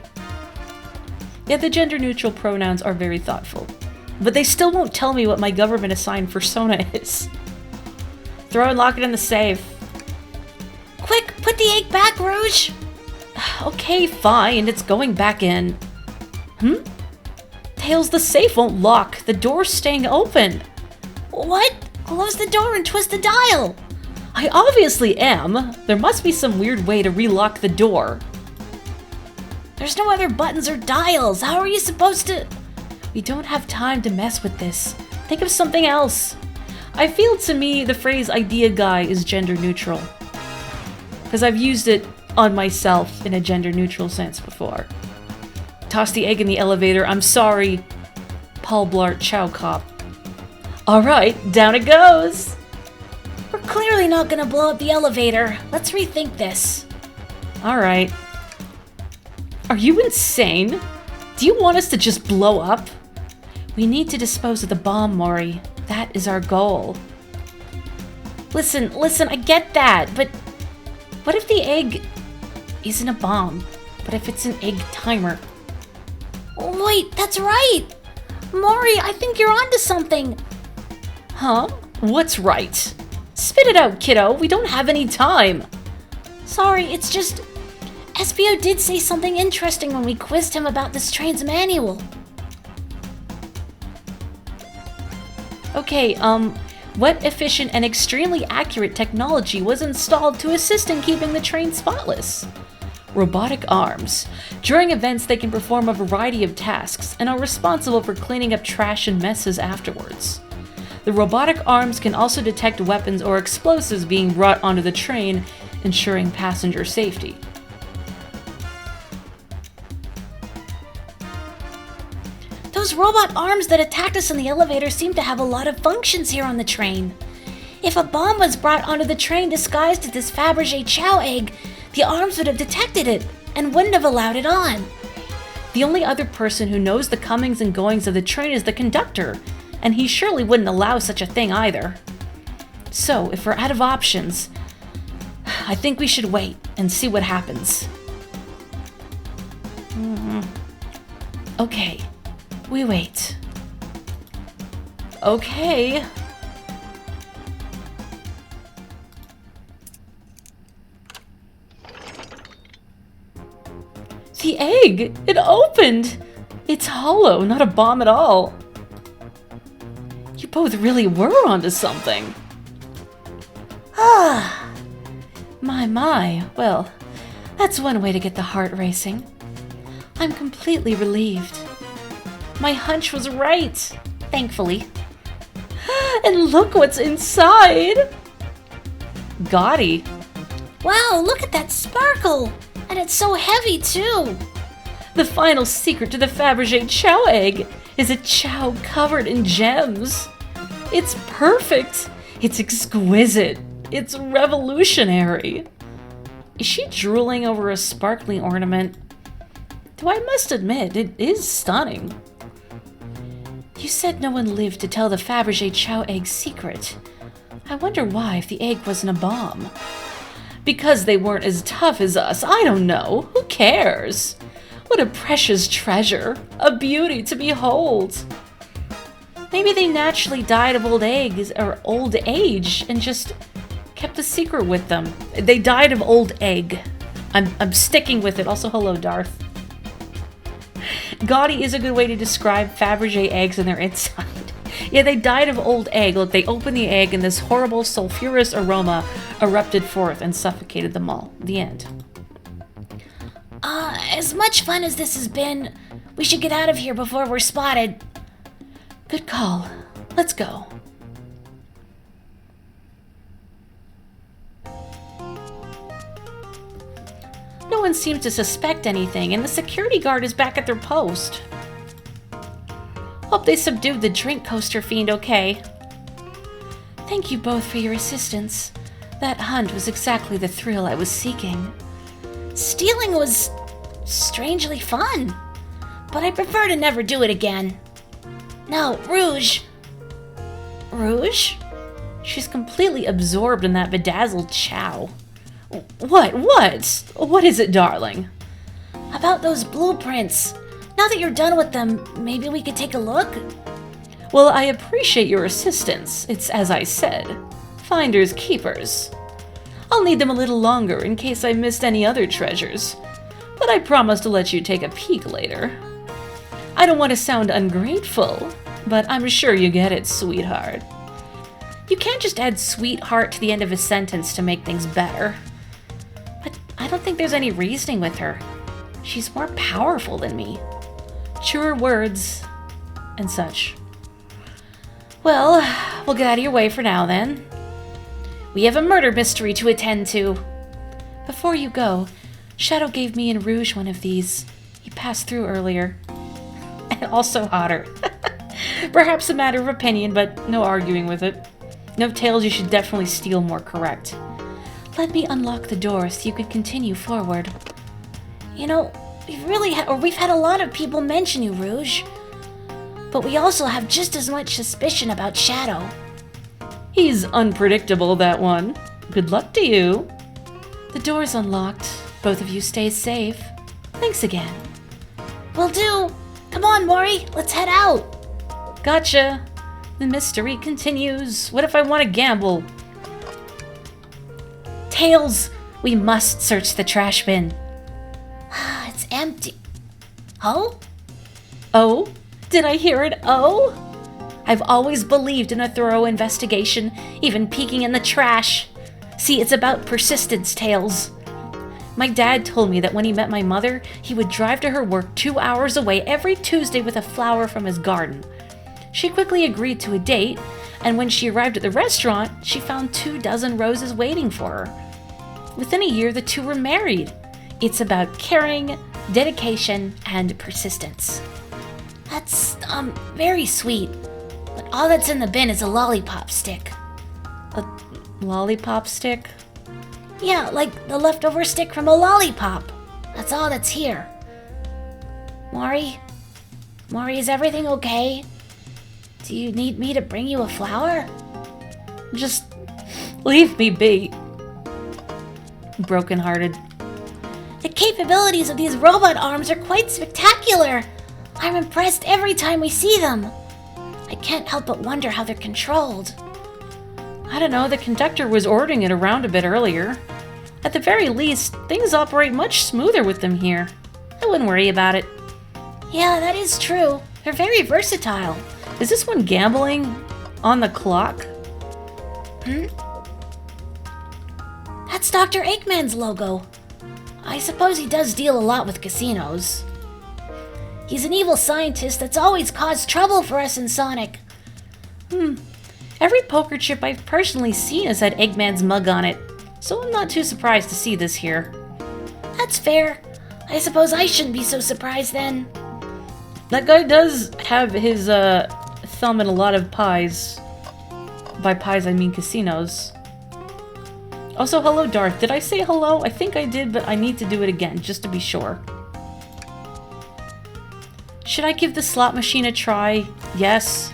Yeah, the gender-neutral pronouns are very thoughtful. But they still won't tell me what my government-assigned persona is. Throw and lock it in the safe. Quick, put the egg back, Rouge. Okay, fine, it's going back in. Tails, the safe won't lock. The door's staying open. What? Close the door and twist the dial. I obviously am. There must be some weird way to relock the door. There's no other buttons or dials. How are you supposed to... We don't have time to mess with this. Think of something else. I feel to me the phrase idea guy is gender neutral. Because I've used it on myself in a gender neutral sense before. Toss the egg in the elevator. I'm sorry, Paul Blart Chow Cop. Alright, down it goes. We're clearly not gonna blow up the elevator. Let's rethink this. Alright. Are you insane? Do you want us to just blow up? We need to dispose of the bomb, Morri. That is our goal. Listen, I get that, but what if the egg isn't a bomb, but if it's an egg timer? Oh, wait, that's right. Morri, I think you're onto something. Huh? What's right? Spit it out, kiddo. We don't have any time. Sorry, it's just... SBO did say something interesting when we quizzed him about this train's manual. Okay, what efficient and extremely accurate technology was installed to assist in keeping the train spotless? Robotic arms. During events, they can perform a variety of tasks and are responsible for cleaning up trash and messes afterwards. The robotic arms can also detect weapons or explosives being brought onto the train, ensuring passenger safety. Those robot arms that attacked us in the elevator seem to have a lot of functions here on the train. If a bomb was brought onto the train disguised as this Fabergé Chow egg, the arms would have detected it and wouldn't have allowed it on. The only other person who knows the comings and goings of the train is the conductor, and he surely wouldn't allow such a thing either. So, if we're out of options, I think we should wait and see what happens. Okay, we wait. Okay. The egg! It opened! It's hollow, not a bomb at all. You both really were onto something. Ah, My. Well, that's one way to get the heart racing. I'm completely relieved. My hunch was right, thankfully. And look what's inside! Gaudy. wow, look at that sparkle! And it's so heavy, too! The final secret to the Fabergé Chow egg is a chow covered in gems. It's perfect. It's exquisite. It's revolutionary. Is she drooling over a sparkling ornament? Though I must admit, it is stunning. You said no one lived to tell the Fabergé Chow egg's secret. I wonder why if the egg wasn't a bomb. Because they weren't as tough as us, I don't know. Who cares? What a precious treasure. A beauty to behold. Maybe they naturally died of old age and just kept the secret with them. They died of old egg. I'm sticking with it. Also, hello, Darth. Gaudy is a good way to describe Fabergé eggs and their inside. Yeah, they died of old egg. Look, they opened the egg and this horrible sulfurous aroma erupted forth and suffocated them all. The end. As much fun as this has been, we should get out of here before we're spotted. Good call. Let's go. No one seems to suspect anything, and the security guard is back at their post. Hope they subdued the drink coaster fiend okay. Thank you both for your assistance. That hunt was exactly the thrill I was seeking. Stealing was strangely fun. but I prefer to never do it again. Now, Rouge. Rouge? She's completely absorbed in that bedazzled chow. What? What is it, darling? About those blueprints. Now that you're done with them, maybe we could take a look? Well, I appreciate your assistance. It's as I said, finders keepers. I'll need them a little longer in case I missed any other treasures, but I promise to let you take a peek later. I don't want to sound ungrateful, but I'm sure you get it, sweetheart. You can't just add sweetheart to the end of a sentence to make things better. But I don't think there's any reasoning with her. She's more powerful than me. Truer words and such. Well, we'll get out of your way for now then. We have a murder mystery to attend to. Before you go, Shadow gave me and Rouge one of these. He passed through earlier. And also hotter. Perhaps a matter of opinion, but no arguing with it. No, Tails, you should definitely steal more correct. Let me unlock the door so you can continue forward. You know, we've had a lot of people mention you, Rouge. But we also have just as much suspicion about Shadow. He's unpredictable, that one. Good luck to you. The door's unlocked. Both of you stay safe. Thanks again. Will do. Come on, Morri, let's head out. Gotcha. The mystery continues. What if I want to gamble? Tails, we must search the trash bin. It's empty. Oh? Oh? Did I hear it? Oh? I've always believed in a thorough investigation, even peeking in the trash. See, it's about persistence, Tails. My dad told me that when he met my mother, he would drive to her work 2 hours away every Tuesday with a flower from his garden. She quickly agreed to a date, and when she arrived at the restaurant, she found 24 roses waiting for her. Within a year, the two were married. It's about caring, dedication, and persistence. That's, very sweet. But all that's in the bin is a lollipop stick. A lollipop stick? Yeah, like the leftover stick from a lollipop. That's all that's here. Morri, is everything okay? Do you need me to bring you a flower? Just leave me be. Brokenhearted. The capabilities of these robot arms are quite spectacular. I'm impressed every time we see them. I can't help but wonder how they're controlled. I don't know, the conductor was ordering it around a bit earlier. At the very least, things operate much smoother with them here. I wouldn't worry about it. Yeah, that is true. They're very versatile. Is this one gambling on the clock? That's Dr. Eggman's logo. I suppose he does deal a lot with casinos. He's an evil scientist that's always caused trouble for us in Sonic. Every poker chip I've personally seen has had Eggman's mug on it, so I'm not too surprised to see this here. That's fair. I suppose I shouldn't be so surprised then. That guy does have his thumb in a lot of pies. By pies, I mean casinos. Also, hello, Darth. Did I say hello? I think I did, but I need to do it again, just to be sure. Should I give the slot machine a try? Yes.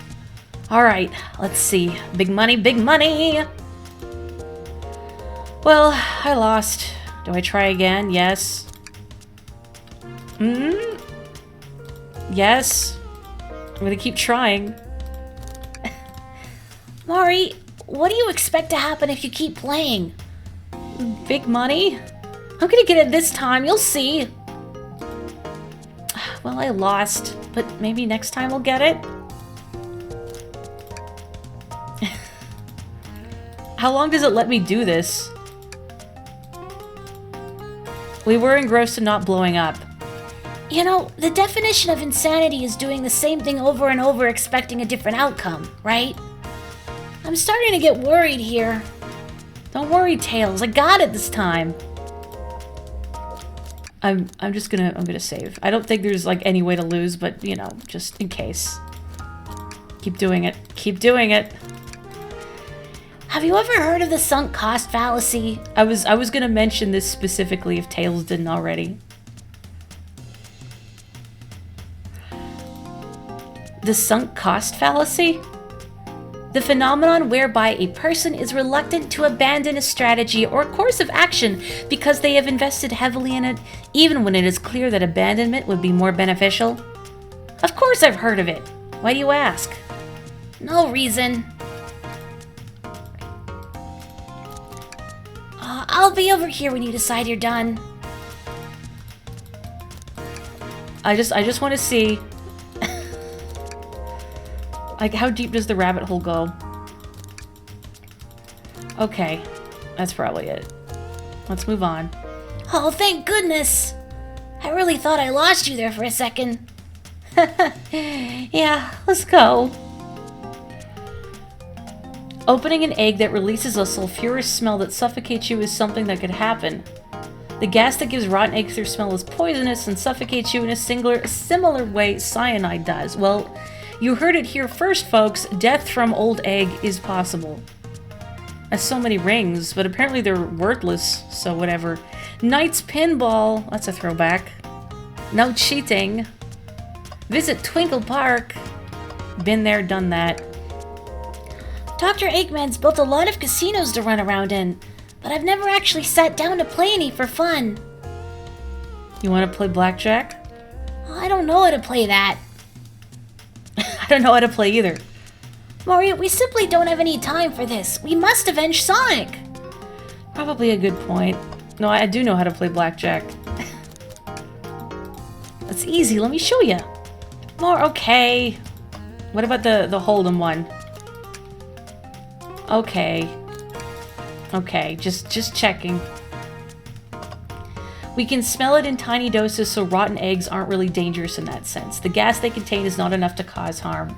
Alright, let's see. Big money, big money! Well, I lost. Do I try again? Yes. Yes. I'm gonna keep trying. Morri, what do you expect to happen if you keep playing? Big money? I'm gonna get it this time, you'll see. Well, I lost, but maybe next time we'll get it. How long does it let me do this? We were engrossed in not blowing up. You know, the definition of insanity is doing the same thing over and over expecting a different outcome, right? I'm starting to get worried here. Don't worry, Tails. I got it this time. I'm gonna save. I don't think there's like any way to lose, but you know, just in case. Keep doing it. Keep doing it. Have you ever heard of the sunk cost fallacy? I was gonna mention this specifically if Tails didn't already. The sunk cost fallacy? The phenomenon whereby a person is reluctant to abandon a strategy or course of action because they have invested heavily in it, even when it is clear that abandonment would be more beneficial. Of course I've heard of it. Why do you ask? No reason. I'll be over here when you decide you're done. I just want to see... like, how deep does the rabbit hole go? Okay, that's probably it. Let's move on. Oh, thank goodness! I really thought I lost you there for a second. Yeah, let's go. Opening an egg that releases a sulfurous smell that suffocates you is something that could happen. The gas that gives rotten eggs their smell is poisonous and suffocates you in a similar way cyanide does. Well, you heard it here first, folks. Death from old egg is possible. That's so many rings, but apparently they're worthless, so whatever. Knight's Pinball. That's a throwback. No cheating. Visit Twinkle Park. Been there, done that. Dr. Eggman's built a lot of casinos to run around in, but I've never actually sat down to play any for fun. You want to play blackjack? I don't know how to play that. I don't know how to play either. Morri, we simply don't have any time for this. We must avenge Sonic. Probably a good point. No, I do know how to play blackjack. That's easy, let me show you. More, okay. What about the Hold'em one? Okay. Okay, just checking. We can smell it in tiny doses, so rotten eggs aren't really dangerous in that sense. The gas they contain is not enough to cause harm.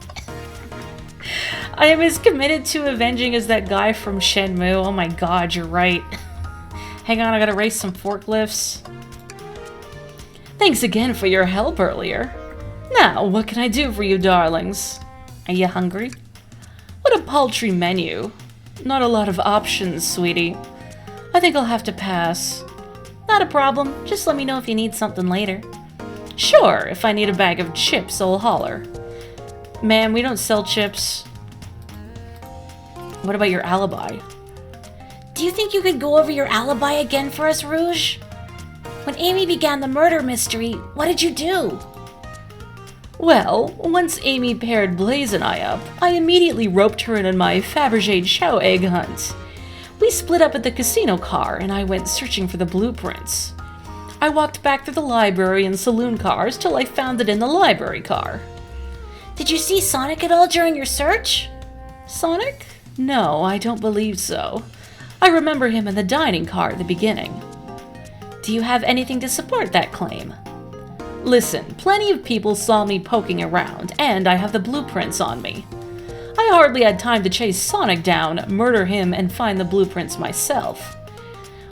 I am as committed to avenging as that guy from Shenmue. Oh my god, you're right. Hang on, I gotta race some forklifts. Thanks again for your help earlier. Now, what can I do for you, darlings? Are you hungry? What a paltry menu. Not a lot of options, sweetie. I think I'll have to pass. Not a problem. Just let me know if you need something later. Sure, if I need a bag of chips, I'll holler. Man, we don't sell chips. What about your alibi? Do you think you could go over your alibi again for us, Rouge? When Amy began the murder mystery, what did you do? Well, once Amy paired Blaze and I up, I immediately roped her in on my Fabergé chow egg hunt. We split up at the casino car, and I went searching for the blueprints. I walked back through the library and saloon cars till I found it in the library car. Did you see Sonic at all during your search? Sonic? No, I don't believe so. I remember him in the dining car at the beginning. Do you have anything to support that claim? Listen, plenty of people saw me poking around, and I have the blueprints on me. I hardly had time to chase Sonic down, murder him, and find the blueprints myself.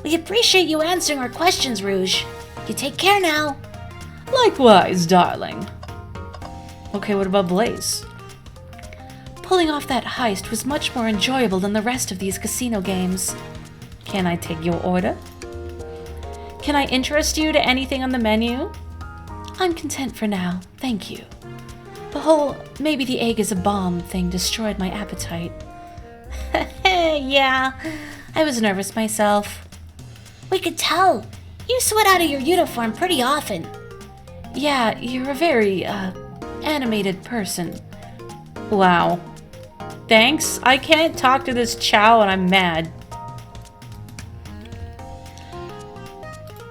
We appreciate you answering our questions, Rouge. You take care now. Likewise, darling. Okay, what about Blaze? Pulling off that heist was much more enjoyable than the rest of these casino games. Can I take your order? Can I interest you to anything on the menu? I'm content for now, thank you. The whole maybe the egg is a bomb thing destroyed my appetite. Yeah, I was nervous myself. We could tell. You sweat out of your uniform pretty often. Yeah, you're a very, animated person. Wow. Thanks. I can't talk to this chow and I'm mad.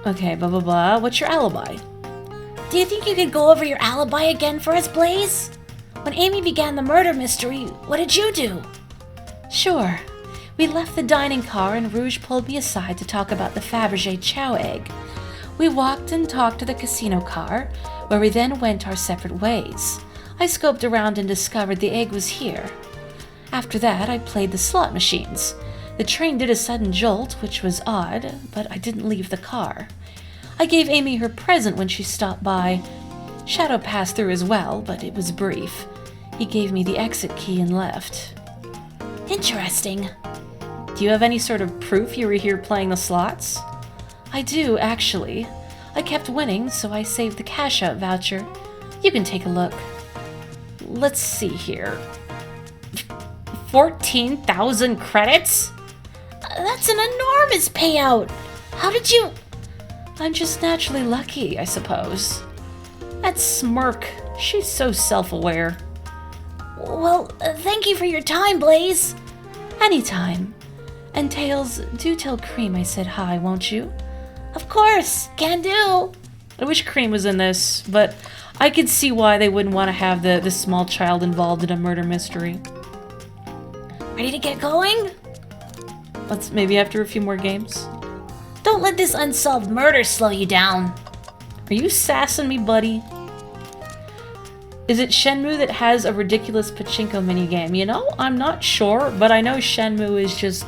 Okay, blah blah blah. What's your alibi? Do you think you could go over your alibi again for us, Blaze? When Amy began the murder mystery, what did you do? Sure. We left the dining car and Rouge pulled me aside to talk about the Fabergé chow egg. We walked and talked to the casino car, where we then went our separate ways. I scoped around and discovered the egg was here. After that, I played the slot machines. The train did a sudden jolt, which was odd, but I didn't leave the car. I gave Amy her present when she stopped by. Shadow passed through as well, but it was brief. He gave me the exit key and left. Interesting. Do you have any sort of proof you were here playing the slots? I do, actually. I kept winning, so I saved the cash-out voucher. You can take a look. let's see here. 14,000 credits? That's an enormous payout. How did you... I'm just naturally lucky, I suppose. That smirk, she's so self-aware. Well, thank you for your time, Blaze. Anytime. And Tails, do tell Cream I said hi, won't you? Of course, can do. I wish Cream was in this, but I could see why they wouldn't want to have the small child involved in a murder mystery. Ready to get going? Let's maybe after a few more games. Don't let this unsolved murder slow you down. Are you sassing me, buddy? Is it Shenmue that has a ridiculous pachinko minigame? You know, I'm not sure, but I know Shenmue is just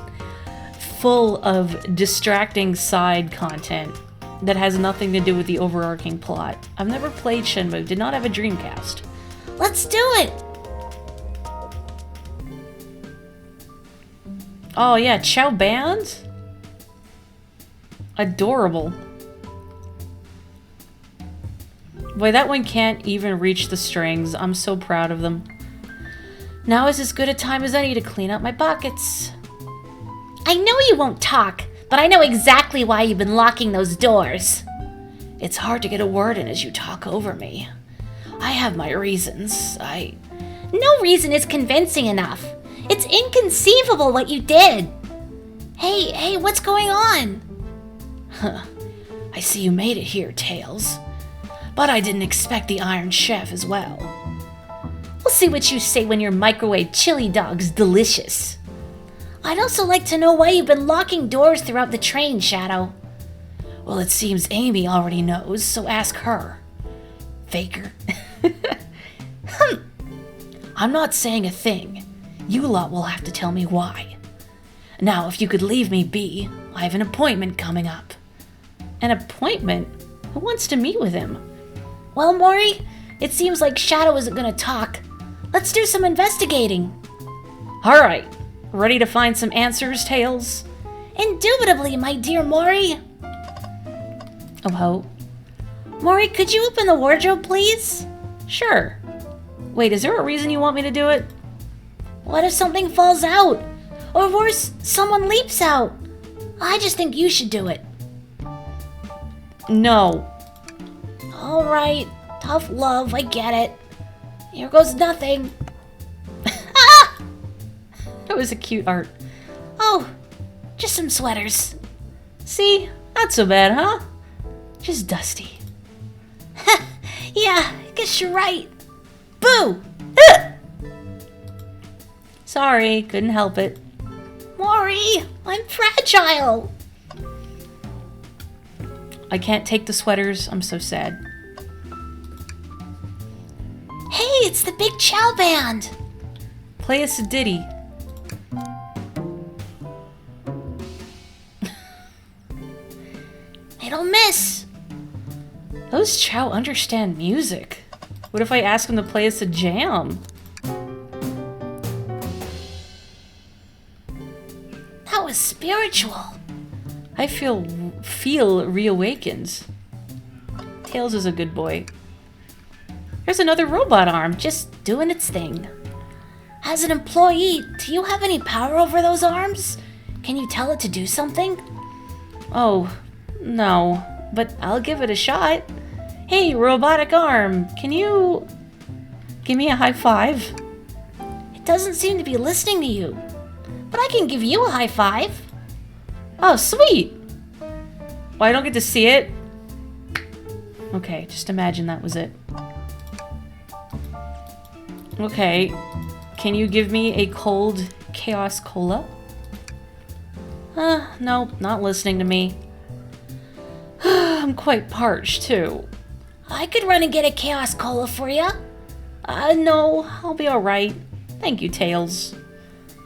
full of distracting side content that has nothing to do with the overarching plot. I've never played Shenmue, did not have a Dreamcast. Let's do it! Oh yeah, Chow Band? Adorable. Boy, that one can't even reach the strings. I'm so proud of them. Now is as good a time as any to clean up my pockets. I know you won't talk, but I know exactly why you've been locking those doors. It's hard to get a word in as you talk over me. I have my reasons. No reason is convincing enough. It's inconceivable what you did. Hey, what's going on? Huh. I see you made it here, Tails. But I didn't expect the Iron Chef as well. We'll see what you say when your microwave chili dog's delicious. I'd also like to know why you've been locking doors throughout the train, Shadow. Well, it seems Amy already knows, so ask her. Faker. I'm not saying a thing. You lot will have to tell me why. Now, if you could leave me be, I have an appointment coming up. An appointment? Who wants to meet with him? Well, Morri, it seems like Shadow isn't gonna talk. Let's do some investigating. Alright. Ready to find some answers, Tails? Indubitably, my dear Morri. Oh. Morri, could you open the wardrobe, please? Sure. Wait, is there a reason you want me to do it? What if something falls out? Or worse, someone leaps out? I just think you should do it. No. Alright, tough love, I get it. Here goes nothing. Ah! That was a cute art. Oh, just some sweaters. See? Not so bad, huh? Just dusty. Yeah, guess you're right. Boo! Sorry, couldn't help it. Morri, I'm fragile. I can't take the sweaters. I'm so sad. Hey, it's the Big Chow Band. Play us a ditty. They don't miss. Those Chow understand music. What if I ask them to play us a jam? That was spiritual. I feel reawakened. Tails is a good boy. There's another robot arm, just doing its thing. As an employee, do you have any power over those arms? Can you tell it to do something? Oh, no, but I'll give it a shot. Hey, robotic arm, can you give me a high five? It doesn't seem to be listening to you, but I can give you a high five. Oh, sweet. Well, I don't get to see it. Okay, just imagine that was it. Okay, can you give me a cold Chaos Cola? No, not listening to me. I'm quite parched, too. I could run and get a Chaos Cola for you. No, I'll be alright. Thank you, Tails.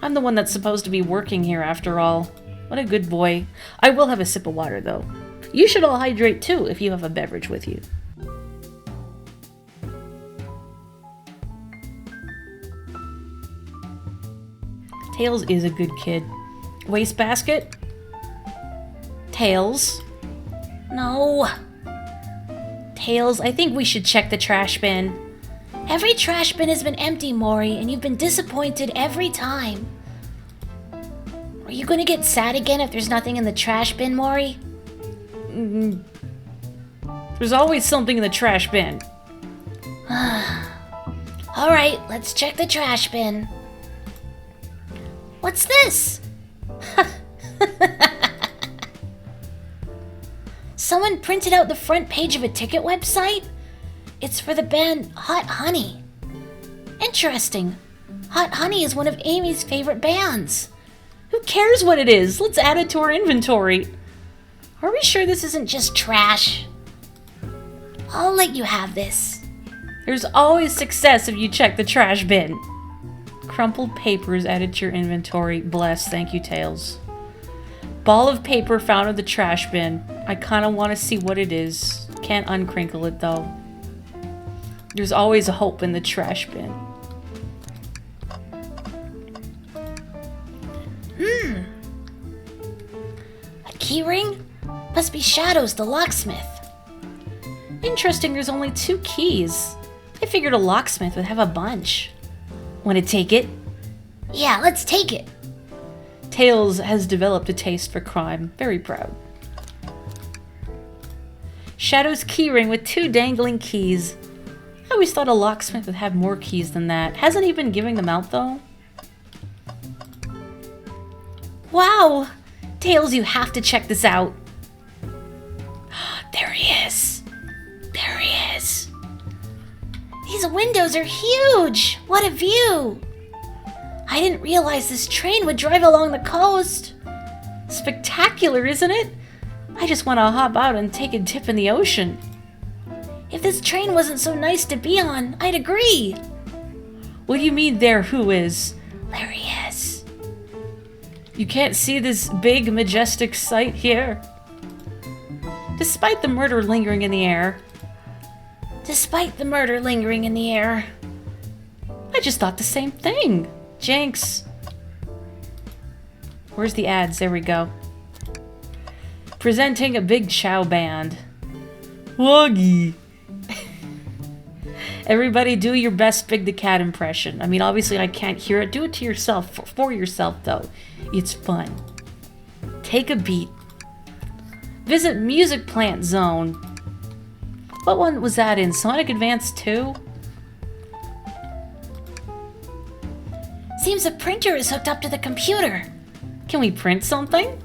I'm the one that's supposed to be working here after all. What a good boy. I will have a sip of water, though. You should all hydrate, too, if you have a beverage with you. Tails is a good kid. Wastebasket? Tails? No. Tails, I think we should check the trash bin. Every trash bin has been empty, Morri, and you've been disappointed every time. Are you gonna get sad again if there's nothing in the trash bin, Morri? There's always something in the trash bin. Alright, let's check the trash bin. What's this? Someone printed out the front page of a ticket website? It's for the band Hot Honey. Interesting. Hot Honey is one of Amy's favorite bands. Who cares what it is? Let's add it to our inventory. Are we sure this isn't just trash? I'll let you have this. There's always success if you check the trash bin. Crumpled papers added to your inventory. Bless, thank you, Tails. Ball of paper found in the trash bin. I kind of want to see what it is. Can't uncrinkle it though. There's always a hope in the trash bin. A keyring? Must be Shadows, the locksmith. Interesting, there's only 2 keys. I figured a locksmith would have a bunch. Want to take it? Yeah, let's take it. Tails has developed a taste for crime. Very proud. Shadow's keyring with 2 dangling keys. I always thought a locksmith would have more keys than that. Hasn't he been giving them out though? Wow! Tails, you have to check this out. There he is. There he is. These windows are huge! What a view! I didn't realize this train would drive along the coast. Spectacular, isn't it? I just want to hop out and take a dip in the ocean. If this train wasn't so nice to be on, I'd agree. What do you mean there who is? There he is. You can't see this big, majestic sight here? Despite the murder lingering in the air. Despite the murder lingering in the air. I just thought the same thing. Jinx. Where's the ads? There we go. Presenting a big chow band. Woggy. Everybody do your best Big the Cat impression. I mean, obviously I can't hear it. Do it to yourself, for yourself though. It's fun. Take a beat. Visit Music Plant Zone. What one was that in? Sonic Advance 2? Seems the printer is hooked up to the computer. Can we print something?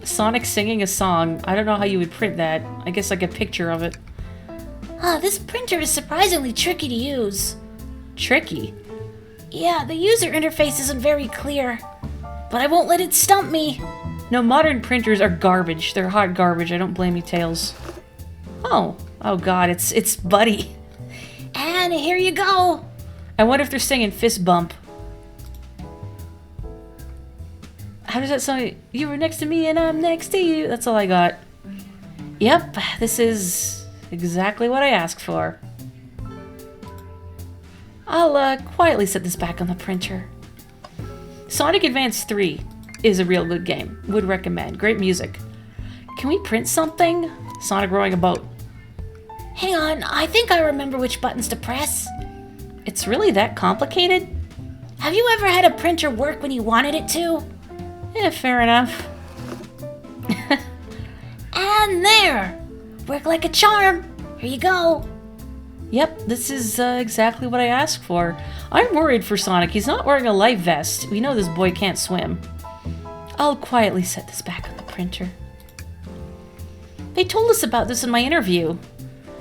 Sonic singing a song. I don't know how you would print that. I guess like a picture of it. This printer is surprisingly tricky to use. Tricky? Yeah, the user interface isn't very clear. But I won't let it stump me. No, modern printers are garbage. They're hot garbage. I don't blame you, Tails. Oh god, it's Buddy. And here you go. I wonder if they're singing Fist Bump. How does that sound? You were next to me and I'm next to you. That's all I got. Yep, this is exactly what I asked for. I'll quietly set this back on the printer. Sonic Advance 3 is a real good game. Would recommend. Great music. Can we print something? Sonic rowing a boat. Hang on, I think I remember which buttons to press. It's really that complicated? Have you ever had a printer work when you wanted it to? Yeah, fair enough. And there! Work like a charm. Here you go. Yep, this is exactly what I asked for. I'm worried for Sonic. He's not wearing a life vest. We know this boy can't swim. I'll quietly set this back on the printer. They told us about this in my interview.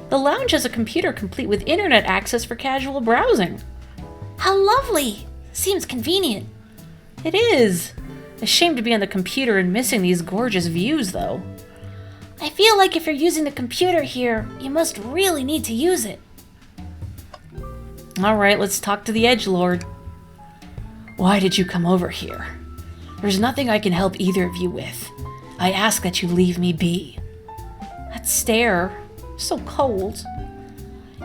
The lounge has a computer complete with internet access for casual browsing. How lovely! Seems convenient. It is. A shame to be on the computer and missing these gorgeous views, though. I feel like if you're using the computer here, you must really need to use it. Alright, let's talk to the Edgelord. Why did you come over here? There's nothing I can help either of you with. I ask that you leave me be. That stare. So cold.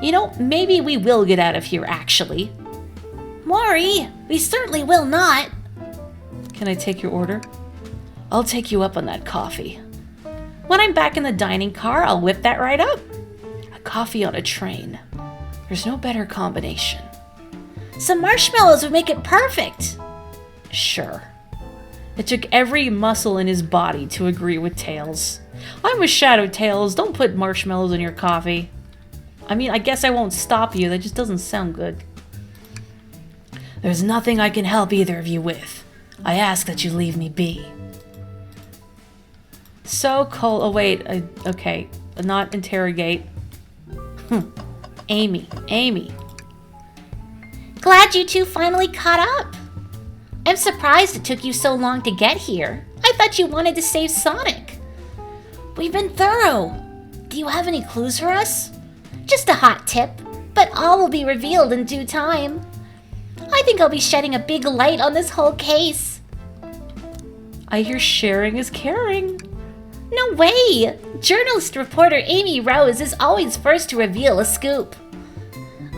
You know, maybe we will get out of here, actually. Morri, we certainly will not. Can I take your order? I'll take you up on that coffee. When I'm back in the dining car, I'll whip that right up. A coffee on a train. There's no better combination. Some marshmallows would make it perfect. Sure. It took every muscle in his body to agree with Tails. I'm with Shadow Tails. Don't put marshmallows in your coffee. I mean, I guess I won't stop you. That just doesn't sound good. There's nothing I can help either of you with. I ask that you leave me be. So cold. Oh, wait. Okay. Not interrogate. Amy. Glad you two finally caught up. I'm surprised it took you so long to get here. I thought you wanted to save Sonic. We've been thorough. Do you have any clues for us? Just a hot tip, but all will be revealed in due time. I think I'll be shedding a big light on this whole case. I hear sharing is caring. No way! Journalist reporter Amy Rose is always first to reveal a scoop.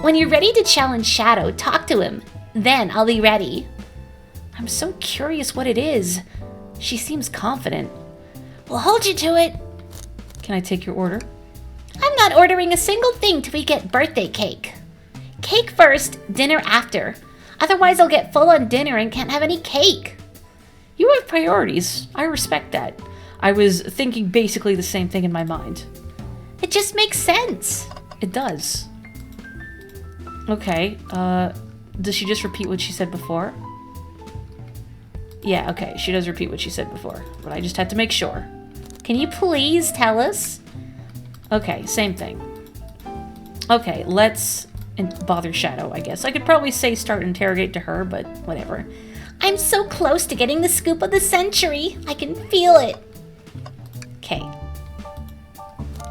When you're ready to challenge Shadow, talk to him. Then I'll be ready. I'm so curious what it is. She seems confident. We'll hold you to it. Can I take your order? I'm not ordering a single thing till we get birthday cake. Cake first, dinner after. Otherwise I'll get full on dinner and can't have any cake. You have priorities. I respect that. I was thinking basically the same thing in my mind. It just makes sense. It does. Okay, does she just repeat what she said before? Yeah, okay, she does repeat what she said before, but I just had to make sure. Can you please tell us? Okay, same thing. Okay, let's bother Shadow, I guess. I could probably say start interrogate to her, but whatever. I'm so close to getting the scoop of the century. I can feel it. Okay.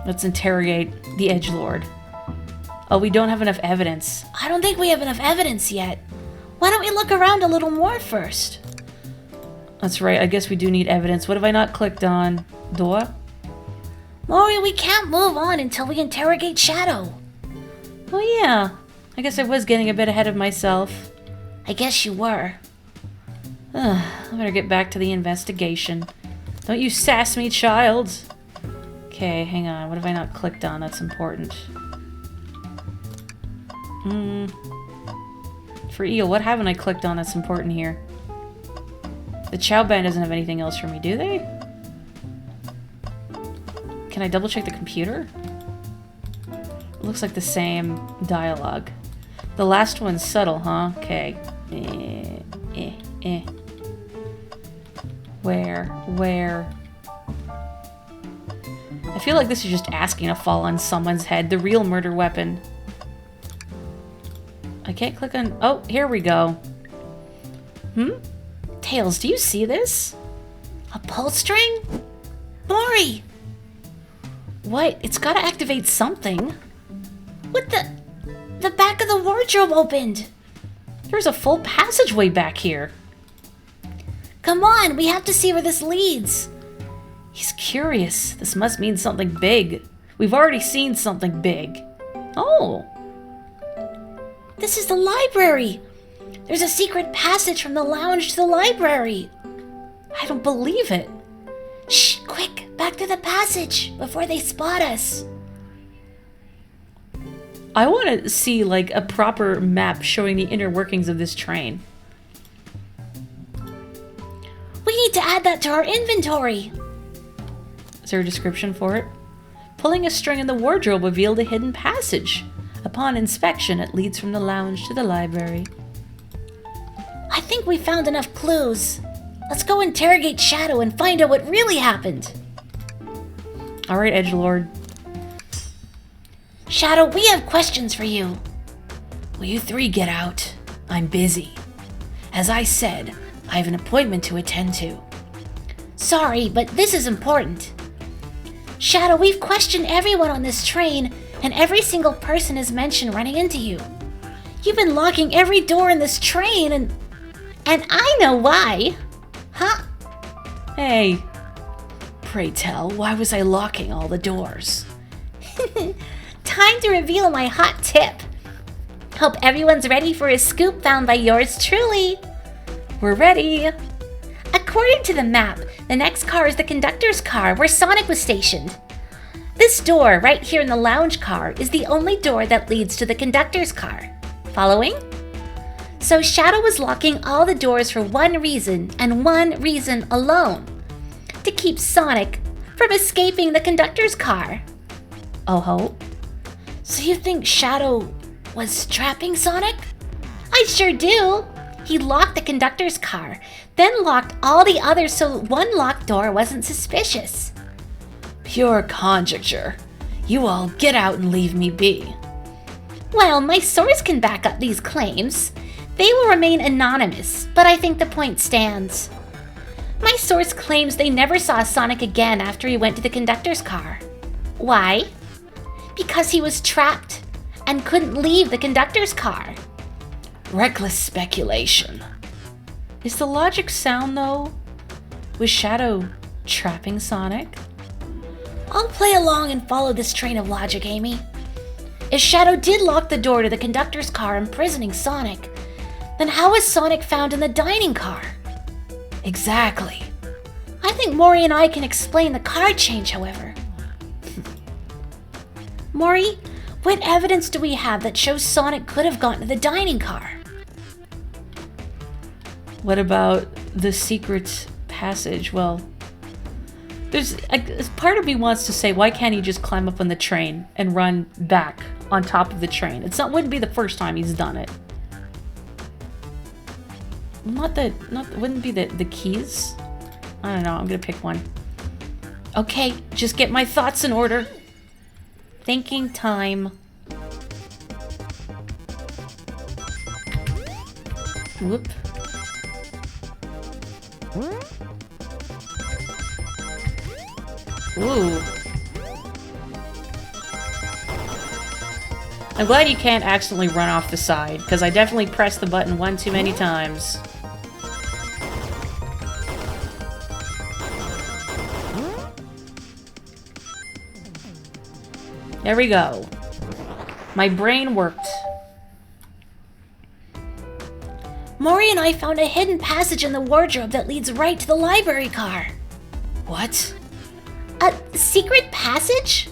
Let's interrogate the Edgelord. Oh, we don't have enough evidence. I don't think we have enough evidence yet. Why don't we look around a little more first? That's right, I guess we do need evidence. What have I not clicked on? Door? Morri, we can't move on until we interrogate Shadow. Oh yeah, I guess I was getting a bit ahead of myself. I guess you were. I better get back to the investigation. Don't you sass me, child. Okay, hang on. What have I not clicked on that's important? For Eel, what haven't I clicked on that's important here? The Chow Band doesn't have anything else for me, do they? Can I double check the computer? It looks like the same dialogue. The last one's subtle, huh? Okay. Where? I feel like this is just asking to fall on someone's head. The real murder weapon. I can't click on... Oh, here we go. Tails, do you see this? A pull string? Morri! What? It's gotta activate something. What the back of the wardrobe opened. There's a full passageway back here. Come on, we have to see where this leads. He's curious. This must mean something big. We've already seen something big. Oh. This is the library. There's a secret passage from the lounge to the library. I don't believe it. Shh, quick, back to the passage before they spot us. I want to see, like, a proper map showing the inner workings of this train. We need to add that to our inventory. Is there a description for it? Pulling a string in the wardrobe revealed a hidden passage. Upon inspection, it leads from the lounge to the library. I think we found enough clues. Let's go interrogate Shadow and find out what really happened. Alright, Edgelord. Shadow, we have questions for you. Will you three get out? I'm busy. As I said, I have an appointment to attend to. Sorry, but this is important. Shadow, we've questioned everyone on this train, and every single person has mentioned running into you. You've been locking every door in this train, and I know why. Huh? Hey. Pray tell, why was I locking all the doors? Time to reveal my hot tip. Hope everyone's ready for a scoop found by yours truly. We're ready. According to the map, the next car is the conductor's car where Sonic was stationed. The This door right here in the lounge car is the only door that leads to the conductor's car. Following? So Shadow was locking all the doors for one reason and one reason alone. To keep Sonic from escaping the conductor's car. Oh-ho. So you think Shadow was trapping Sonic? I sure do. He locked the conductor's car, then locked all the others so one locked door wasn't suspicious. Pure conjecture. You all get out and leave me be. Well, my source can back up these claims. They will remain anonymous, but I think the point stands. My source claims they never saw Sonic again after he went to the conductor's car. Why? Because he was trapped and couldn't leave the conductor's car. Reckless speculation. Is the logic sound, though? Was Shadow trapping Sonic? I'll play along and follow this train of logic, Amy. If Shadow did lock the door to the conductor's car, imprisoning Sonic, then how was Sonic found in the dining car? Exactly. I think Morri and I can explain the car change, however. Morri, what evidence do we have that shows Sonic could have gotten to the dining car? What about the secret passage? Well, there's part of me wants to say, why can't he just climb up on the train and run back on top of the train? Wouldn't be the first time he's done it. Wouldn't be the keys? I don't know, I'm gonna pick one. Okay, just get my thoughts in order. Thinking time. Whoop. Ooh. I'm glad you can't accidentally run off the side, because I definitely pressed the button one too many times. There we go. My brain worked. Morri and I found a hidden passage in the wardrobe that leads right to the library car. What? A secret passage?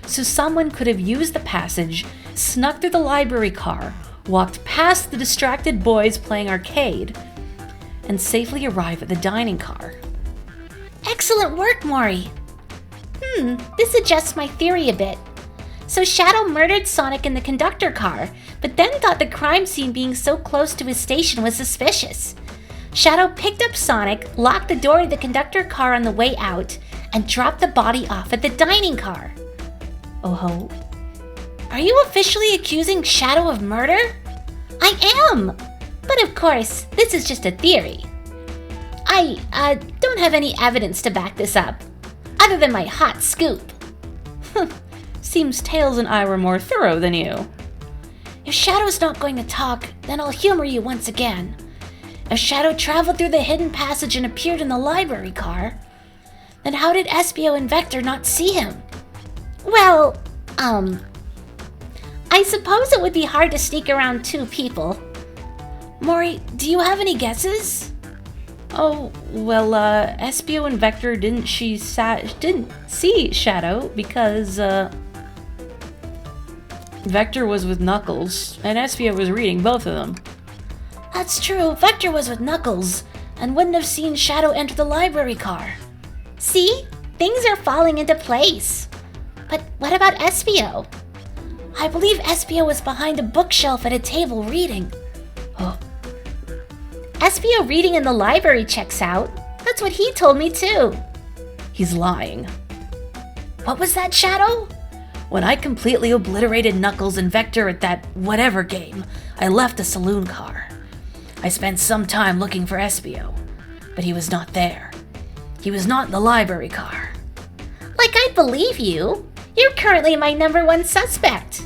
So someone could have used the passage, snuck through the library car, walked past the distracted boys playing arcade, and safely arrive at the dining car. Excellent work, Morri. This adjusts my theory a bit. So Shadow murdered Sonic in the conductor car, but then thought the crime scene being so close to his station was suspicious. Shadow picked up Sonic, locked the door to the conductor car on the way out, and dropped the body off at the dining car. Oh ho. Are you officially accusing Shadow of murder? I am! But of course, this is just a theory. I don't have any evidence to back this up, other than my hot scoop. Seems Tails and I were more thorough than you. If Shadow's not going to talk, then I'll humor you once again. If Shadow traveled through the hidden passage and appeared in the library car, then how did Espio and Vector not see him? Well, I suppose it would be hard to sneak around two people. Morri, do you have any guesses? Oh, well, Espio and Vector didn't see Shadow because, Vector was with Knuckles, and Espio was reading both of them. That's true, Vector was with Knuckles, and wouldn't have seen Shadow enter the library car. See? Things are falling into place. But what about Espio? I believe Espio was behind a bookshelf at a table reading. Oh. Espio reading in the library checks out. That's what he told me too. He's lying. What was that, Shadow? When I completely obliterated Knuckles and Vector at that whatever game, I left the saloon car. I spent some time looking for Espio, but he was not there. He was not in the library car. Like I believe you. You're currently my #1 suspect.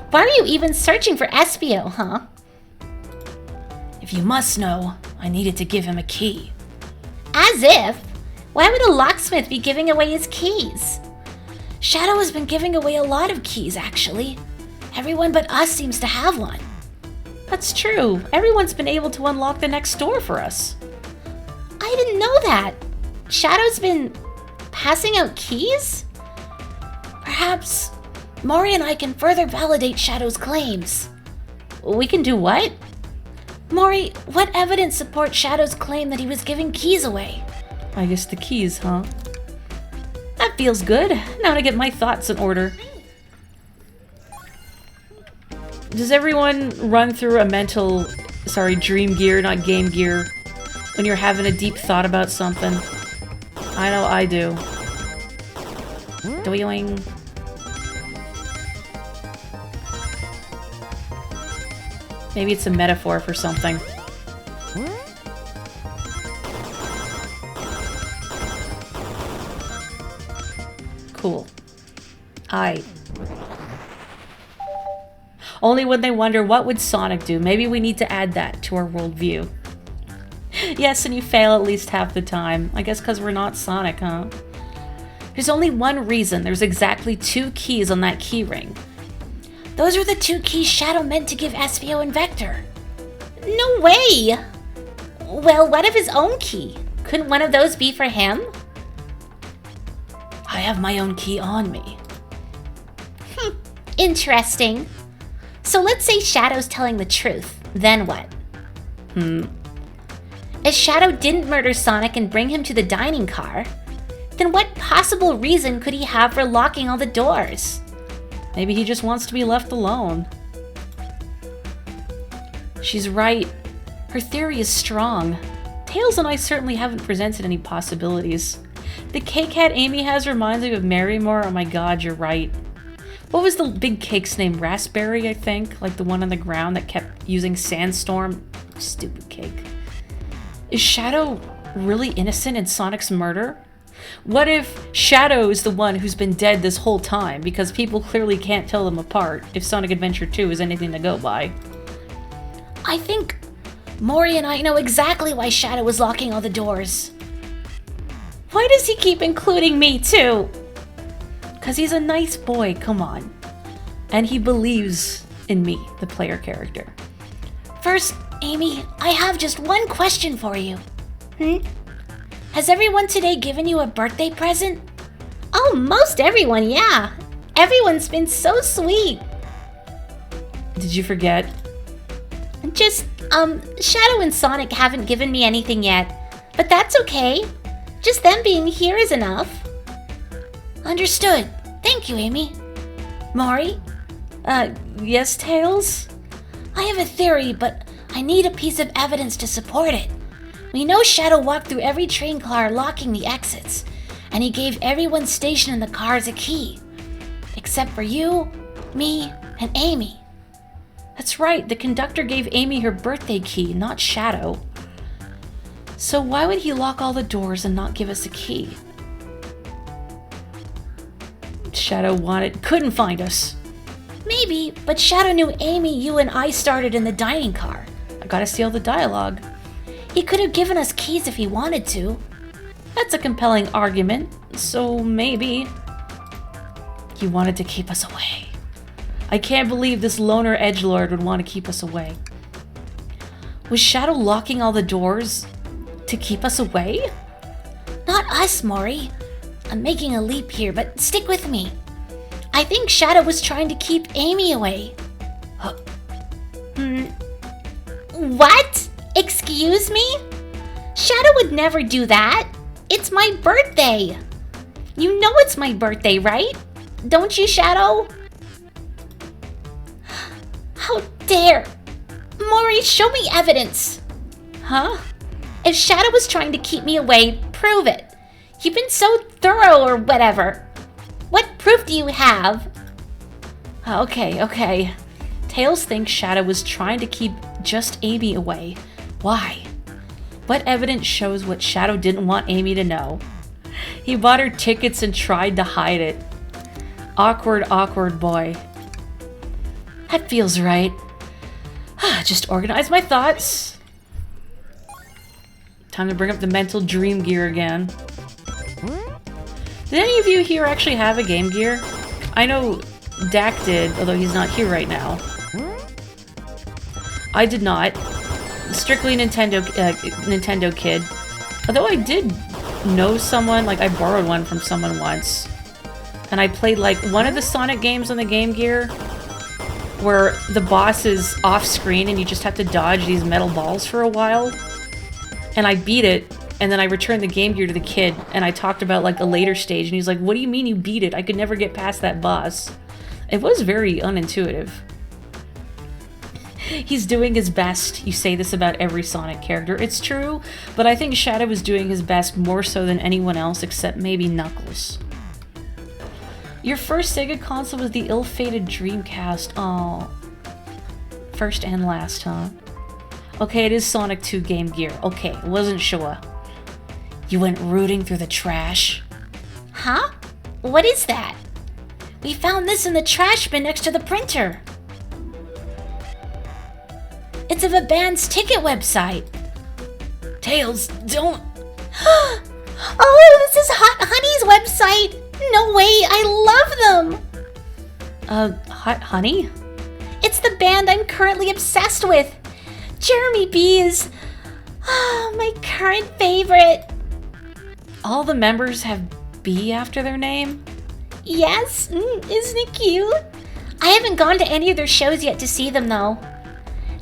Why are you even searching for Espio, huh? If you must know, I needed to give him a key. As if? Why would a locksmith be giving away his keys? Shadow has been giving away a lot of keys, actually. Everyone but us seems to have one. That's true. Everyone's been able to unlock the next door for us. I didn't know that. Shadow's been passing out keys? Perhaps Morri and I can further validate Shadow's claims. We can do what? Morri, what evidence supports Shadow's claim that he was giving keys away? I guess the keys, huh? That feels good. Now to get my thoughts in order. Does everyone run through a mental, dream gear, not game gear, when you're having a deep thought about something? I know I do. Doing. Maybe it's a metaphor for something. Cool. Only when they wonder what would Sonic do. Maybe we need to add that to our worldview. Yes, and you fail at least half the time. I guess because we're not Sonic, huh? There's only one reason. There's exactly 2 keys on that key ring. Those are the 2 keys Shadow meant to give Espio and Vector. No way! Well, what of his own key? Couldn't one of those be for him? I have my own key on me. Interesting. So let's say Shadow's telling the truth. Then what? If Shadow didn't murder Sonic and bring him to the dining car, then what possible reason could he have for locking all the doors? Maybe he just wants to be left alone. She's right. Her theory is strong. Tails and I certainly haven't presented any possibilities. The cake hat Amy has reminds me of Marymore. Oh my god, you're right. What was the big cake's name? Raspberry, I think? Like the one on the ground that kept using Sandstorm? Stupid cake. Is Shadow really innocent in Sonic's murder? What if Shadow is the one who's been dead this whole time because people clearly can't tell them apart if Sonic Adventure 2 is anything to go by? I think Morri and I know exactly why Shadow was locking all the doors. Why does he keep including me too? Because he's a nice boy, come on. And he believes in me, the player character. First, Amy, I have just one question for you. Has everyone today given you a birthday present? Oh, most everyone, yeah. Everyone's been so sweet. Did you forget? Just, Shadow and Sonic haven't given me anything yet. But that's okay. Just them being here is enough. Understood. Thank you, Amy. Morri? Yes, Tails? I have a theory, but I need a piece of evidence to support it. We know Shadow walked through every train car locking the exits, and he gave everyone stationed in the cars a key. Except for you, me, and Amy. That's right, the conductor gave Amy her birthday key, not Shadow. So why would he lock all the doors and not give us a key? Shadow couldn't find us. Maybe, but Shadow knew Amy, you, and I started in the dining car. I gotta steal the dialogue. He could have given us keys if he wanted to. That's a compelling argument, so maybe. He wanted to keep us away. I can't believe this loner edgelord would want to keep us away. Was Shadow locking all the doors to keep us away? Not us, Morri. I'm making a leap here, but stick with me. I think Shadow was trying to keep Amy away. What? Excuse me? Shadow would never do that. It's my birthday. You know it's my birthday, right? Don't you, Shadow? How dare! Morri, show me evidence. Huh? If Shadow was trying to keep me away, prove it. You've been so thorough or whatever. What proof do you have? Okay. Tails thinks Shadow was trying to keep just Amy away. Why? What evidence shows what Shadow didn't want Amy to know? He bought her tickets and tried to hide it. Awkward boy. That feels right. Just organize my thoughts. Time to bring up the mental dream gear again. Did any of you here actually have a Game Gear? I know Dak did, although he's not here right now. I did not. Strictly Nintendo kid. Although I did know someone, like I borrowed one from someone once. and I played like one of the Sonic games on the Game Gear where the boss is off screen and you just have to dodge these metal balls for a while. And I beat it, and then I returned the Game Gear to the kid, and I talked about like a later stage, and he's like, "What do you mean you beat it? I could never get past that boss." It was very unintuitive. He's doing his best. You say this about every Sonic character. It's true, but I think Shadow was doing his best more so than anyone else except maybe Knuckles. Your first Sega console was the ill-fated Dreamcast. Oh. First and last, huh? Okay, it is Sonic 2 Game Gear. Okay, wasn't sure. You went rooting through the trash? Huh? What is that? We found this in the trash bin next to the printer. It's of a band's ticket website. Tails, don't... Oh, this is Hot Honey's website! No way, I love them! Hot Honey? It's the band I'm currently obsessed with. Jeremy B is... my current favorite. All the members have B after their name? Yes, isn't it cute? I haven't gone to any of their shows yet to see them though.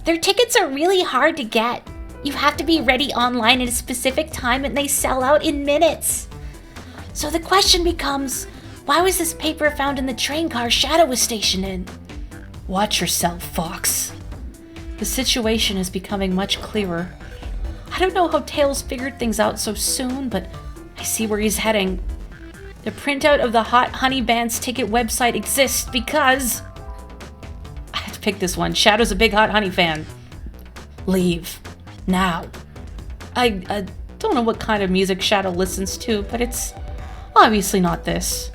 Their tickets are really hard to get. You have to be ready online at a specific time and they sell out in minutes. So the question becomes, why was this paper found in the train car Shadow was stationed in? Watch yourself, Fox. The situation is becoming much clearer. I don't know how Tails figured things out so soon, but I see where he's heading. The printout of the Hot Honey Band's ticket website exists because... I had to pick this one. Shadow's a big Hot Honey fan. Leave. Now. I don't know what kind of music Shadow listens to, but it's obviously not this.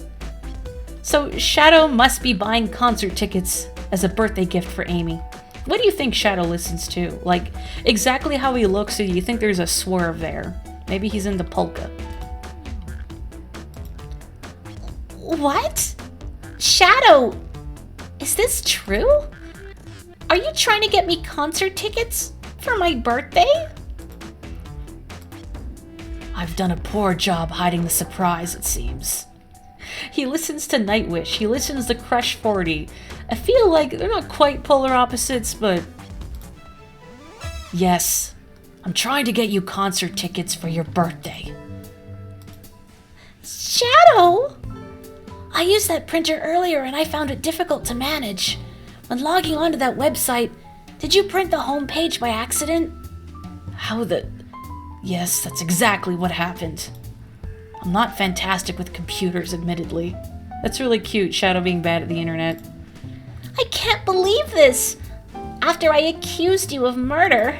So Shadow must be buying concert tickets as a birthday gift for Amy. What do you think Shadow listens to? Like, exactly how he looks, or do you think there's a swerve there? Maybe he's into polka. What? Shadow, is this true? Are you trying to get me concert tickets for my birthday? I've done a poor job hiding the surprise, it seems. He listens to Nightwish. He listens to Crush 40. I feel like they're not quite polar opposites, but... Yes, I'm trying to get you concert tickets for your birthday. Shadow! I used that printer earlier and I found it difficult to manage. When logging onto that website, did you print the home page by accident? How the... Yes, that's exactly what happened. I'm not fantastic with computers, admittedly. That's really cute, Shadow being bad at the internet. I can't believe this! After I accused you of murder.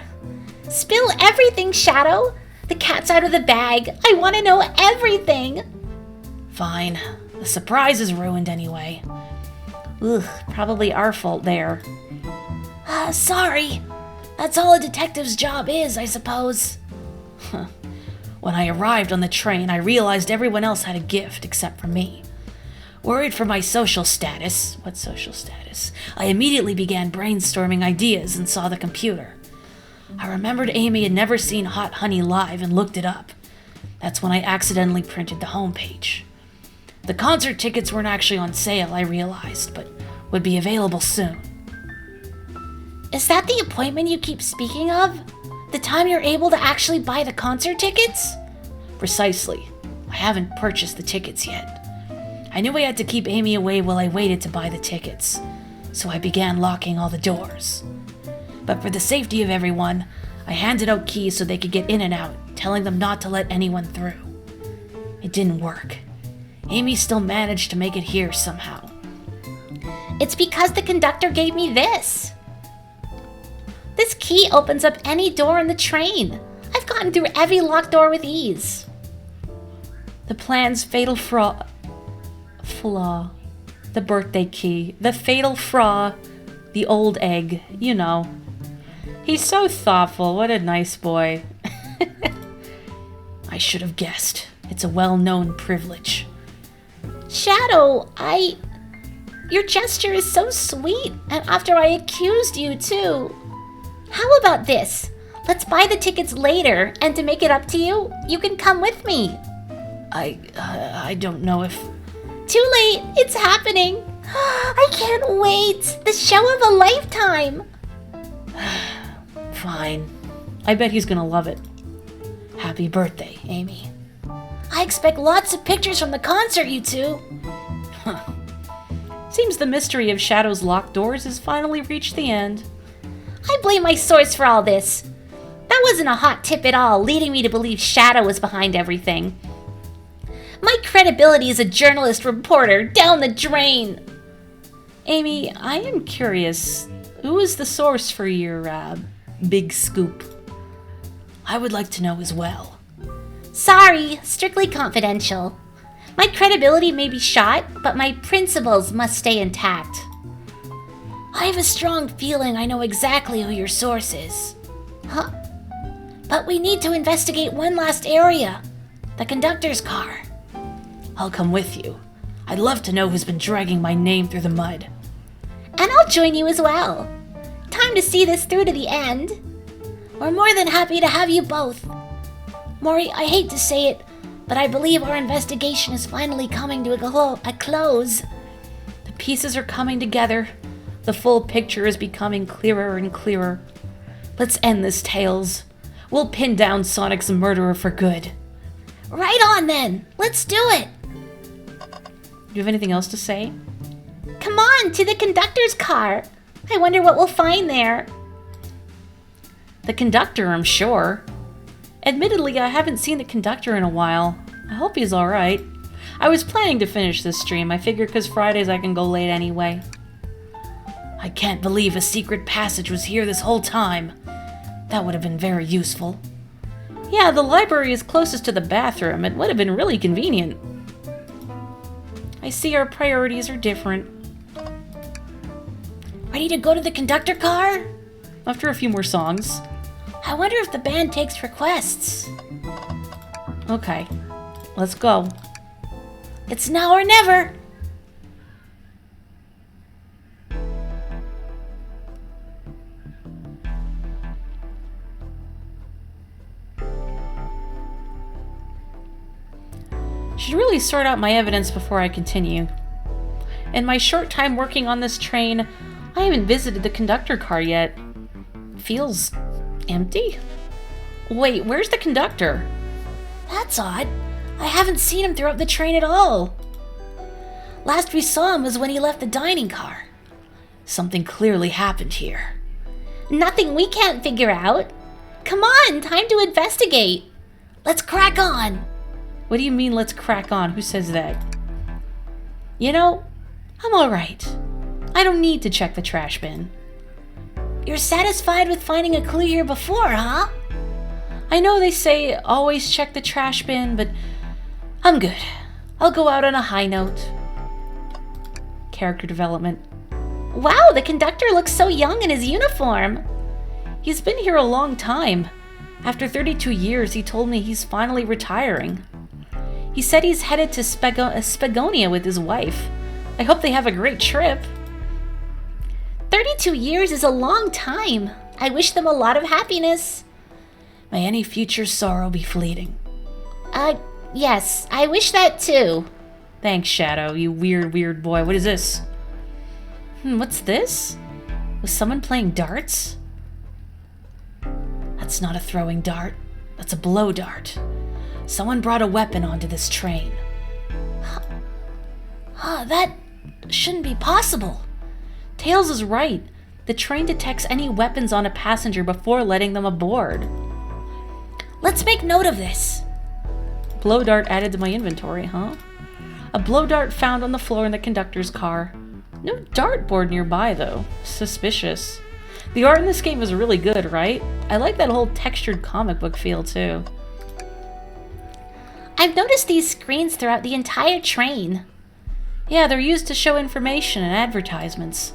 Spill everything, Shadow! The cat's out of the bag. I want to know everything! Fine. The surprise is ruined anyway. Ugh, probably our fault there. Sorry. That's all a detective's job is, I suppose. When I arrived on the train, I realized everyone else had a gift except for me. Worried for my social status, what social status? I immediately began brainstorming ideas and saw the computer. I remembered Amy had never seen Hot Honey live and looked it up. That's when I accidentally printed the homepage. The concert tickets weren't actually on sale, I realized, but would be available soon. Is that the appointment you keep speaking of? The time you're able to actually buy the concert tickets? Precisely. I haven't purchased the tickets yet. I knew I had to keep Amy away while I waited to buy the tickets, so I began locking all the doors. But for the safety of everyone, I handed out keys so they could get in and out, telling them not to let anyone through. It didn't work. Amy still managed to make it here somehow. It's because the conductor gave me this. This key opens up any door in the train. I've gotten through every locked door with ease. The plan's fatal flaw. The birthday key. The fatal flaw. The old egg. You know. He's so thoughtful. What a nice boy. I should have guessed. It's a well-known privilege. Shadow, Your gesture is so sweet, and after I accused you, too. How about this? Let's buy the tickets later, and to make it up to you, you can come with me. I don't know if... Too late! It's happening! I can't wait! The show of a lifetime! Fine. I bet he's gonna love it. Happy birthday, Amy. I expect lots of pictures from the concert, you two. Seems the mystery of Shadow's locked doors has finally reached the end. I blame my source for all this. That wasn't a hot tip at all, leading me to believe Shadow was behind everything. My credibility as a journalist reporter down the drain. Amy, I am curious. Who is the source for your, big scoop? I would like to know as well. Sorry, strictly confidential. My credibility may be shot, but my principles must stay intact. I have a strong feeling I know exactly who your source is. Huh? But we need to investigate one last area. The conductor's car. I'll come with you. I'd love to know who's been dragging my name through the mud. And I'll join you as well. Time to see this through to the end. We're more than happy to have you both. Morri, I hate to say it, but I believe our investigation is finally coming to a close. The pieces are coming together. The full picture is becoming clearer and clearer. Let's end this, Tails. We'll pin down Sonic's murderer for good. Right on then. Let's do it. Do you have anything else to say? Come on, to the conductor's car. I wonder what we'll find there. The conductor, I'm sure. Admittedly, I haven't seen the conductor in a while. I hope he's alright. I was planning to finish this stream. I figured because Fridays I can go late anyway. I can't believe a secret passage was here this whole time. That would have been very useful. Yeah, the library is closest to the bathroom. It would have been really convenient. I see our priorities are different. Ready to go to the conductor car? After a few more songs. I wonder if the band takes requests. Okay, let's go. It's now or never. Should really sort out my evidence before I continue. In my short time working on this train, I haven't visited the conductor car yet. Feels empty. Wait, where's the conductor? That's odd. I haven't seen him throughout the train at all. Last we saw him was when he left the dining car. Something clearly happened here. Nothing we can't figure out. Come on, time to investigate. Let's crack on. What do you mean, let's crack on? Who says that? You know, I'm alright. I don't need to check the trash bin. You're satisfied with finding a clue here before, huh? I know they say always check the trash bin, but I'm good. I'll go out on a high note. Character development. Wow, the conductor looks so young in his uniform. He's been here a long time. After 32 years, he told me he's finally retiring. He said he's headed to Spagonia with his wife. I hope they have a great trip. 32 years is a long time. I wish them a lot of happiness. May any future sorrow be fleeting. Yes, I wish that too. Thanks, Shadow, you weird boy. What is this? What's this? Was someone playing darts? That's not a throwing dart. That's a blow dart. Someone brought a weapon onto this train. That shouldn't be possible. Tails is right. The train detects any weapons on a passenger before letting them aboard. Let's make note of this. Blow dart added to my inventory, huh? A blow dart found on the floor in the conductor's car. No dartboard nearby, though. Suspicious. The art in this game is really good, right? I like that whole textured comic book feel, too. I've noticed these screens throughout the entire train. Yeah, they're used to show information and advertisements.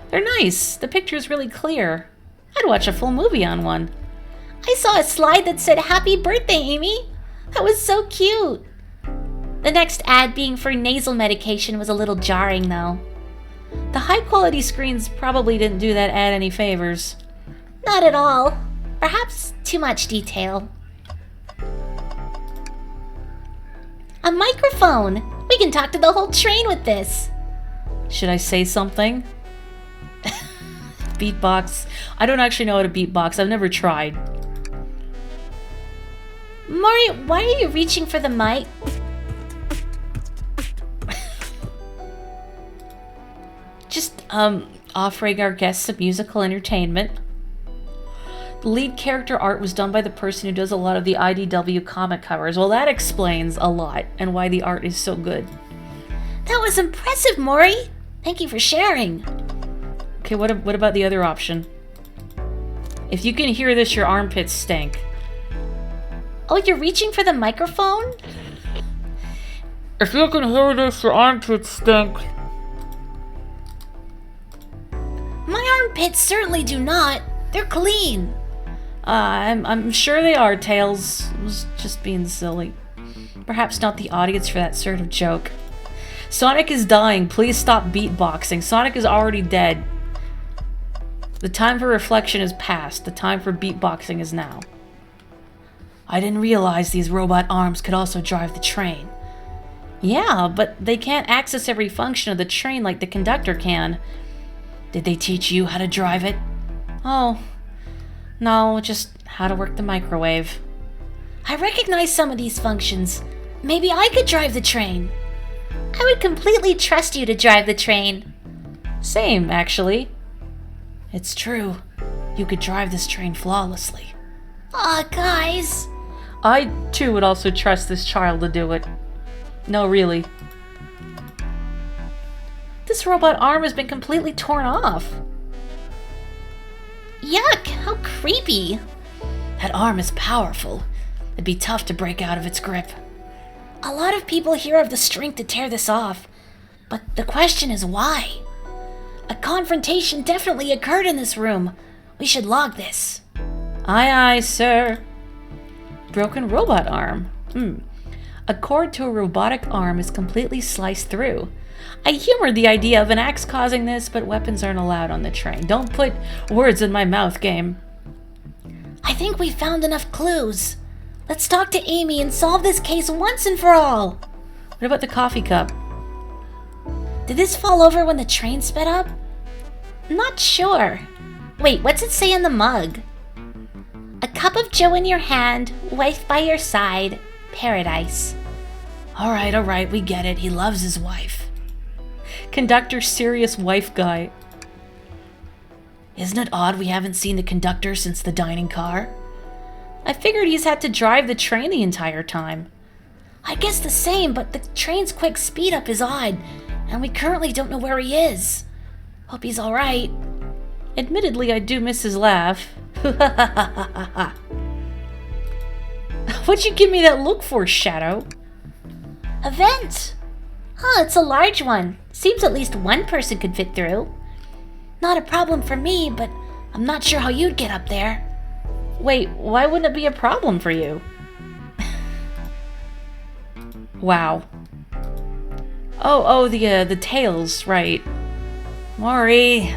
They're nice. The picture's really clear. I'd watch a full movie on one. I saw a slide that said, "Happy birthday, Amy." That was so cute. The next ad being for nasal medication was a little jarring, though. The high-quality screens probably didn't do that ad any favors. Not at all. Perhaps too much detail. A microphone! We can talk to the whole train with this. Should I say something? Beatbox. I don't actually know how to beatbox. I've never tried. Morri, why are you reaching for the mic? Just, offering our guests some musical entertainment. The lead character art was done by the person who does a lot of the IDW comic covers. Well, that explains a lot and why the art is so good. That was impressive, Morri. Thank you for sharing. Okay, what about the other option? If you can hear this, your armpits stink. Oh, you're reaching for the microphone? If you can hear this, your armpits stink. My armpits certainly do not. They're clean. I'm sure they are, Tails. I was just being silly. Perhaps not the audience for that sort of joke. Sonic is dying. Please stop beatboxing. Sonic is already dead. The time for reflection is past. The time for beatboxing is now. I didn't realize these robot arms could also drive the train. Yeah, but they can't access every function of the train like the conductor can. Did they teach you how to drive it? Oh, no, just how to work the microwave. I recognize some of these functions. Maybe I could drive the train. I would completely trust you to drive the train. Same, actually. It's true. You could drive this train flawlessly. Aw, guys. I, too, would also trust this child to do it. No, really. This robot arm has been completely torn off. Yuck, how creepy. That arm is powerful. It'd be tough to break out of its grip. A lot of people here have the strength to tear this off. But the question is why? A confrontation definitely occurred in this room. We should log this. Aye, aye, sir. Broken robot arm. A cord to a robotic arm is completely sliced through. I humored the idea of an axe causing this, but weapons aren't allowed on the train. Don't put words in my mouth, game. I think we found enough clues. Let's talk to Amy and solve this case once and for all. What about the coffee cup? Did this fall over when the train sped up? Not sure. Wait, what's it say in the mug? A cup of joe in your hand, wife by your side, paradise. All right, we get it. He loves his wife. Conductor, serious wife guy. Isn't it odd we haven't seen the conductor since the dining car? I figured he's had to drive the train the entire time. I guess the same, but the train's quick speed up is odd, and we currently don't know where he is. Hope he's alright. Admittedly, I do miss his laugh. What'd you give me that look for, Shadow? A vent! Huh, it's a large one. Seems at least one person could fit through. Not a problem for me, but I'm not sure how you'd get up there. Wait, why wouldn't it be a problem for you? Wow. Oh, the tails, right. Morri,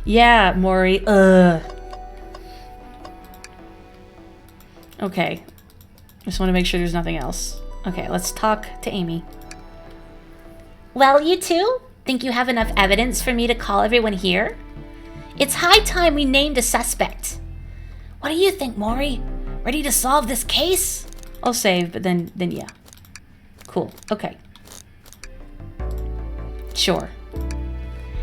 Yeah, Morri, Okay. Just want to make sure there's nothing else. Okay, let's talk to Amy. Well, you two? Think you have enough evidence for me to call everyone here? It's high time we named a suspect. What do you think, Morri? Ready to solve this case? I'll save, but then yeah. Cool, okay. Sure.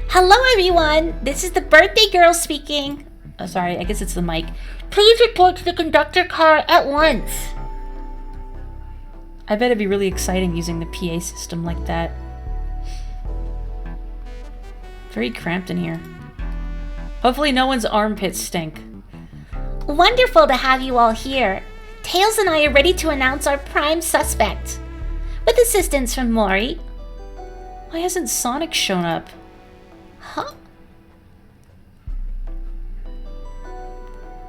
Hello, everyone. This is the birthday girl speaking. Oh, sorry, I guess it's the mic. Please report to the conductor car at once. I bet it'd be really exciting using the PA system like that. Very cramped in here. Hopefully no one's armpits stink. Wonderful to have you all here. Tails and I are ready to announce our prime suspect. With assistance from Morri. Why hasn't Sonic shown up? Huh?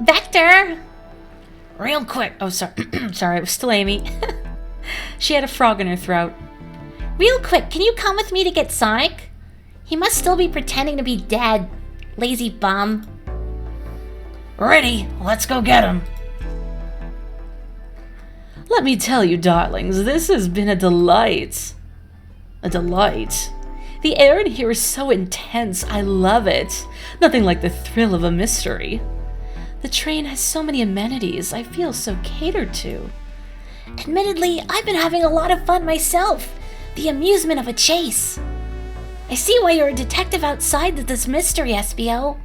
Vector! Real quick. Oh, sorry. Sorry, it was still Amy. She had a frog in her throat. Real quick, can you come with me to get Sonic? He must still be pretending to be dead. Lazy bum. Ready, let's go get him. Let me tell you, darlings, this has been a delight. A delight. The air in here is so intense, I love it. Nothing like the thrill of a mystery. The train has so many amenities, I feel so catered to. Admittedly, I've been having a lot of fun myself. The amusement of a chase. I see why you're a detective outside this mystery, SBO.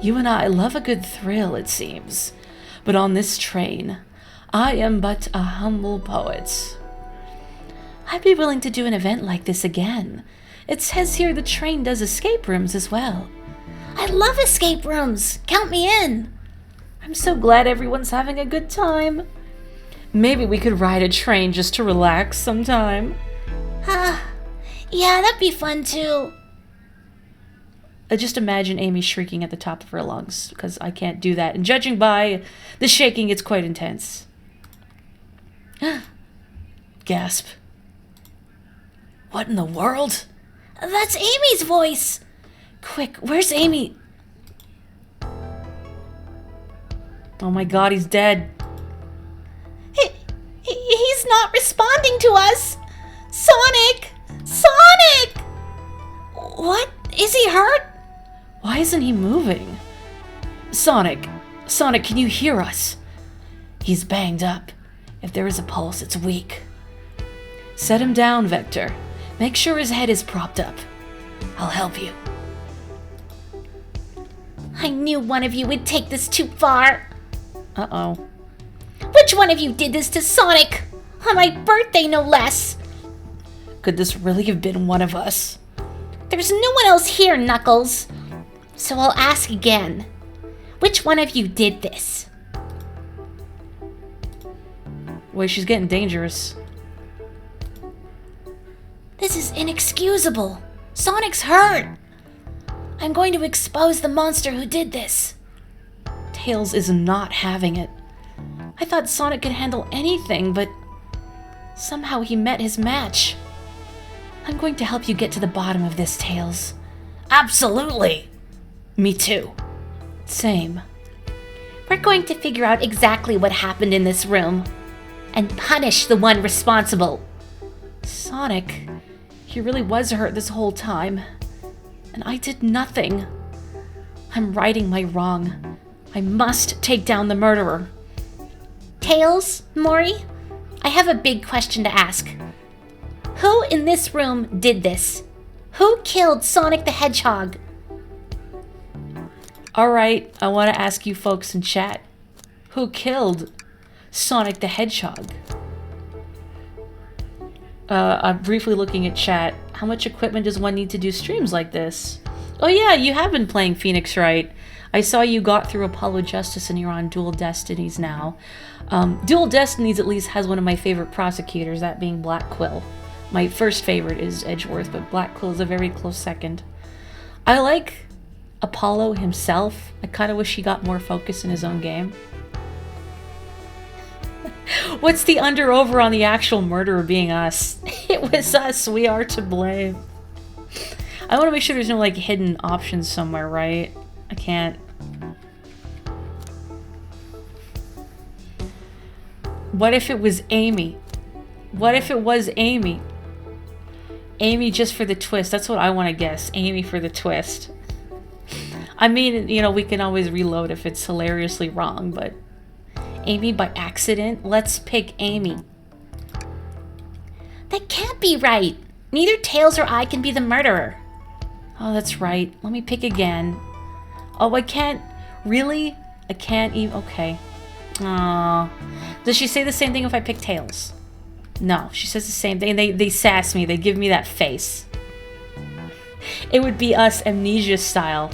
You and I love a good thrill, it seems. But on this train, I am but a humble poet. I'd be willing to do an event like this again. It says here the train does escape rooms as well. I love escape rooms. Count me in. I'm so glad everyone's having a good time. Maybe we could ride a train just to relax sometime. Yeah, that'd be fun too. Just imagine Amy shrieking at the top of her lungs, because I can't do that. And judging by the shaking, it's quite intense. Gasp. What in the world? That's Amy's voice. Quick, where's Amy? Oh my god, he's dead. He's not responding to us. Sonic! Sonic! What? Is he hurt? Why isn't he moving? Sonic, can you hear us? He's banged up. If there is a pulse, it's weak. Set him down, Vector. Make sure his head is propped up. I'll help you. I knew one of you would take this too far. Uh-oh. Which one of you did this to Sonic? On my birthday, no less. Could this really have been one of us? There's no one else here, Knuckles. So I'll ask again. Which one of you did this? Wait, she's getting dangerous. This is inexcusable. Sonic's hurt. I'm going to expose the monster who did this. Tails is not having it. I thought Sonic could handle anything, but somehow he met his match. I'm going to help you get to the bottom of this, Tails. Absolutely. Me too. Same. We're going to figure out exactly what happened in this room and punish the one responsible. Sonic, he really was hurt this whole time. And I did nothing. I'm righting my wrong. I must take down the murderer. Tails, Morri, I have a big question to ask. Who in this room did this? Who killed Sonic the Hedgehog? Alright, I want to ask you folks in chat. Who killed Sonic the Hedgehog? I'm briefly looking at chat. How much equipment does one need to do streams like this? Oh yeah, you have been playing Phoenix Wright. I saw you got through Apollo Justice and you're on Dual Destinies now. Dual Destinies at least has one of my favorite prosecutors, that being Black Quill. My first favorite is Edgeworth, but Black Quill is a very close second. I like Apollo himself. I kind of wish he got more focus in his own game. What's the under-over on the actual murderer being us? It was us. We are to blame. I want to make sure there's no, like, hidden options somewhere, right? I can't. What if it was Amy? What if it was Amy? Amy just for the twist. That's what I want to guess. Amy for the twist. I mean, you know, we can always reload if it's hilariously wrong, but Amy by accident? Let's pick Amy. That can't be right. Neither Tails or I can be the murderer. Oh, that's right. Let me pick again. Oh, I can't. Really? I can't even. Okay. Aww. Does she say the same thing if I pick Tails? No, she says the same thing. They sass me. They give me that face. It would be us Amnesia style.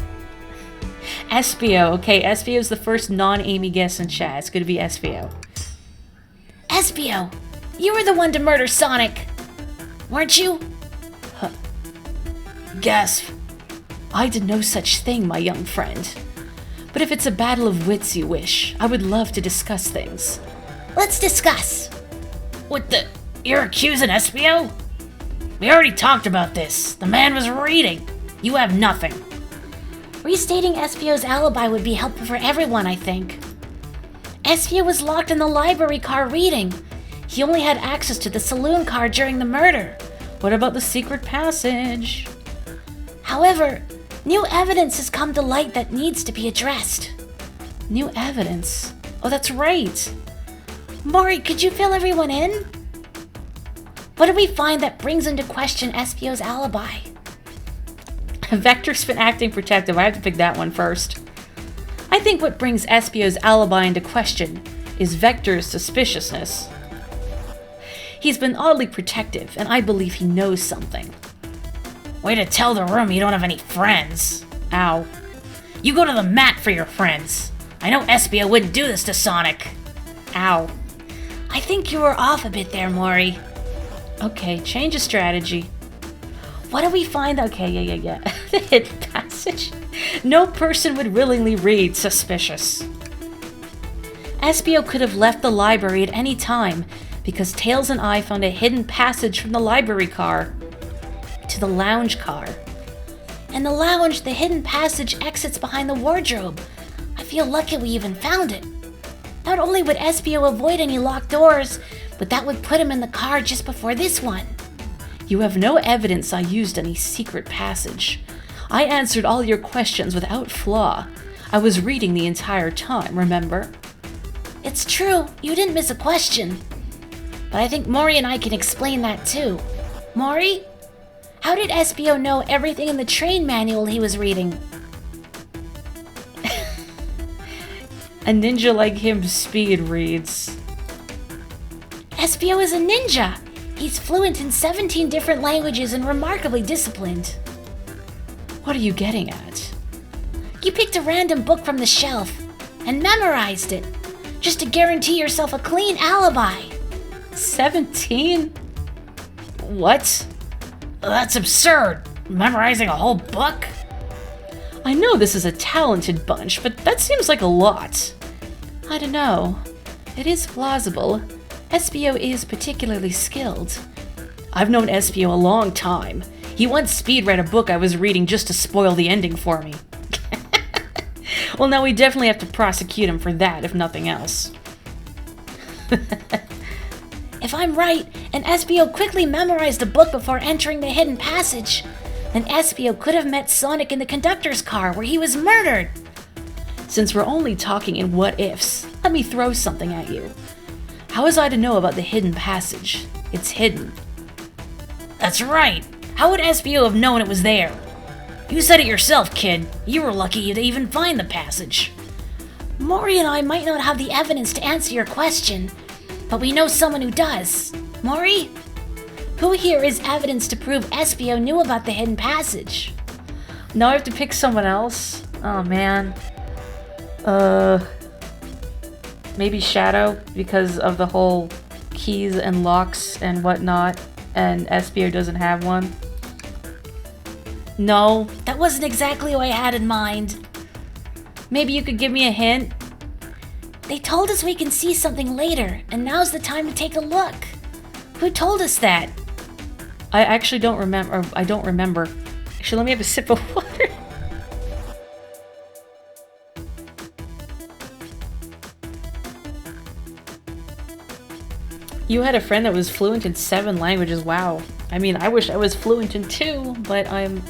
Espio. Okay, Espio is the first non-Amy guest in chat. It's going to be Espio. Espio, you were the one to murder Sonic, weren't you? Huh. Gasp. I did no such thing, my young friend. But if it's a battle of wits you wish, I would love to discuss things. Let's discuss. What the? You're accusing Espio? We already talked about this. The man was reading. You have nothing. Restating Espio's alibi would be helpful for everyone, I think. Espio was locked in the library car reading. He only had access to the saloon car during the murder. What about the secret passage? However, new evidence has come to light that needs to be addressed. New evidence? Oh, that's right. Morri, could you fill everyone in? What do we find that brings into question Espio's alibi? Vector's been acting protective. I have to pick that one first. I think what brings Espio's alibi into question is Vector's suspiciousness. He's been oddly protective, and I believe he knows something. Way to tell the room you don't have any friends. Ow. You go to the mat for your friends. I know Espio wouldn't do this to Sonic. Ow. I think you were off a bit there, Morri. Okay, change of strategy. What do we find? Okay, yeah. The hidden passage. No person would willingly read. Suspicious. Espio could have left the library at any time because Tails and I found a hidden passage from the library car to the lounge car. In the lounge, the hidden passage exits behind the wardrobe. I feel lucky we even found it. Not only would Espio avoid any locked doors, but that would put him in the car just before this one. You have no evidence I used any secret passage. I answered all your questions without flaw. I was reading the entire time, remember? It's true, you didn't miss a question. But I think Morri and I can explain that too. Morri, how did Espio know everything in the train manual he was reading? A ninja like him speed reads. Espio is a ninja! He's fluent in 17 different languages and remarkably disciplined. What are you getting at? You picked a random book from the shelf and memorized it, just to guarantee yourself a clean alibi. 17? What? That's absurd. Memorizing a whole book? I know this is a talented bunch, but that seems like a lot. I don't know. It is plausible. Espio is particularly skilled. I've known Espio a long time. He once speed read a book I was reading just to spoil the ending for me. Well, now we definitely have to prosecute him for that, if nothing else. If I'm right, and Espio quickly memorized a book before entering the hidden passage, then Espio could have met Sonic in the conductor's car where he was murdered. Since we're only talking in what-ifs, let me throw something at you. How was I to know about the hidden passage? It's hidden. That's right. How would Espio have known it was there? You said it yourself, kid. You were lucky to even find the passage. Morri and I might not have the evidence to answer your question, but we know someone who does. Morri? Who here is evidence to prove Espio knew about the hidden passage? Now I have to pick someone else? Oh man. Maybe Shadow, because of the whole keys and locks and whatnot, and Espio doesn't have one. No. That wasn't exactly what I had in mind. Maybe you could give me a hint? They told us we can see something later, and now's the time to take a look. Who told us that? I actually don't remember. I don't remember. Actually, let me have a sip of water. You had a friend that was fluent in 7 languages. Wow. I mean, I wish I was fluent in 2, but I'm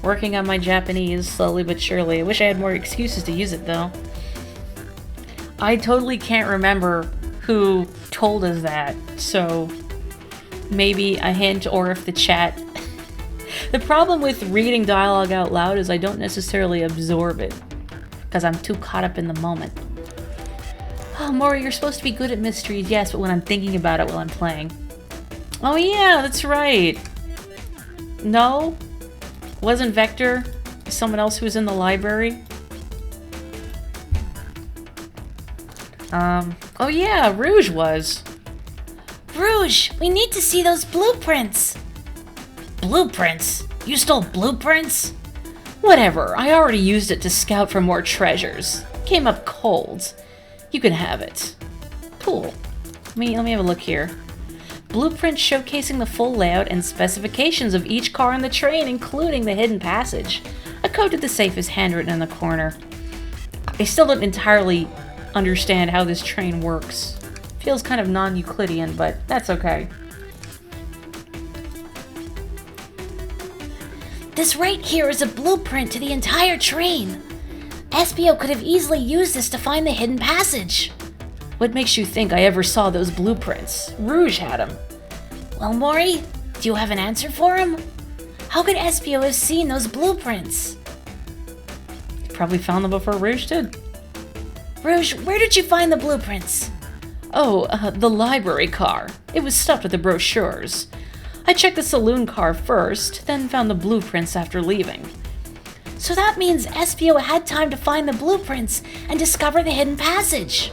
working on my Japanese slowly but surely. I wish I had more excuses to use it, though. I totally can't remember who told us that, so maybe a hint, or if the chat... The problem with reading dialogue out loud is I don't necessarily absorb it, because I'm too caught up in the moment. Oh, Morri, you're supposed to be good at mysteries, yes, but when I'm thinking about it while I'm playing. Oh yeah, that's right. No? Wasn't Vector someone else who was in the library? Oh yeah, Rouge was. Rouge, we need to see those blueprints. Blueprints? You stole blueprints? Whatever, I already used it to scout for more treasures. Came up cold. You can have it. Cool. Let me have a look here. Blueprints showcasing the full layout and specifications of each car on the train, including the hidden passage. A code to the safe is handwritten in the corner. I still don't entirely understand how this train works. Feels kind of non-Euclidean, but that's okay. This right here is a blueprint to the entire train. Espio could have easily used this to find the hidden passage. What makes you think I ever saw those blueprints? Rouge had them. Well, Morri, do you have an answer for him? How could Espio have seen those blueprints? He probably found them before Rouge did. Rouge, where did you find the blueprints? Oh, the library car. It was stuffed with the brochures. I checked the saloon car first, then found the blueprints after leaving. So that means Espio had time to find the blueprints and discover the hidden passage.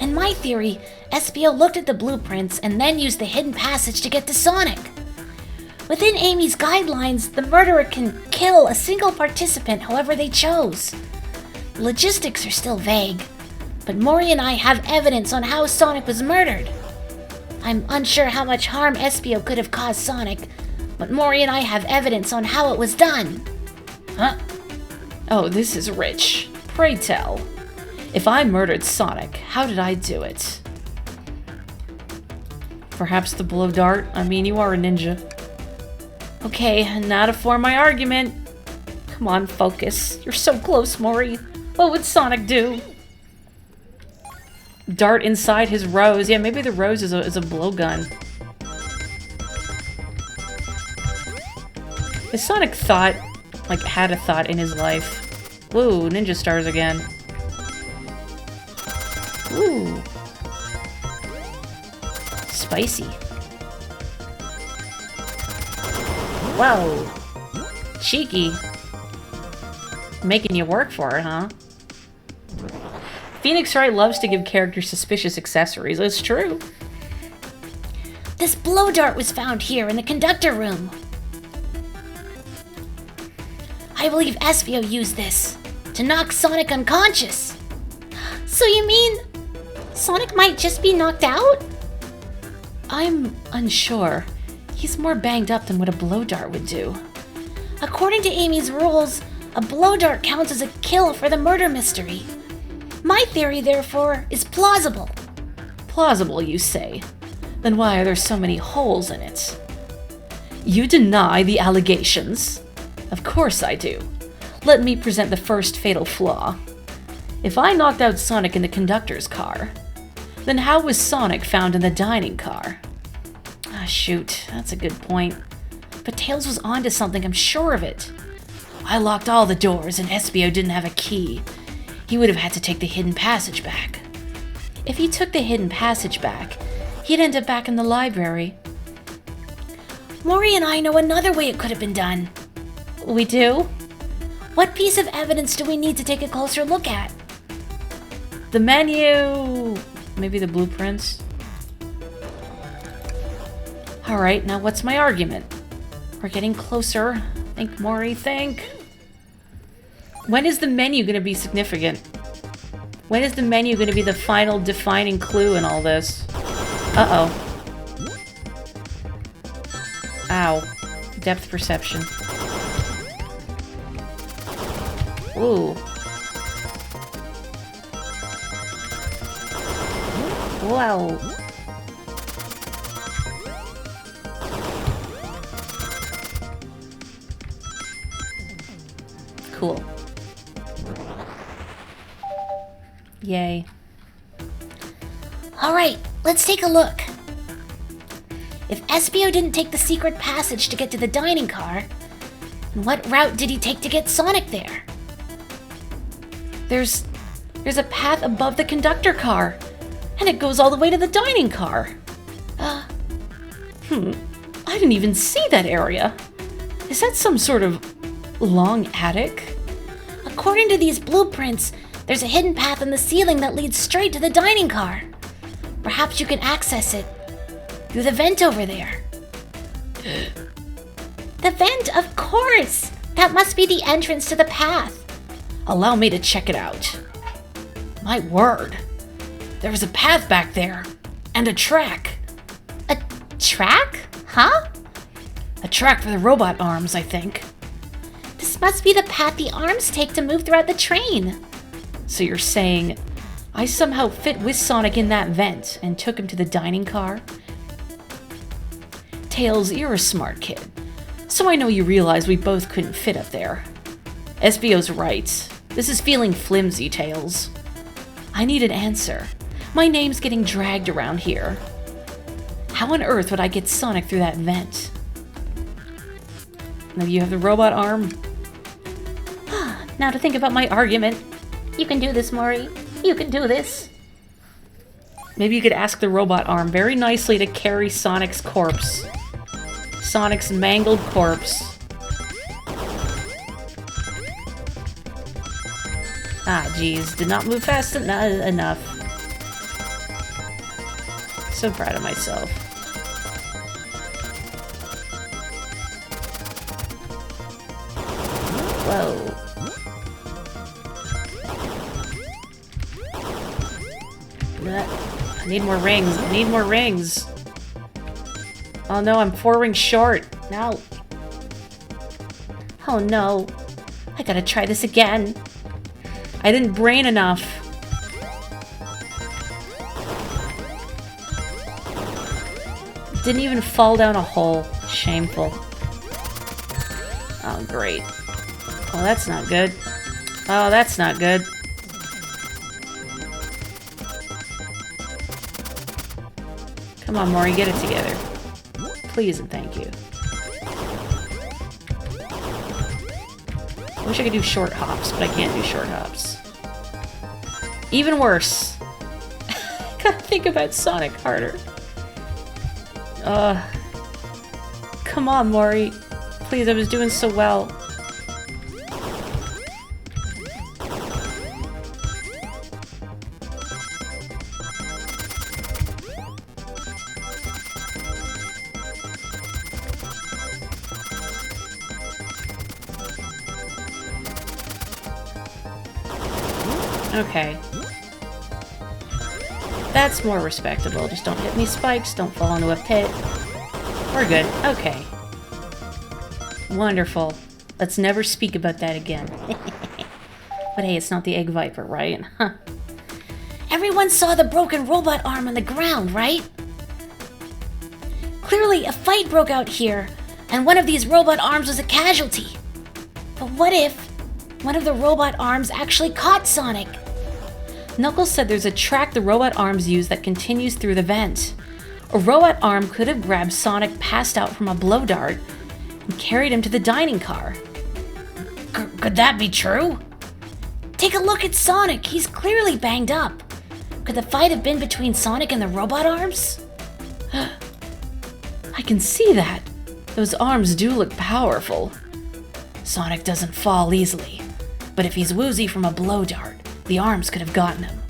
In my theory, Espio looked at the blueprints and then used the hidden passage to get to Sonic. Within Amy's guidelines, the murderer can kill a single participant however they chose. The logistics are still vague, but Morri and I have evidence on how Sonic was murdered. I'm unsure how much harm Espio could have caused Sonic, but Morri and I have evidence on how it was done. Huh? Oh, this is rich. Pray tell. If I murdered Sonic, how did I do it? Perhaps the blow dart? I mean, you are a ninja. Okay, now to form my argument. Come on, focus. You're so close, Morri. What would Sonic do? Dart inside his rose. Yeah, maybe the rose is a blowgun. If Sonic thought, like, had a thought in his life. Woo, ninja stars again. Ooh. Spicy. Whoa. Cheeky. Making you work for it, huh? Phoenix Wright loves to give characters suspicious accessories. It's true. This blow dart was found here in the conductor room. I believe Espio used this to knock Sonic unconscious. So you mean Sonic might just be knocked out? I'm unsure. He's more banged up than what a blow dart would do. According to Amy's rules, a blow dart counts as a kill for the murder mystery. My theory, therefore, is plausible. Plausible, you say? Then why are there so many holes in it? You deny the allegations? Of course I do. Let me present the first fatal flaw. If I knocked out Sonic in the conductor's car, then how was Sonic found in the dining car? Ah, shoot, that's a good point. But Tails was onto something, I'm sure of it. I locked all the doors and Espio didn't have a key. He would have had to take the hidden passage back. If he took the hidden passage back, he'd end up back in the library. Morri and I know another way it could have been done. We do? What piece of evidence do we need to take a closer look at? The menu! Maybe the blueprints? Alright, now what's my argument? We're getting closer. Think, Morri, think. When is the menu going to be significant? When is the menu going to be the final defining clue in all this? Uh-oh. Ow. Depth perception. Ooh. Wow. Cool. Yay. Alright, let's take a look. If Espio didn't take the secret passage to get to the dining car, then what route did he take to get Sonic there? There's a path above the conductor car, and it goes all the way to the dining car. I didn't even see that area. Is that some sort of long attic? According to these blueprints, there's a hidden path in the ceiling that leads straight to the dining car. Perhaps you can access it through the vent over there. The vent, of course! That must be the entrance to the path. Allow me to check it out. My word. There was a path back there. And a track. A track? Huh? A track for the robot arms, I think. This must be the path the arms take to move throughout the train. So you're saying I somehow fit with Sonic in that vent and took him to the dining car. Tails, you're a smart kid, so I know you realize we both couldn't fit up there. SBO's right. This is feeling flimsy, Tails. I need an answer. My name's getting dragged around here. How on earth would I get Sonic through that vent? Now you have the robot arm. Now to think about my argument. You can do this, Morri. You can do this. Maybe you could ask the robot arm very nicely to carry Sonic's corpse. Sonic's mangled corpse. Ah, jeez. Did not move fast enough. So proud of myself. Whoa. I need more rings. I need more rings. Oh no, I'm 4 rings short. No. Oh no. I gotta try this again. I didn't brain enough. Didn't even fall down a hole. Shameful. Oh, great. Oh, that's not good. Oh, that's not good. Come on, Morri, get it together. Please and thank you. I wish I could do short hops, but I can't do short hops. Even worse. Gotta think about Sonic harder. Come on, Morri. Please, I was doing so well. Okay. That's more respectable. Just don't hit me spikes, don't fall into a pit. We're good. Okay. Wonderful. Let's never speak about that again. But hey, it's not the Egg Viper, right? Huh. Everyone saw the broken robot arm on the ground, right? Clearly, a fight broke out here, and one of these robot arms was a casualty. But what if one of the robot arms actually caught Sonic? Knuckles said there's a track the robot arms use that continues through the vent. A robot arm could have grabbed Sonic passed out from a blow dart and carried him to the dining car. Could that be true? Take a look at Sonic. He's clearly banged up. Could the fight have been between Sonic and the robot arms? I can see that. Those arms do look powerful. Sonic doesn't fall easily, but if he's woozy from a blow dart, the arms could have gotten him.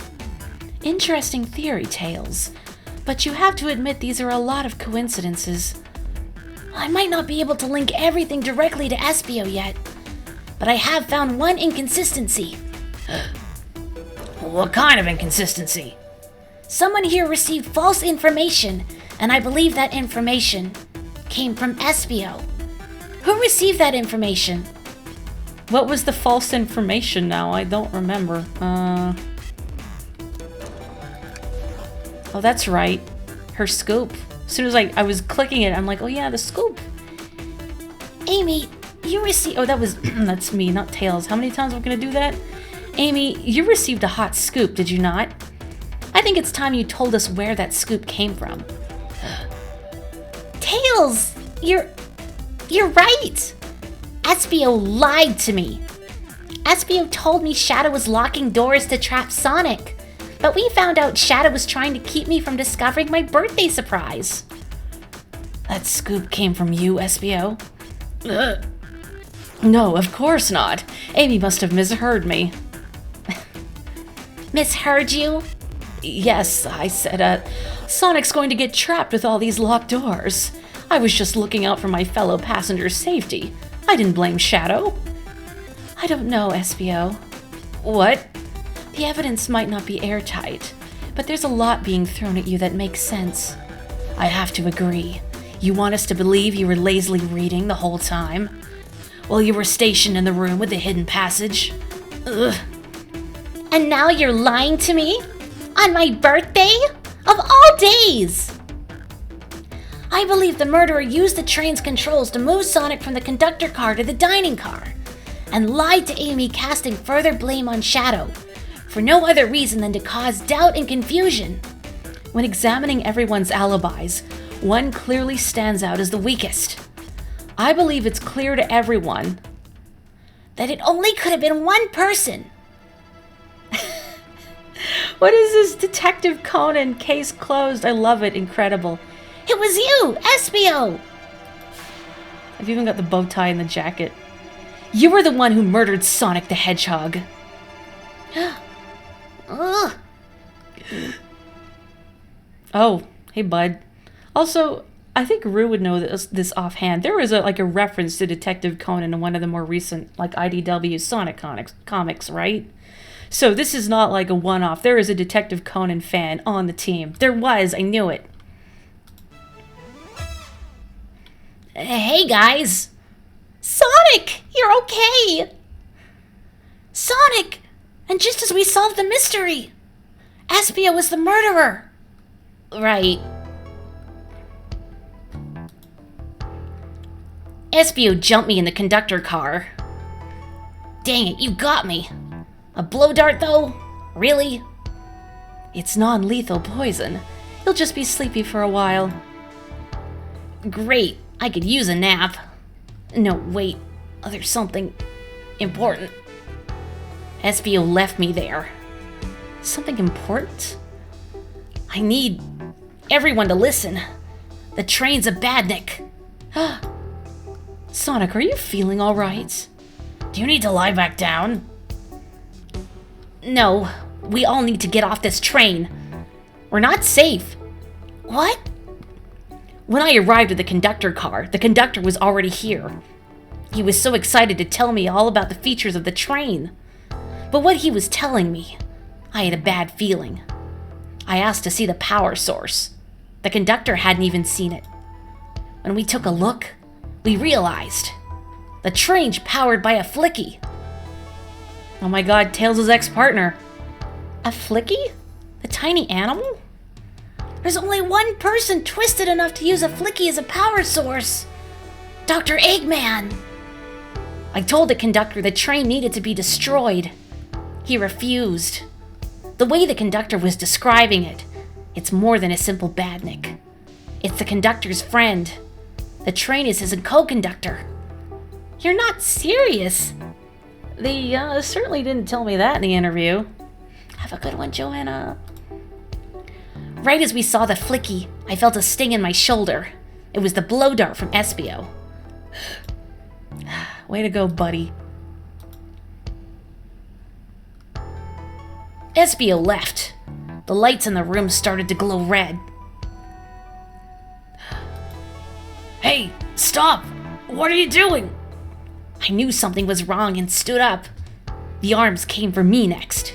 Interesting theory, Tails, but you have to admit these are a lot of coincidences. I might not be able to link everything directly to Espio yet, but I have found one inconsistency. What kind of inconsistency? Someone here received false information, and I believe that information came from Espio. Who received that information? What was the false information now? I don't remember. Oh, that's right. Her scoop. As soon as I was clicking it, I'm like, oh yeah, the scoop. Amy, you received... Oh, that was... that's me, not Tails. How many times am I gonna do that? Amy, you received a hot scoop, did you not? I think it's time you told us where that scoop came from. Tails! You're right! Espio lied to me. Espio told me Shadow was locking doors to trap Sonic, but we found out Shadow was trying to keep me from discovering my birthday surprise. That scoop came from you, Espio? No, of course not. Amy must have misheard me. Misheard you? Yes, I said, Sonic's going to get trapped with all these locked doors. I was just looking out for my fellow passengers' safety. I didn't blame Shadow. I don't know, Espio. What? The evidence might not be airtight, but there's a lot being thrown at you that makes sense. I have to agree. You want us to believe you were lazily reading the whole time? While you were stationed in the room with the hidden passage? Ugh. And now you're lying to me? On my birthday? Of all days! I believe the murderer used the train's controls to move Sonic from the conductor car to the dining car, and lied to Amy, casting further blame on Shadow, for no other reason than to cause doubt and confusion. When examining everyone's alibis, one clearly stands out as the weakest. I believe it's clear to everyone That it only could have been one person. What is this? Detective Conan, case closed. I love it. Incredible. It was you, Espio! I've even got the bow tie and the jacket. You were the one who murdered Sonic the Hedgehog. Ugh. Oh, hey bud. Also, I think Rue would know this offhand. There was a reference to Detective Conan in one of the more recent IDW Sonic comics, right? So this is not like a one-off. There is a Detective Conan fan on the team. There was, I knew it. Hey guys! Sonic! You're okay! Sonic! And just as we solved the mystery, Espio was the murderer! Right. Espio jumped me in the conductor car. Dang it, you got me! A blow dart though? Really? It's non-lethal poison. You'll just be sleepy for a while. Great, I could use a nap. No, wait, there's something important. Espio left me there. Something important? I need everyone to listen. The train's a badnik. Sonic, are you feeling all right? Do you need to lie back down? No, we all need to get off this train. We're not safe. What? When I arrived at the conductor car, the conductor was already here. He was so excited to tell me all about the features of the train. But what he was telling me, I had a bad feeling. I asked to see the power source. The conductor hadn't even seen it. When we took a look, we realized the train's powered by a flicky. Oh my god, Tails' ex-partner. A flicky? The tiny animal? There's only one person twisted enough to use a flicky as a power source. Dr. Eggman. I told the conductor the train needed to be destroyed. He refused. The way the conductor was describing it, it's more than a simple badnik. It's the conductor's friend. The train is his co-conductor. You're not serious. They certainly didn't tell me that in the interview. Have a good one, Joanna. Right as we saw the flicky, I felt a sting in my shoulder. It was the blow dart from Espio. Way to go, buddy. Espio left. The lights in the room started to glow red. Hey, stop! What are you doing? I knew something was wrong and stood up. The arms came for me next.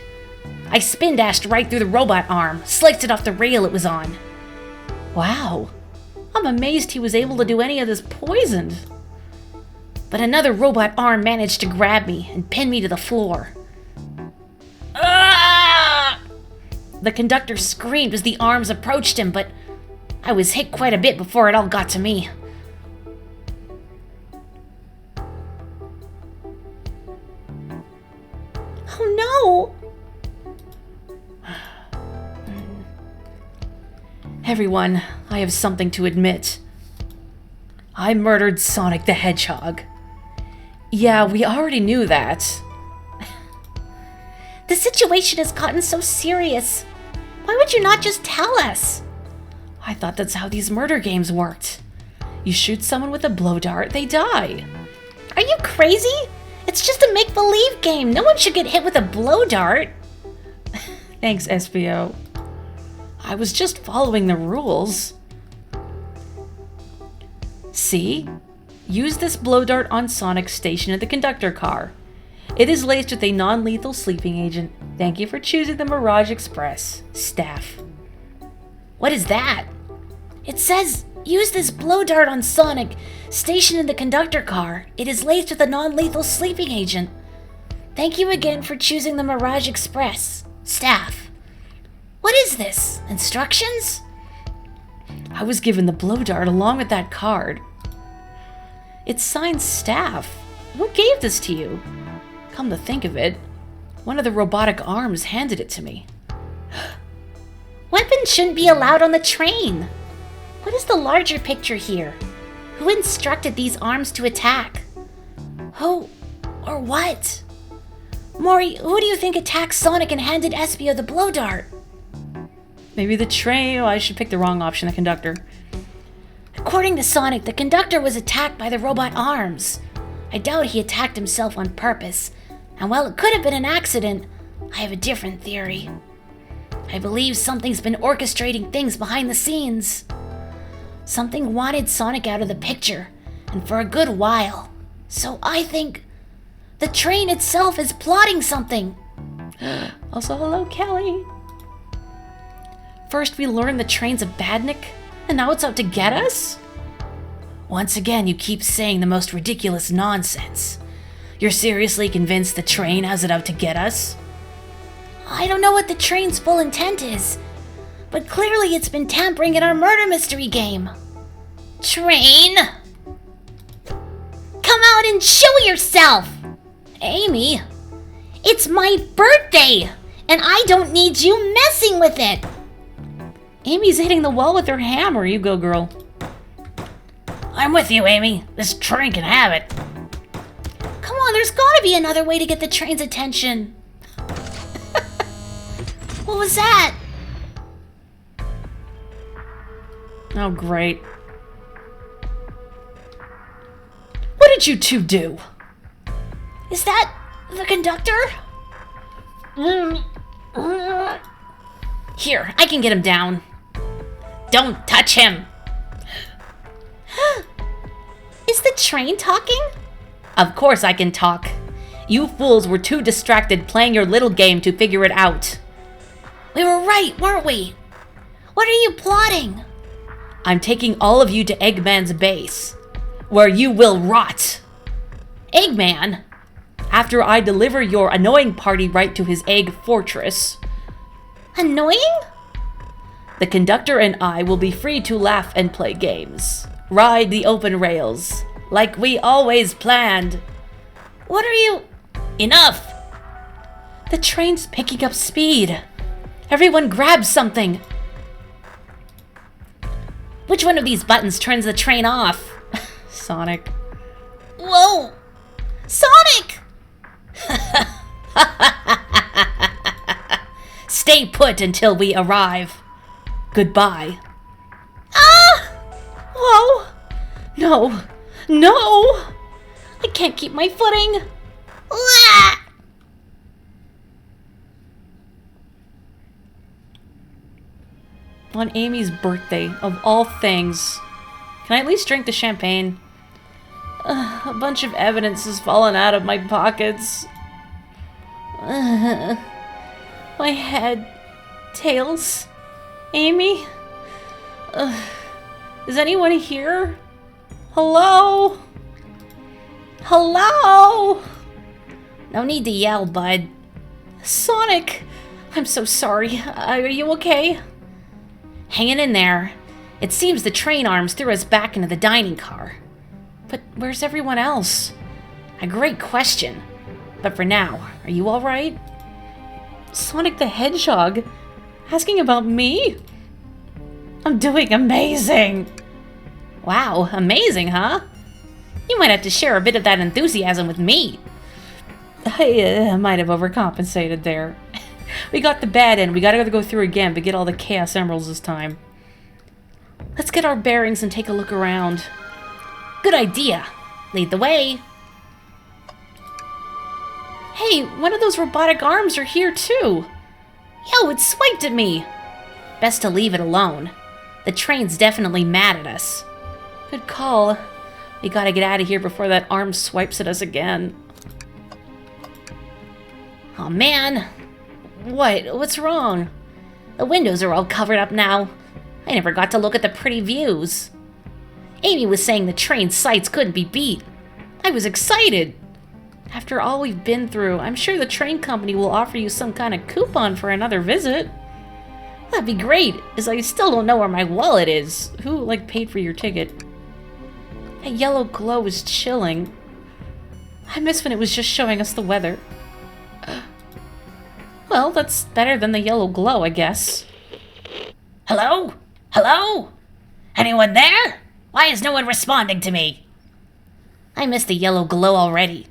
I spin dashed right through the robot arm, sliced it off the rail it was on. Wow. I'm amazed he was able to do any of this poisoned. But another robot arm managed to grab me and pin me to the floor. Ah! The conductor screamed as the arms approached him, but I was hit quite a bit before it all got to me. Oh no! Everyone, I have something to admit. I murdered Sonic the Hedgehog. Yeah, we already knew that. The situation has gotten so serious. Why would you not just tell us? I thought that's how these murder games worked. You shoot someone with a blow dart, they die. Are you crazy? It's just a make-believe game. No one should get hit with a blow dart. Thanks, Espio. I was just following the rules. See? Use this blow dart on Sonic station at the conductor car. It is laced with a non-lethal sleeping agent. Thank you for choosing the Mirage Express. Staff. What is that? It says, use this blow dart on Sonic, stationed in the conductor car. It is laced with a non-lethal sleeping agent. Thank you again for choosing the Mirage Express. Staff. What is this? Instructions? I was given the blow dart along with that card. It's signed Staff. Who gave this to you? Come to think of it, one of the robotic arms handed it to me. Weapons shouldn't be allowed on the train. What is the larger picture here? Who instructed these arms to attack? Who or what? Morri, who do you think attacked Sonic and handed Espio the blow dart? Maybe the train. Oh, I should pick the wrong option, the conductor. According to Sonic, the conductor was attacked by the robot arms. I doubt he attacked himself on purpose, and while it could have been an accident, I have a different theory. I believe something's been orchestrating things behind the scenes. Something wanted Sonic out of the picture, and for a good while. So I think the train itself is plotting something. Also, hello, Kelly. First we learned the train's a badnik, and now it's out to get us? Once again, you keep saying the most ridiculous nonsense. You're seriously convinced the train has it out to get us? I don't know what the train's full intent is, but clearly it's been tampering in our murder mystery game. Train! Come out and show yourself! Amy, it's my birthday, and I don't need you messing with it! Amy's hitting the wall with her hammer. You go, girl. I'm with you, Amy. This train can have it. Come on, there's gotta be another way to get the train's attention. What was that? Oh, great. What did you two do? Is that the conductor? Here, I can get him down. Don't touch him. Is the train talking? Of course I can talk. You fools were too distracted playing your little game to figure it out. We were right, weren't we? What are you plotting? I'm taking all of you to Eggman's base, where you will rot. Eggman, after I deliver your annoying party right to his egg fortress, Annoying? the conductor and I will be free to laugh and play games. Ride the open rails, like we always planned. What are you... Enough! The train's picking up speed. Everyone grab something. Which one of these buttons turns the train off? Sonic. Whoa! Sonic! Stay put until we arrive. Goodbye. Ah! Whoa! No! No! I can't keep my footing. Ah! On Amy's birthday, of all things. Can I at least drink the champagne? A bunch of evidence has fallen out of my pockets. My head. Tails. Amy? Is anyone here? Hello? Hello? No need to yell, bud. Sonic! I'm so sorry. Are you okay? Hanging in there. It seems the train arms threw us back into the dining car. But where's everyone else? A great question. But for now, are you alright? Sonic the Hedgehog? Asking about me? I'm doing amazing! Wow, amazing, huh? You might have to share a bit of that enthusiasm with me. I might have overcompensated there. We got the bad end. We gotta go through again, but get all the Chaos Emeralds this time. Let's get our bearings and take a look around. Good idea. Lead the way. Hey, one of those robotic arms are here too. Yo, it swiped at me. Best to leave it alone. The train's definitely mad at us. Good call. We gotta get out of here before that arm swipes at us again. Oh man. What's wrong? The windows are all covered up now. I never got to look at the pretty views. Amy was saying the train's sights couldn't be beat. I was excited. After all we've been through, I'm sure the train company will offer you some kind of coupon for another visit. That'd be great, as I still don't know where my wallet is. Who, paid for your ticket? A yellow glow is chilling. I miss when it was just showing us the weather. Well, that's better than the yellow glow, I guess. Hello? Hello? Anyone there? Why is no one responding to me? I missed the yellow glow already.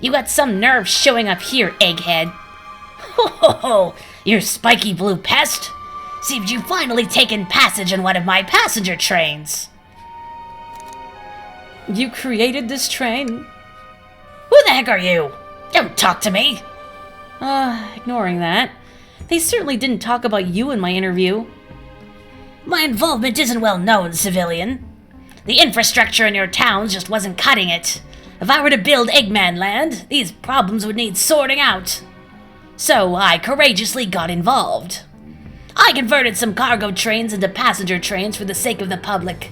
You got some nerve showing up here, egghead. Ho ho ho! You spiky blue pest! Seems you've finally taken passage on one of my passenger trains. You created this train? Who the heck are you? Don't talk to me! Ignoring that. They certainly didn't talk about you in my interview. My involvement isn't well known, civilian. The infrastructure in your towns just wasn't cutting it. If I were to build Eggman Land, these problems would need sorting out. So I courageously got involved. I converted some cargo trains into passenger trains for the sake of the public.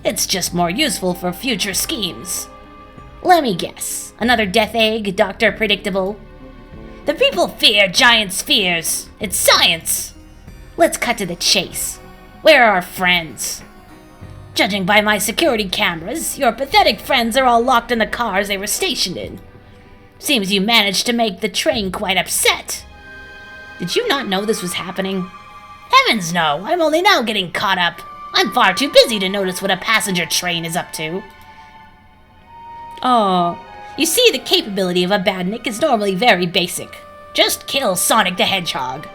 It's just more useful for future schemes. Let me guess. Another death egg, Dr. Predictable? The people fear giant spheres. It's science. Let's cut to the chase. Where are our friends? Judging by my security cameras, your pathetic friends are all locked in the cars they were stationed in. Seems you managed to make the train quite upset. Did you not know this was happening? Heavens no, I'm only now getting caught up. I'm far too busy to notice what a passenger train is up to. Oh, you see, the capability of a badnik is normally very basic. Just kill Sonic the Hedgehog.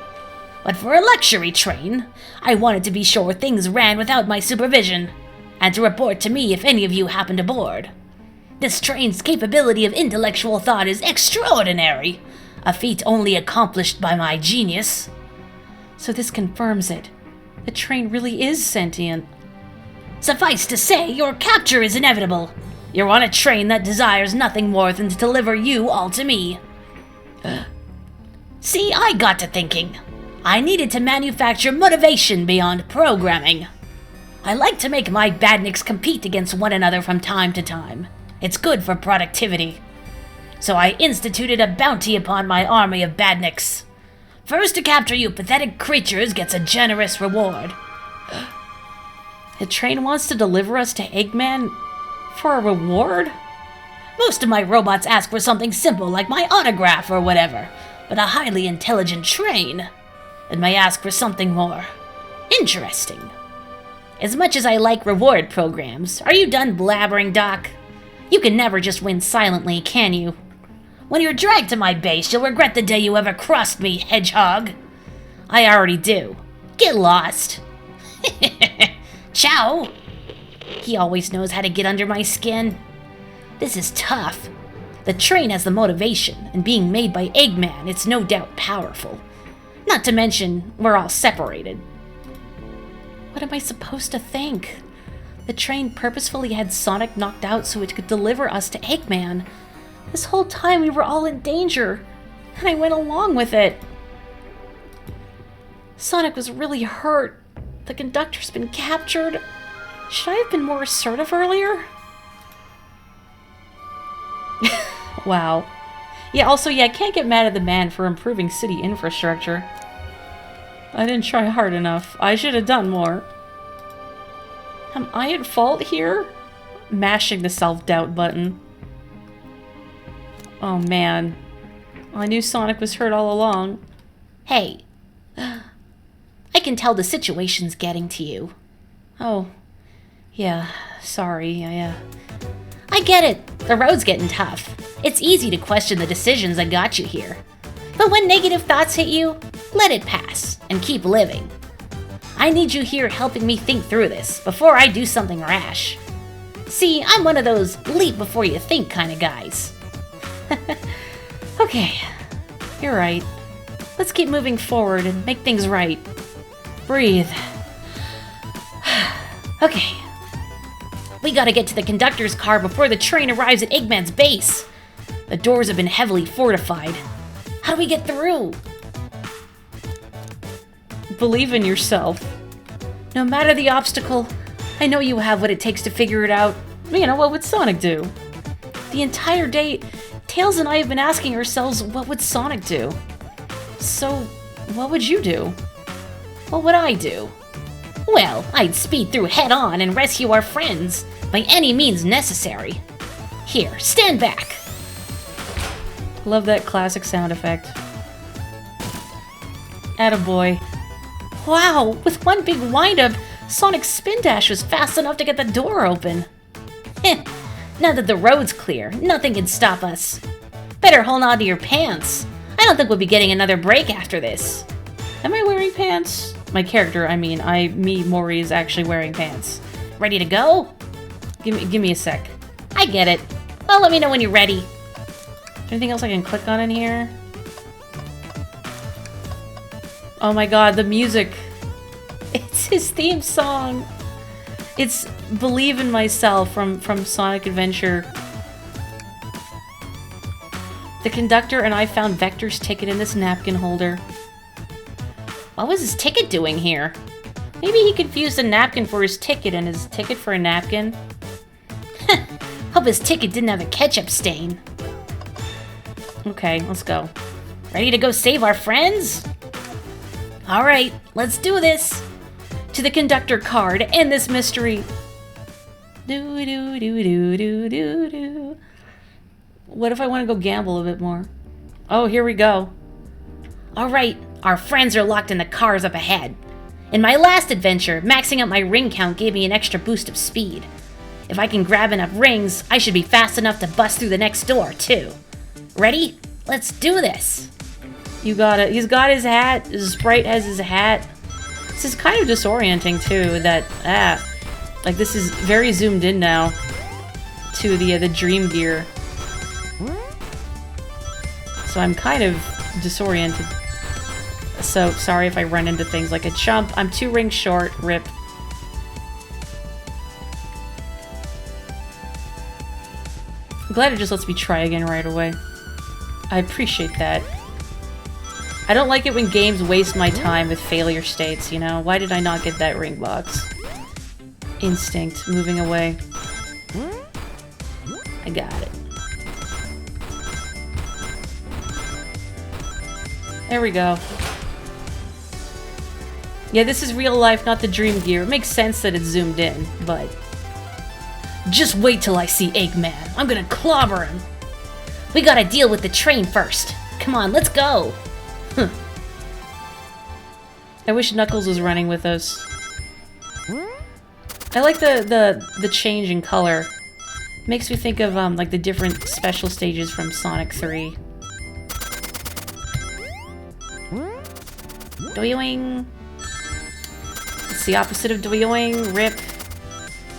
But for a luxury train, I wanted to be sure things ran without my supervision, and to report to me if any of you happened aboard. This train's capability of intellectual thought is extraordinary, a feat only accomplished by my genius. So this confirms it. The train really is sentient. Suffice to say, your capture is inevitable. You're on a train that desires nothing more than to deliver you all to me. See, I got to thinking. I needed to manufacture motivation beyond programming. I like to make my badniks compete against one another from time to time. It's good for productivity. So I instituted a bounty upon my army of badniks. First to capture you pathetic creatures gets a generous reward. The train wants to deliver us to Eggman for a reward? Most of my robots ask for something simple like my autograph or whatever, but a highly intelligent train, it may ask for something more interesting. As much as I like reward programs, are you done blabbering, Doc? You can never just win silently, can you? When you're dragged to my base, you'll regret the day you ever crossed me, Hedgehog. I already do. Get lost. Ciao. He always knows how to get under my skin. This is tough. The train has the motivation, and being made by Eggman, it's no doubt powerful. Not to mention, we're all separated. What am I supposed to think? The train purposefully had Sonic knocked out so it could deliver us to Eggman. This whole time we were all in danger, and I went along with it. Sonic was really hurt. The conductor's been captured. Should I have been more assertive earlier? Wow. Yeah, also, I can't get mad at the man for improving city infrastructure. I didn't try hard enough. I should have done more. Am I at fault here? Mashing the self-doubt button. Oh man. I knew Sonic was hurt all along. Hey. I can tell the situation's getting to you. Oh. Yeah, sorry. I get it. The road's getting tough. It's easy to question the decisions that got you here. But when negative thoughts hit you, let it pass and keep living. I need you here helping me think through this before I do something rash. See, I'm one of those leap before you think kind of guys. Okay, you're right. Let's keep moving forward and make things right. Breathe. Okay. We gotta get to the conductor's car before the train arrives at Eggman's base. The doors have been heavily fortified. How do we get through? Believe in yourself. No matter the obstacle, I know you have what it takes to figure it out. You know, what would Sonic do? The entire day, Tails and I have been asking ourselves, what would Sonic do? So, what would you do? What would I do? Well, I'd speed through head-on and rescue our friends by any means necessary. Here, stand back. Love that classic sound effect. Attaboy. Wow, with one big wind-up, Sonic's spin dash was fast enough to get the door open. Heh, now that the road's clear, nothing can stop us. Better hold on to your pants. I don't think we'll be getting another break after this. Am I wearing pants? My character, Morri, is actually wearing pants. Ready to go? Give me a sec. I get it. Well, let me know when you're ready. Anything else I can click on in here? Oh my god, the music. It's his theme song. It's Believe in Myself from Sonic Adventure. The conductor and I found Vector's ticket in this napkin holder. What was his ticket doing here? Maybe he confused a napkin for his ticket and his ticket for a napkin. Hope his ticket didn't have a ketchup stain. Okay, let's go. Ready to go save our friends? Alright, let's do this! To the conductor car to end this mystery. Do do do do do do do. What if I want to go gamble a bit more? Oh, here we go. Alright, our friends are locked in the cars up ahead. In my last adventure, maxing out my ring count gave me an extra boost of speed. If I can grab enough rings, I should be fast enough to bust through the next door, too. Ready? Let's do this! You got it. He's got his hat. His sprite has his hat. This is kind of disorienting, too, that, like, this is very zoomed in now to the Dream Gear. So I'm kind of disoriented. So sorry if I run into things like a jump. I'm 2 rings short. Rip. I'm glad it just lets me try again right away. I appreciate that. I don't like it when games waste my time with failure states, you know? Why did I not get that ring box? Instinct. Moving away. I got it. There we go. Yeah, this is real life, not the Dream Gear. It makes sense that it's zoomed in, but... Just wait till I see Eggman. I'm gonna clobber him. We gotta deal with the train first. Come on, let's go. I wish Knuckles was running with us. I like the change in color. Makes me think of like the different special stages from Sonic 3. Doyoing. It's the opposite of doyoing. Rip.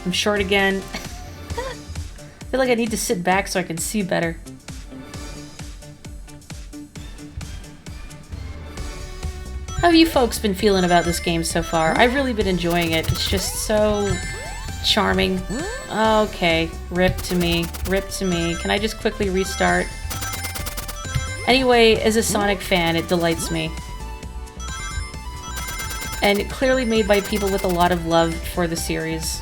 I'm short again. I feel like I need to sit back so I can see better. How have you folks been feeling about this game so far? I've really been enjoying it. It's just so charming. Okay, rip to me. Rip to me. Can I just quickly restart? Anyway, as a Sonic fan, it delights me. And clearly made by people with a lot of love for the series.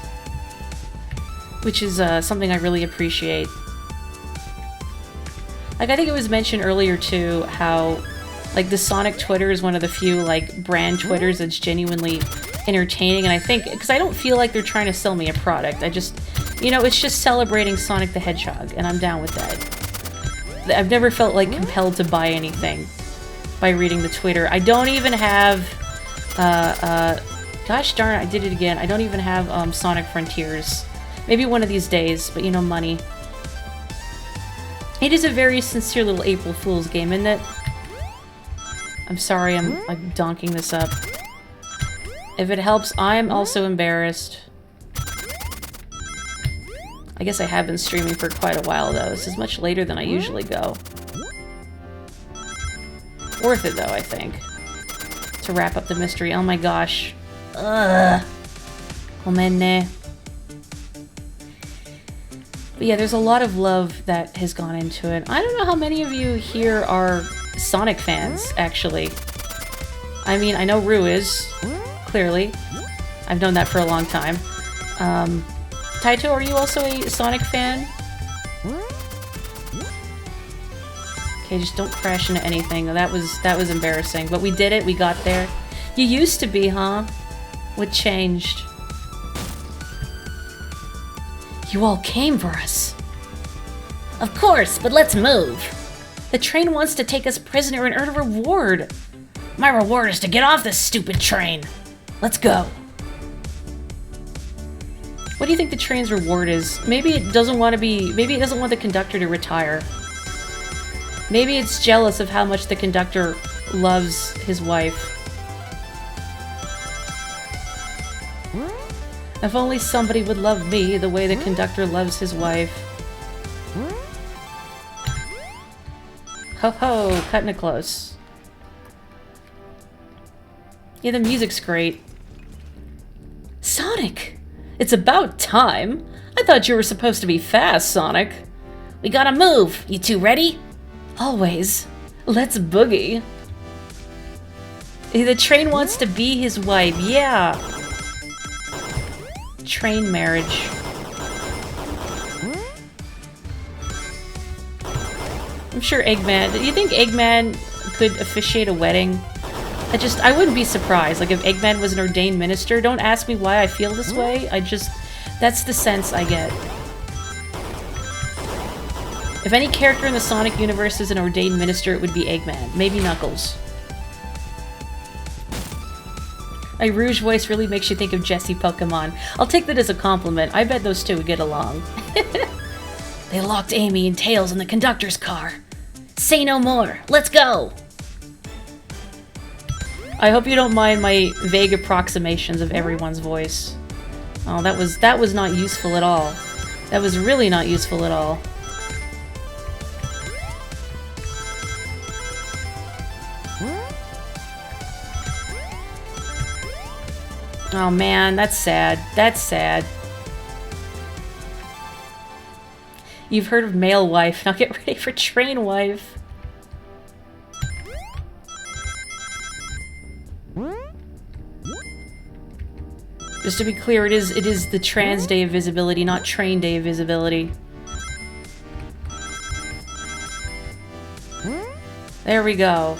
Which is something I really appreciate. Like, I think it was mentioned earlier, too, how... like, the Sonic Twitter is one of the few, like, brand Twitters that's genuinely entertaining, and I think, because I don't feel like they're trying to sell me a product, I just, you know, it's just celebrating Sonic the Hedgehog, and I'm down with that. I've never felt, like, compelled to buy anything by reading the Twitter. I don't even have, gosh darn it, I did it again, I don't even have, Sonic Frontiers. Maybe one of these days, but, you know, money. It is a very sincere little April Fool's game, isn't it? I'm sorry, I'm donking this up. If it helps, I'm also embarrassed. I guess I have been streaming for quite a while, though. This is much later than I usually go. Worth it, though, I think. To wrap up the mystery. Oh my gosh. Ugh. Komenne. But yeah, there's a lot of love that has gone into it. I don't know how many of you here are Sonic fans, actually. I mean, I know Rue is, clearly. I've known that for a long time. Taito, are you also a Sonic fan? Okay, just don't crash into anything. That was embarrassing. But we did it. We got there. You used to be, huh? What changed? You all came for us. Of course, but let's move. The train wants to take us prisoner and earn a reward. My reward is to get off this stupid train. Let's go. What do you think the train's reward is? Maybe it doesn't want the conductor to retire. Maybe it's jealous of how much the conductor loves his wife. If only somebody would love me the way the conductor loves his wife. Ho ho, cutting it close. Yeah, the music's great. Sonic! It's about time! I thought you were supposed to be fast, Sonic. We gotta move. You two ready? Always. Let's boogie. The train wants to be his wife, yeah. Train marriage. I'm sure Eggman... Do you think Eggman could officiate a wedding? I wouldn't be surprised. Like, if Eggman was an ordained minister, don't ask me why I feel this way. That's the sense I get. If any character in the Sonic universe is an ordained minister, it would be Eggman. Maybe Knuckles. My Rouge voice really makes you think of Jessie Pokemon. I'll take that as a compliment. I bet those two would get along. They locked Amy and Tails in the conductor's car. Say no more. Let's go. I hope you don't mind my vague approximations of everyone's voice. Oh, that was not useful at all. That was really not useful at all. Oh man, that's sad. That's sad. You've heard of male wife, now get ready for train wife. Just to be clear, it is the trans day of visibility, not train day of visibility. There we go.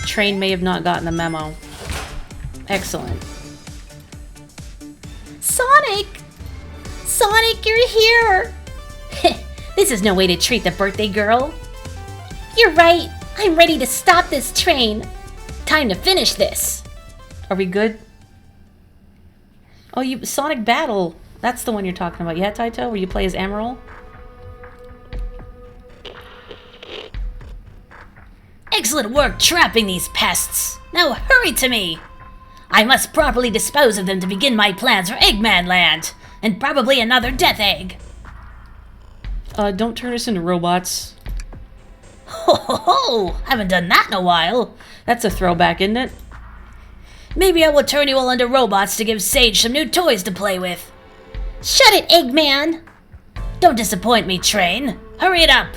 Train may have not gotten the memo. Excellent. Sonic! Sonic, you're here! This is no way to treat the birthday girl. You're right. I'm ready to stop this train. Time to finish this. Are we good? Oh, Sonic Battle. That's the one you're talking about. Yeah, Taito, where you play as Emerald? Excellent work trapping these pests. Now hurry to me. I must properly dispose of them to begin my plans for Eggman Land, and probably another Death Egg. Don't turn us into robots. Ho ho ho! Haven't done that in a while. That's a throwback, isn't it? Maybe I will turn you all into robots to give Sage some new toys to play with. Shut it, Eggman! Don't disappoint me, Train. Hurry it up.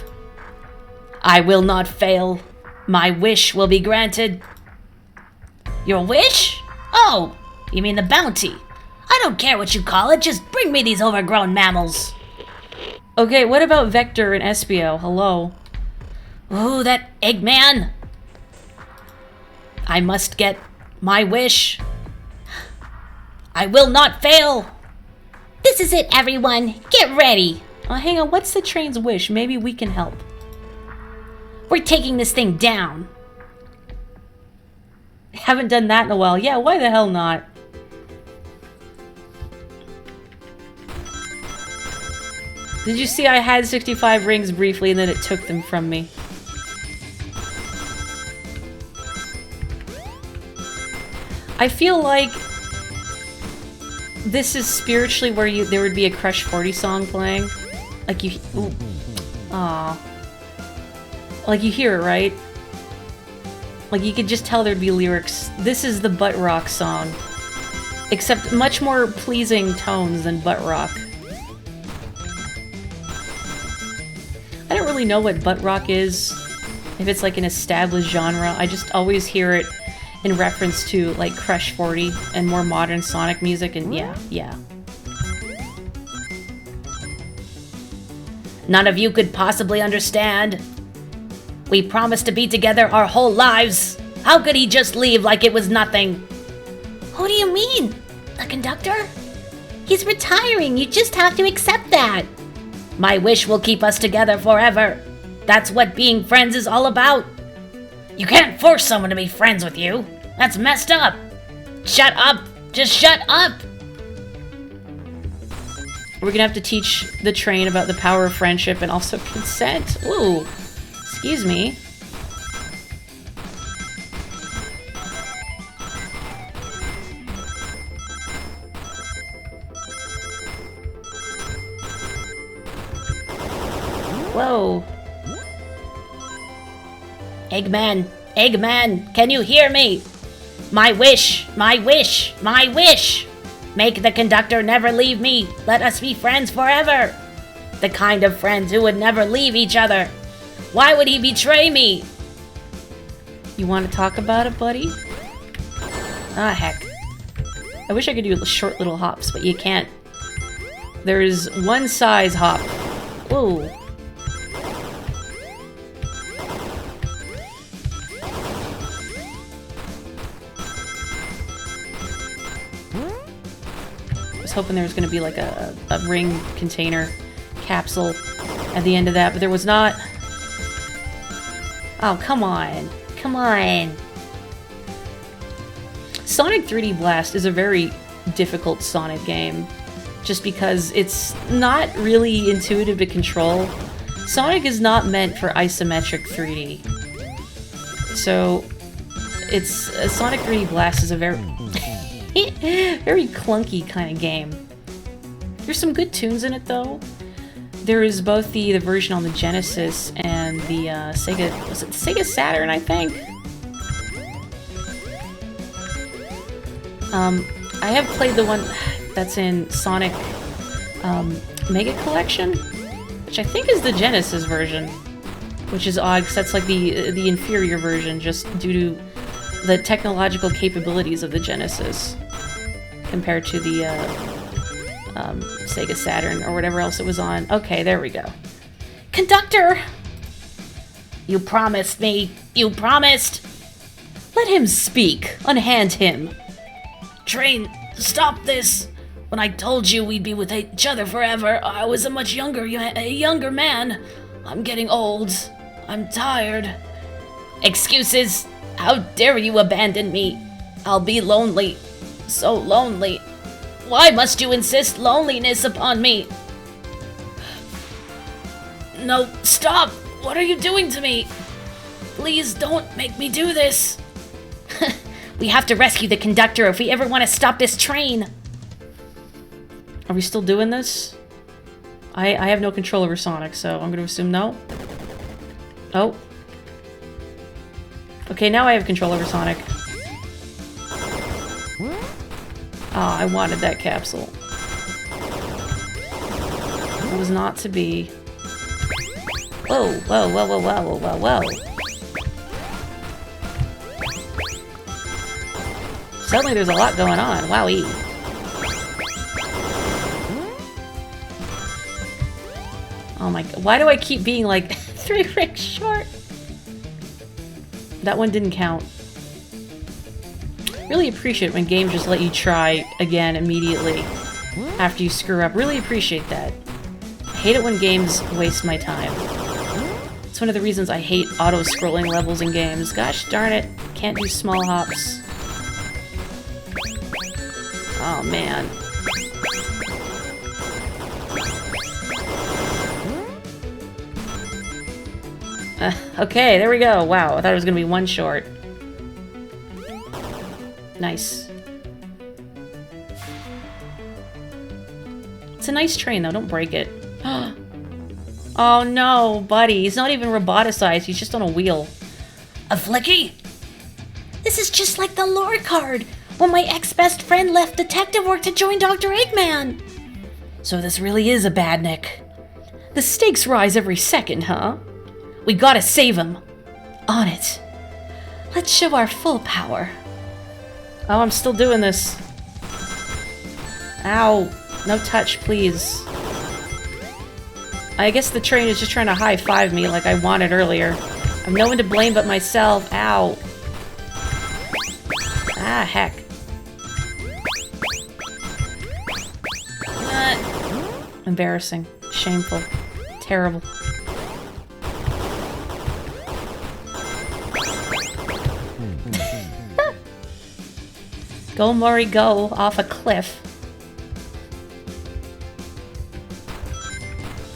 I will not fail. My wish will be granted. Your wish? Oh, you mean the bounty. I don't care what you call it, just bring me these overgrown mammals. Okay, what about Vector and Espio? Hello? Ooh, that Eggman. I must get my wish. I will not fail. This is it, everyone. Get ready. Hang on, what's the train's wish? Maybe we can help. We're taking this thing down. Haven't done that in a while. Yeah, why the hell not? Did you see I had 65 rings briefly and then it took them from me? I feel like this is spiritually where there would be a Crush 40 song playing. Like you... Ooh. Aww. Like you hear it, right? Like you could just tell there'd be lyrics. This is the Butt Rock song. Except much more pleasing tones than Butt Rock. I don't really know what Butt Rock is. If it's like an established genre. I just always hear it in reference to like Crush 40 and more modern Sonic music, and yeah. None of you could possibly understand. We promised to be together our whole lives. How could he just leave like it was nothing? Who do you mean? The conductor? He's retiring. You just have to accept that. My wish will keep us together forever. That's what being friends is all about. You can't force someone to be friends with you. That's messed up. Shut up. Just shut up. We're gonna have to teach the train about the power of friendship and also consent. Ooh, excuse me. Whoa. Eggman, Eggman, can you hear me? My wish, my wish, my wish. Make the conductor never leave me. Let us be friends forever. The kind of friends who would never leave each other. Why would he betray me? You want to talk about it, buddy? Ah, heck. I wish I could do short little hops, but you can't. There's one size hop. Whoa. I was hoping there was going to be like a ring container capsule at the end of that, but there was not. Oh, come on. Come on. Sonic 3D Blast is a very difficult Sonic game, just because it's not really intuitive to control. Sonic is not meant for isometric 3D. So, Sonic 3D Blast is a very very clunky kind of game. There's some good tunes in it though. There is both the version on the Genesis and the Sega Saturn, I think. I have played the one that's in Sonic Mega Collection, which I think is the Genesis version, which is odd because that's like the inferior version just due to the technological capabilities of the Genesis compared to the Sega Saturn or whatever else it was on. Okay, there we go. Conductor! You promised me. You promised. Let him speak. Unhand him. Train, stop this. When I told you we'd be with each other forever, I was a much younger man. I'm getting old. I'm tired. Excuses. How dare you abandon me? I'll be lonely. So lonely. Why must you insist loneliness upon me? No, stop! What are you doing to me? Please don't make me do this. We have to rescue the conductor if we ever want to stop this train. Are we still doing this? I have no control over Sonic, so I'm going to assume no. Oh. Okay, now I have control over Sonic. Oh, I wanted that capsule. It was not to be. Whoa, whoa, whoa, whoa, whoa, whoa, whoa, whoa. Suddenly there's a lot going on. Wowee. Oh my god. Why do I keep being like 3 rings short? That one didn't count. Really appreciate when games just let you try again immediately after you screw up. Really appreciate that. I hate it when games waste my time. It's one of the reasons I hate auto-scrolling levels in games. Gosh darn it. Can't do small hops. Oh man. Okay, there we go. Wow, I thought it was gonna be one short. Nice. It's a nice train, though. Don't break it. Oh no, buddy. He's not even roboticized. He's just on a wheel. A flicky? This is just like the lore card, when my ex-best friend left detective work to join Dr. Eggman. So this really is a badnik. The stakes rise every second, huh? We gotta save him. On it. Let's show our full power. Oh, I'm still doing this. Ow. No touch, please. I guess the train is just trying to high-five me like I wanted earlier. I'm no one to blame but myself. Ow. Ah, heck. Embarrassing. Shameful. Terrible. Go, Morri, go. Off a cliff.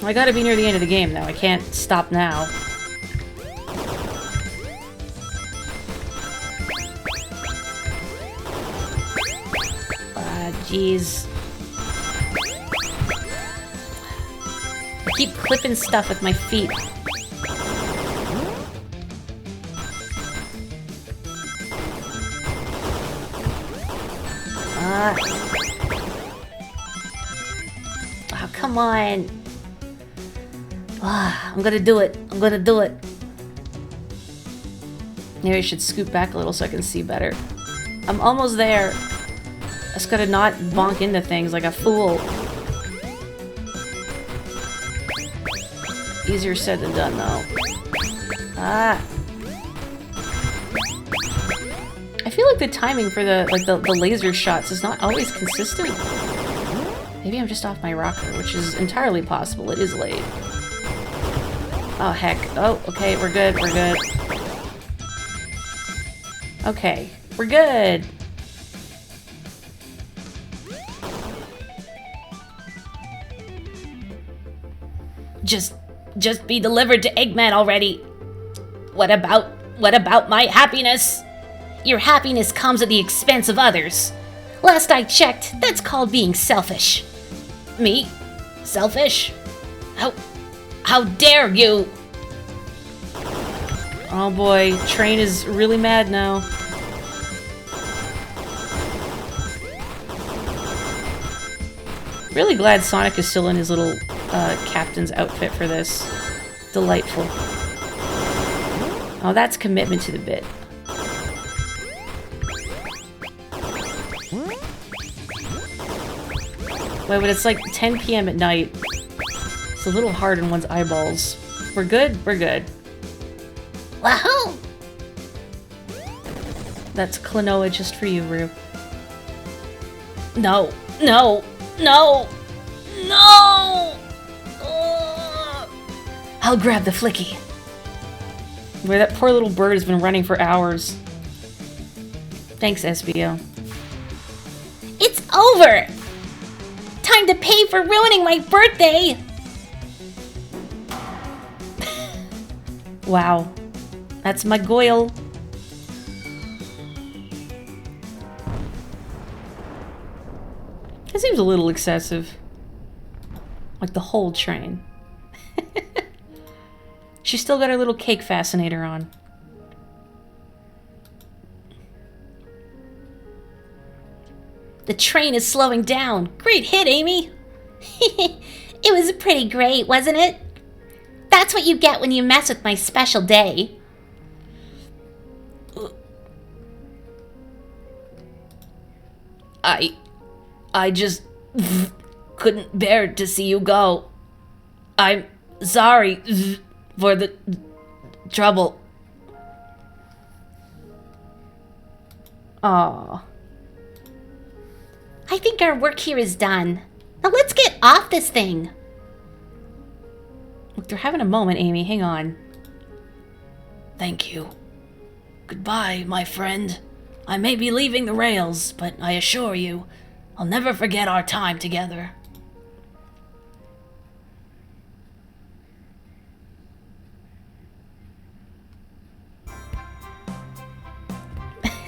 I gotta be near the end of the game, though. I can't stop now. Jeez. I keep clipping stuff with my feet. Oh, come on. I'm gonna do it. I'm gonna do it. Maybe I should scoot back a little so I can see better. I'm almost there. I just gotta not bonk into things like a fool. Easier said than done, though. I feel like the timing for the laser shots is not always consistent. Maybe I'm just off my rocker, which is entirely possible. It is late. Oh, heck. Oh, okay, we're good, we're good. Okay, we're good. Just be delivered to Eggman already. What about my happiness? Your happiness comes at the expense of others. Last I checked, that's called being selfish. Me? Selfish? How dare you? Oh boy, Train is really mad now. Really glad Sonic is still in his little captain's outfit for this. Delightful. Oh, that's commitment to the bit. Wait, but it's like 10 p.m. at night. It's a little hard on one's eyeballs. We're good? We're good. Wahoo! That's Klonoa just for you, Rue. No, no, no, no! Ugh. I'll grab the flicky. Where that poor little bird has been running for hours. Thanks, SBO. It's over! Time to pay for ruining my birthday! Wow. That's my goyle. That seems a little excessive. Like the whole train. She's still got her little cake fascinator on. The train is slowing down. Great hit, Amy. It was pretty great, wasn't it? That's what you get when you mess with my special day. I just couldn't bear to see you go. I'm sorry for the trouble. Aww. I think our work here is done. Now let's get off this thing. Look, they're having a moment, Amy. Hang on. Thank you. Goodbye, my friend. I may be leaving the rails, but I assure you, I'll never forget our time together.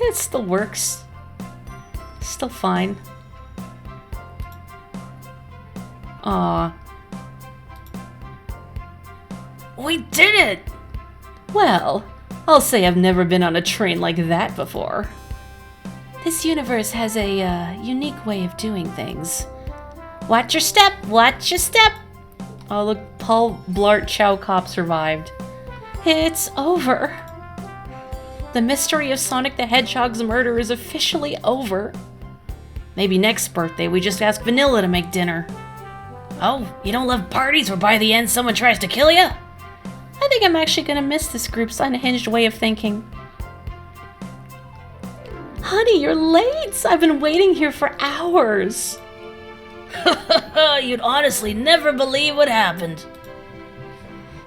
It still works. Still fine. Aw. We did it! Well, I'll say I've never been on a train like that before. This universe has a unique way of doing things. Watch your step, watch your step. Oh, look, Paul Blart Chow Cop survived. It's over. The mystery of Sonic the Hedgehog's murder is officially over. Maybe next birthday we just ask Vanilla to make dinner. Oh, you don't love parties where by the end someone tries to kill you? I think I'm actually gonna miss this group's unhinged way of thinking. Honey, you're late! I've been waiting here for hours! You'd honestly never believe what happened.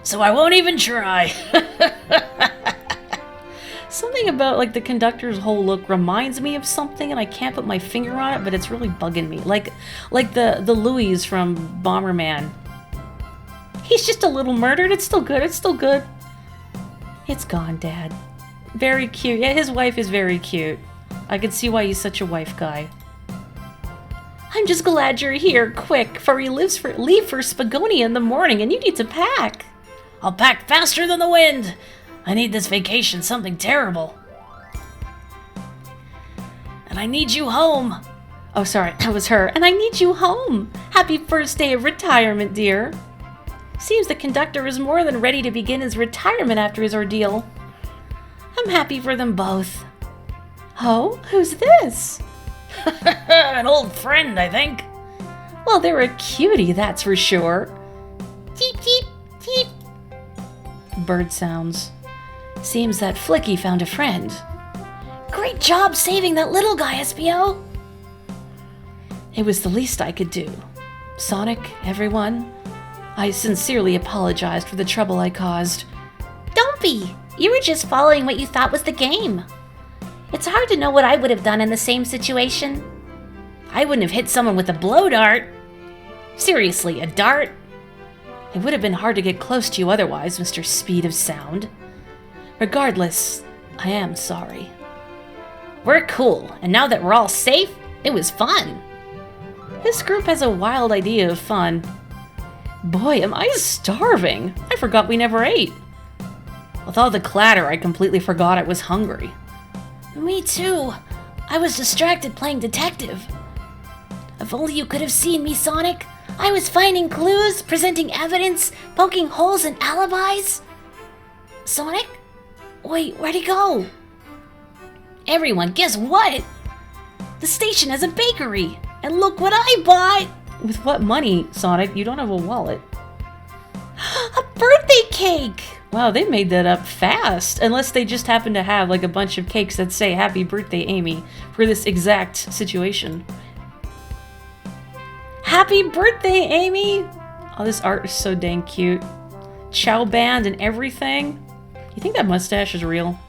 So I won't even try. Something about, like, the conductor's whole look reminds me of something, and I can't put my finger on it, but it's really bugging me. Like the Louis from Bomberman. He's just a little murdered. It's still good. It's still good. It's gone, Dad. Very cute. Yeah, his wife is very cute. I can see why he's such a wife guy. I'm just glad you're here, quick, for we leave for Spagonia in the morning, and you need to pack. I'll pack faster than the wind. I need this vacation something terrible. And I need you home. Oh, sorry, that was her. And I need you home. Happy first day of retirement, dear. Seems the conductor is more than ready to begin his retirement after his ordeal. I'm happy for them both. Oh, who's this? An old friend, I think. Well, they're a cutie, that's for sure. Cheep, cheep, cheep. Bird sounds. Seems that Flicky found a friend. Great job saving that little guy, SPO. It was the least I could do. Sonic, everyone, I sincerely apologized for the trouble I caused. Don't be. You were just following what you thought was the game. It's hard to know what I would have done in the same situation. I wouldn't have hit someone with a blow dart. Seriously, a dart? It would have been hard to get close to you otherwise, Mr. Speed of Sound. Regardless, I am sorry. We're cool, and now that we're all safe, it was fun. This group has a wild idea of fun. Boy, am I starving! I forgot we never ate. With all the clatter, I completely forgot I was hungry. Me too. I was distracted playing detective. If only you could have seen me, Sonic. I was finding clues, presenting evidence, poking holes in alibis. Sonic? Wait, where'd he go? Everyone, guess what? The station has a bakery, and look what I bought! With what money, Sonic? You don't have a wallet. A birthday cake! Wow, they made that up fast. Unless they just happen to have like a bunch of cakes that say Happy Birthday, Amy, for this exact situation. Happy birthday, Amy! Oh, this art is so dang cute. Chow band and everything. You think that mustache is real?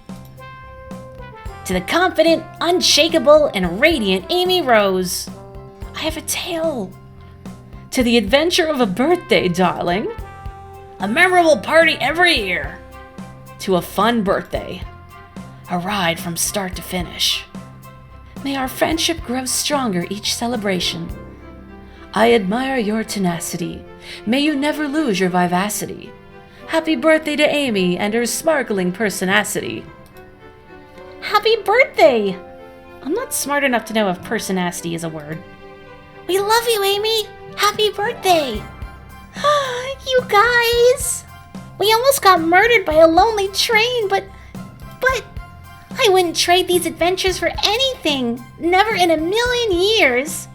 To the confident, unshakable, and radiant Amy Rose. I have a tail. To the adventure of a birthday, darling. A memorable party every year. To a fun birthday. A ride from start to finish. May our friendship grow stronger each celebration. I admire your tenacity. May you never lose your vivacity. Happy birthday to Amy and her sparkling personacity. Happy birthday! I'm not smart enough to know if personacity is a word. We love you, Amy! Happy birthday! You guys! We almost got murdered by a lonely train, but I wouldn't trade these adventures for anything. Never in a million years.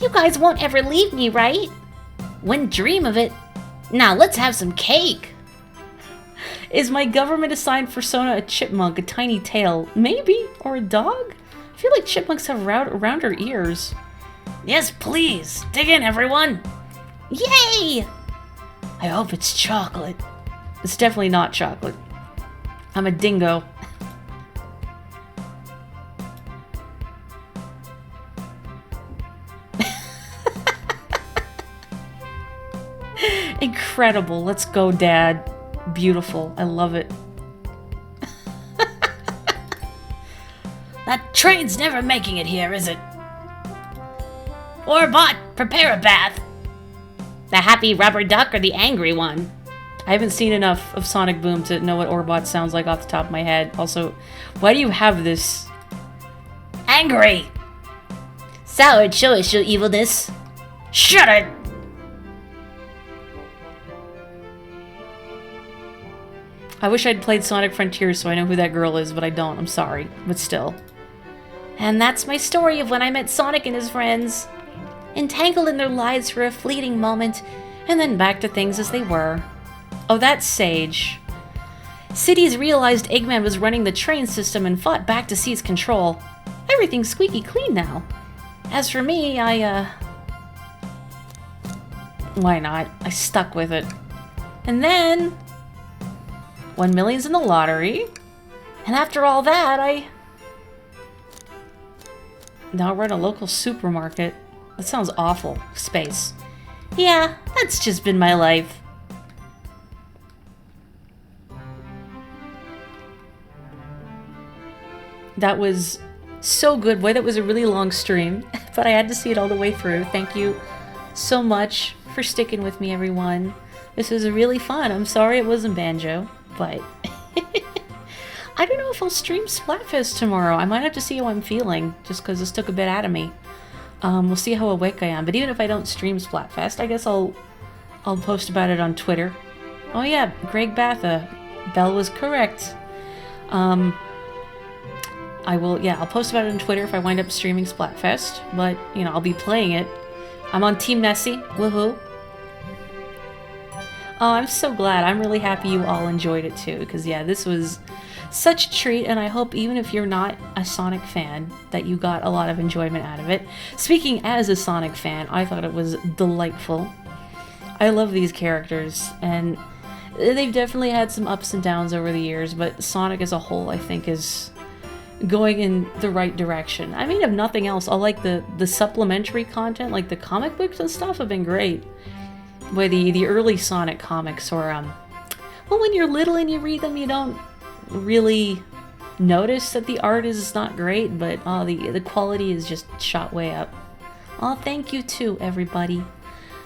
You guys won't ever leave me, right? Wouldn't dream of it. Now let's have some cake. Is my government assigned persona a chipmunk, a tiny tail? Maybe? Or a dog? I feel like chipmunks have rounder ears. Yes, please. Dig in, everyone. Yay! I hope it's chocolate. It's definitely not chocolate. I'm a dingo. Incredible. Let's go, Dad. Beautiful. I love it. That train's never making it here, is it? Orbot, prepare a bath. The happy rubber duck or the angry one? I haven't seen enough of Sonic Boom to know what Orbot sounds like off the top of my head. Also, why do you have this? Angry. Soured, show us your evilness. Shut it. I wish I'd played Sonic Frontiers so I know who that girl is, but I don't. I'm sorry. But still. And that's my story of when I met Sonic and his friends. Entangled in their lives for a fleeting moment, and then back to things as they were. Oh, that's Sage. Cities realized Eggman was running the train system and fought back to seize control. Everything's squeaky clean now. As for me, why not? I stuck with it. And then 1 million's in the lottery. And after all that, I now run a local supermarket. That sounds awful. Space. Yeah, that's just been my life. That was so good. Boy, that was a really long stream, but I had to see it all the way through. Thank you so much for sticking with me, everyone. This was really fun. I'm sorry it wasn't Banjo, but I don't know if I'll stream Splatfest tomorrow. I might have to see how I'm feeling, just because this took a bit out of me. We'll see how awake I am. But even if I don't stream Splatfest, I guess I'll post about it on Twitter. Oh yeah, Greg Batha. Belle was correct. I'll post about it on Twitter if I wind up streaming Splatfest, but, you know, I'll be playing it. I'm on Team Nessie, woohoo. Oh, I'm so glad. I'm really happy you all enjoyed it too, because yeah, this was such a treat, and I hope even if you're not a Sonic fan, that you got a lot of enjoyment out of it. Speaking as a Sonic fan, I thought it was delightful. I love these characters, and they've definitely had some ups and downs over the years, but Sonic as a whole, I think, is going in the right direction. I mean, if nothing else, all like the supplementary content, like the comic books and stuff, have been great. Where the early Sonic comics, or well, when you're little and you read them, you don't really notice that the art is not great, but the quality is just shot way up. Oh, thank you too, everybody.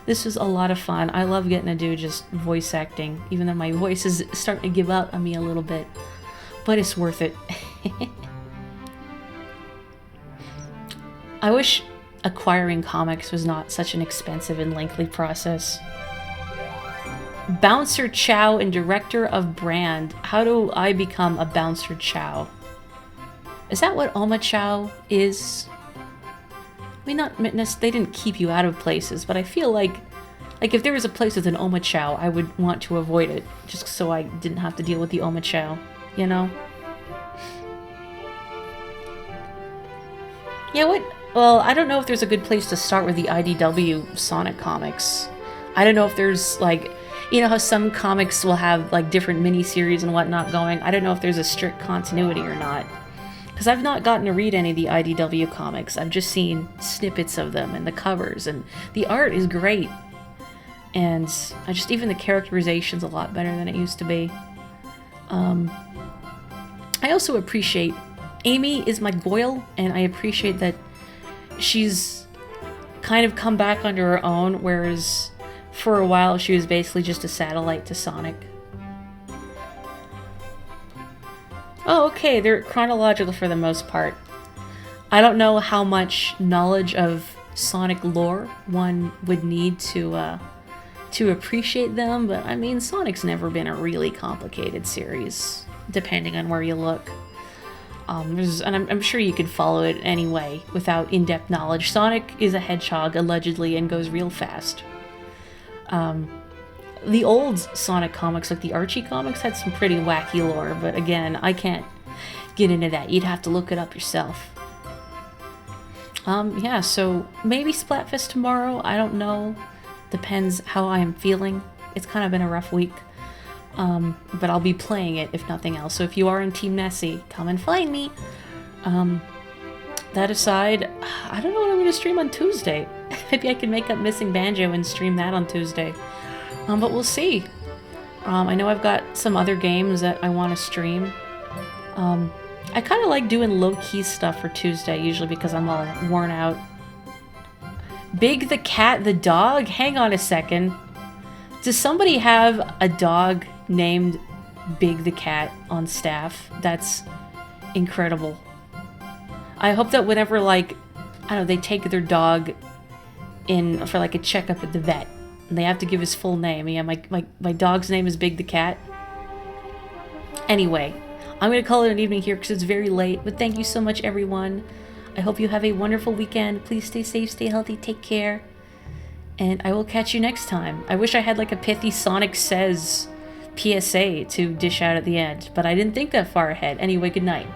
This was a lot of fun. I love getting to do just voice acting, even though my voice is starting to give out on me a little bit, but it's worth it. I wish acquiring comics was not such an expensive and lengthy process. Bouncer Chow and Director of Brand. How do I become a Bouncer Chow? Is that what Oma Chow is? I mean, they didn't keep you out of places, but I feel like if there was a place with an Oma Chow, I would want to avoid it, just so I didn't have to deal with the Oma Chow, you know? Yeah, what? Well, I don't know if there's a good place to start with the IDW Sonic comics. I don't know if there's, like, you know how some comics will have, like, different miniseries and whatnot going? I don't know if there's a strict continuity or not. Because I've not gotten to read any of the IDW comics. I've just seen snippets of them and the covers, and the art is great. And even the characterization's a lot better than it used to be. I also appreciate Amy is my Goyle, and I appreciate that she's kind of come back under her own, whereas for a while she was basically just a satellite to Sonic. Oh, okay, they're chronological for the most part. I don't know how much knowledge of Sonic lore one would need to appreciate them, but I mean, Sonic's never been a really complicated series, depending on where you look. And I'm sure you could follow it anyway without in-depth knowledge. Sonic is a hedgehog, allegedly, and goes real fast. The old Sonic comics, like the Archie comics, had some pretty wacky lore, but again, I can't get into that. You'd have to look it up yourself. Yeah, so maybe Splatfest tomorrow, I don't know. Depends how I am feeling. It's kind of been a rough week. But I'll be playing it, if nothing else. So if you are in Team Nessie, come and find me. That aside, I don't know what I'm going to stream on Tuesday. Maybe I can make up Missing Banjo and stream that on Tuesday. But we'll see. I know I've got some other games that I want to stream. I kind of like doing low-key stuff for Tuesday, usually because I'm all worn out. Big the Cat the Dog? Hang on a second. Does somebody have a dog named Big the Cat on staff? That's incredible. I hope that whenever, like, I don't know, they take their dog in for, like, a checkup at the vet, and they have to give his full name. Yeah, my dog's name is Big the Cat. Anyway, I'm going to call it an evening here because it's very late, but thank you so much, everyone. I hope you have a wonderful weekend. Please stay safe, stay healthy, take care. And I will catch you next time. I wish I had like a pithy Sonic Says PSA to dish out at the end, but I didn't think that far ahead. Anyway, good night.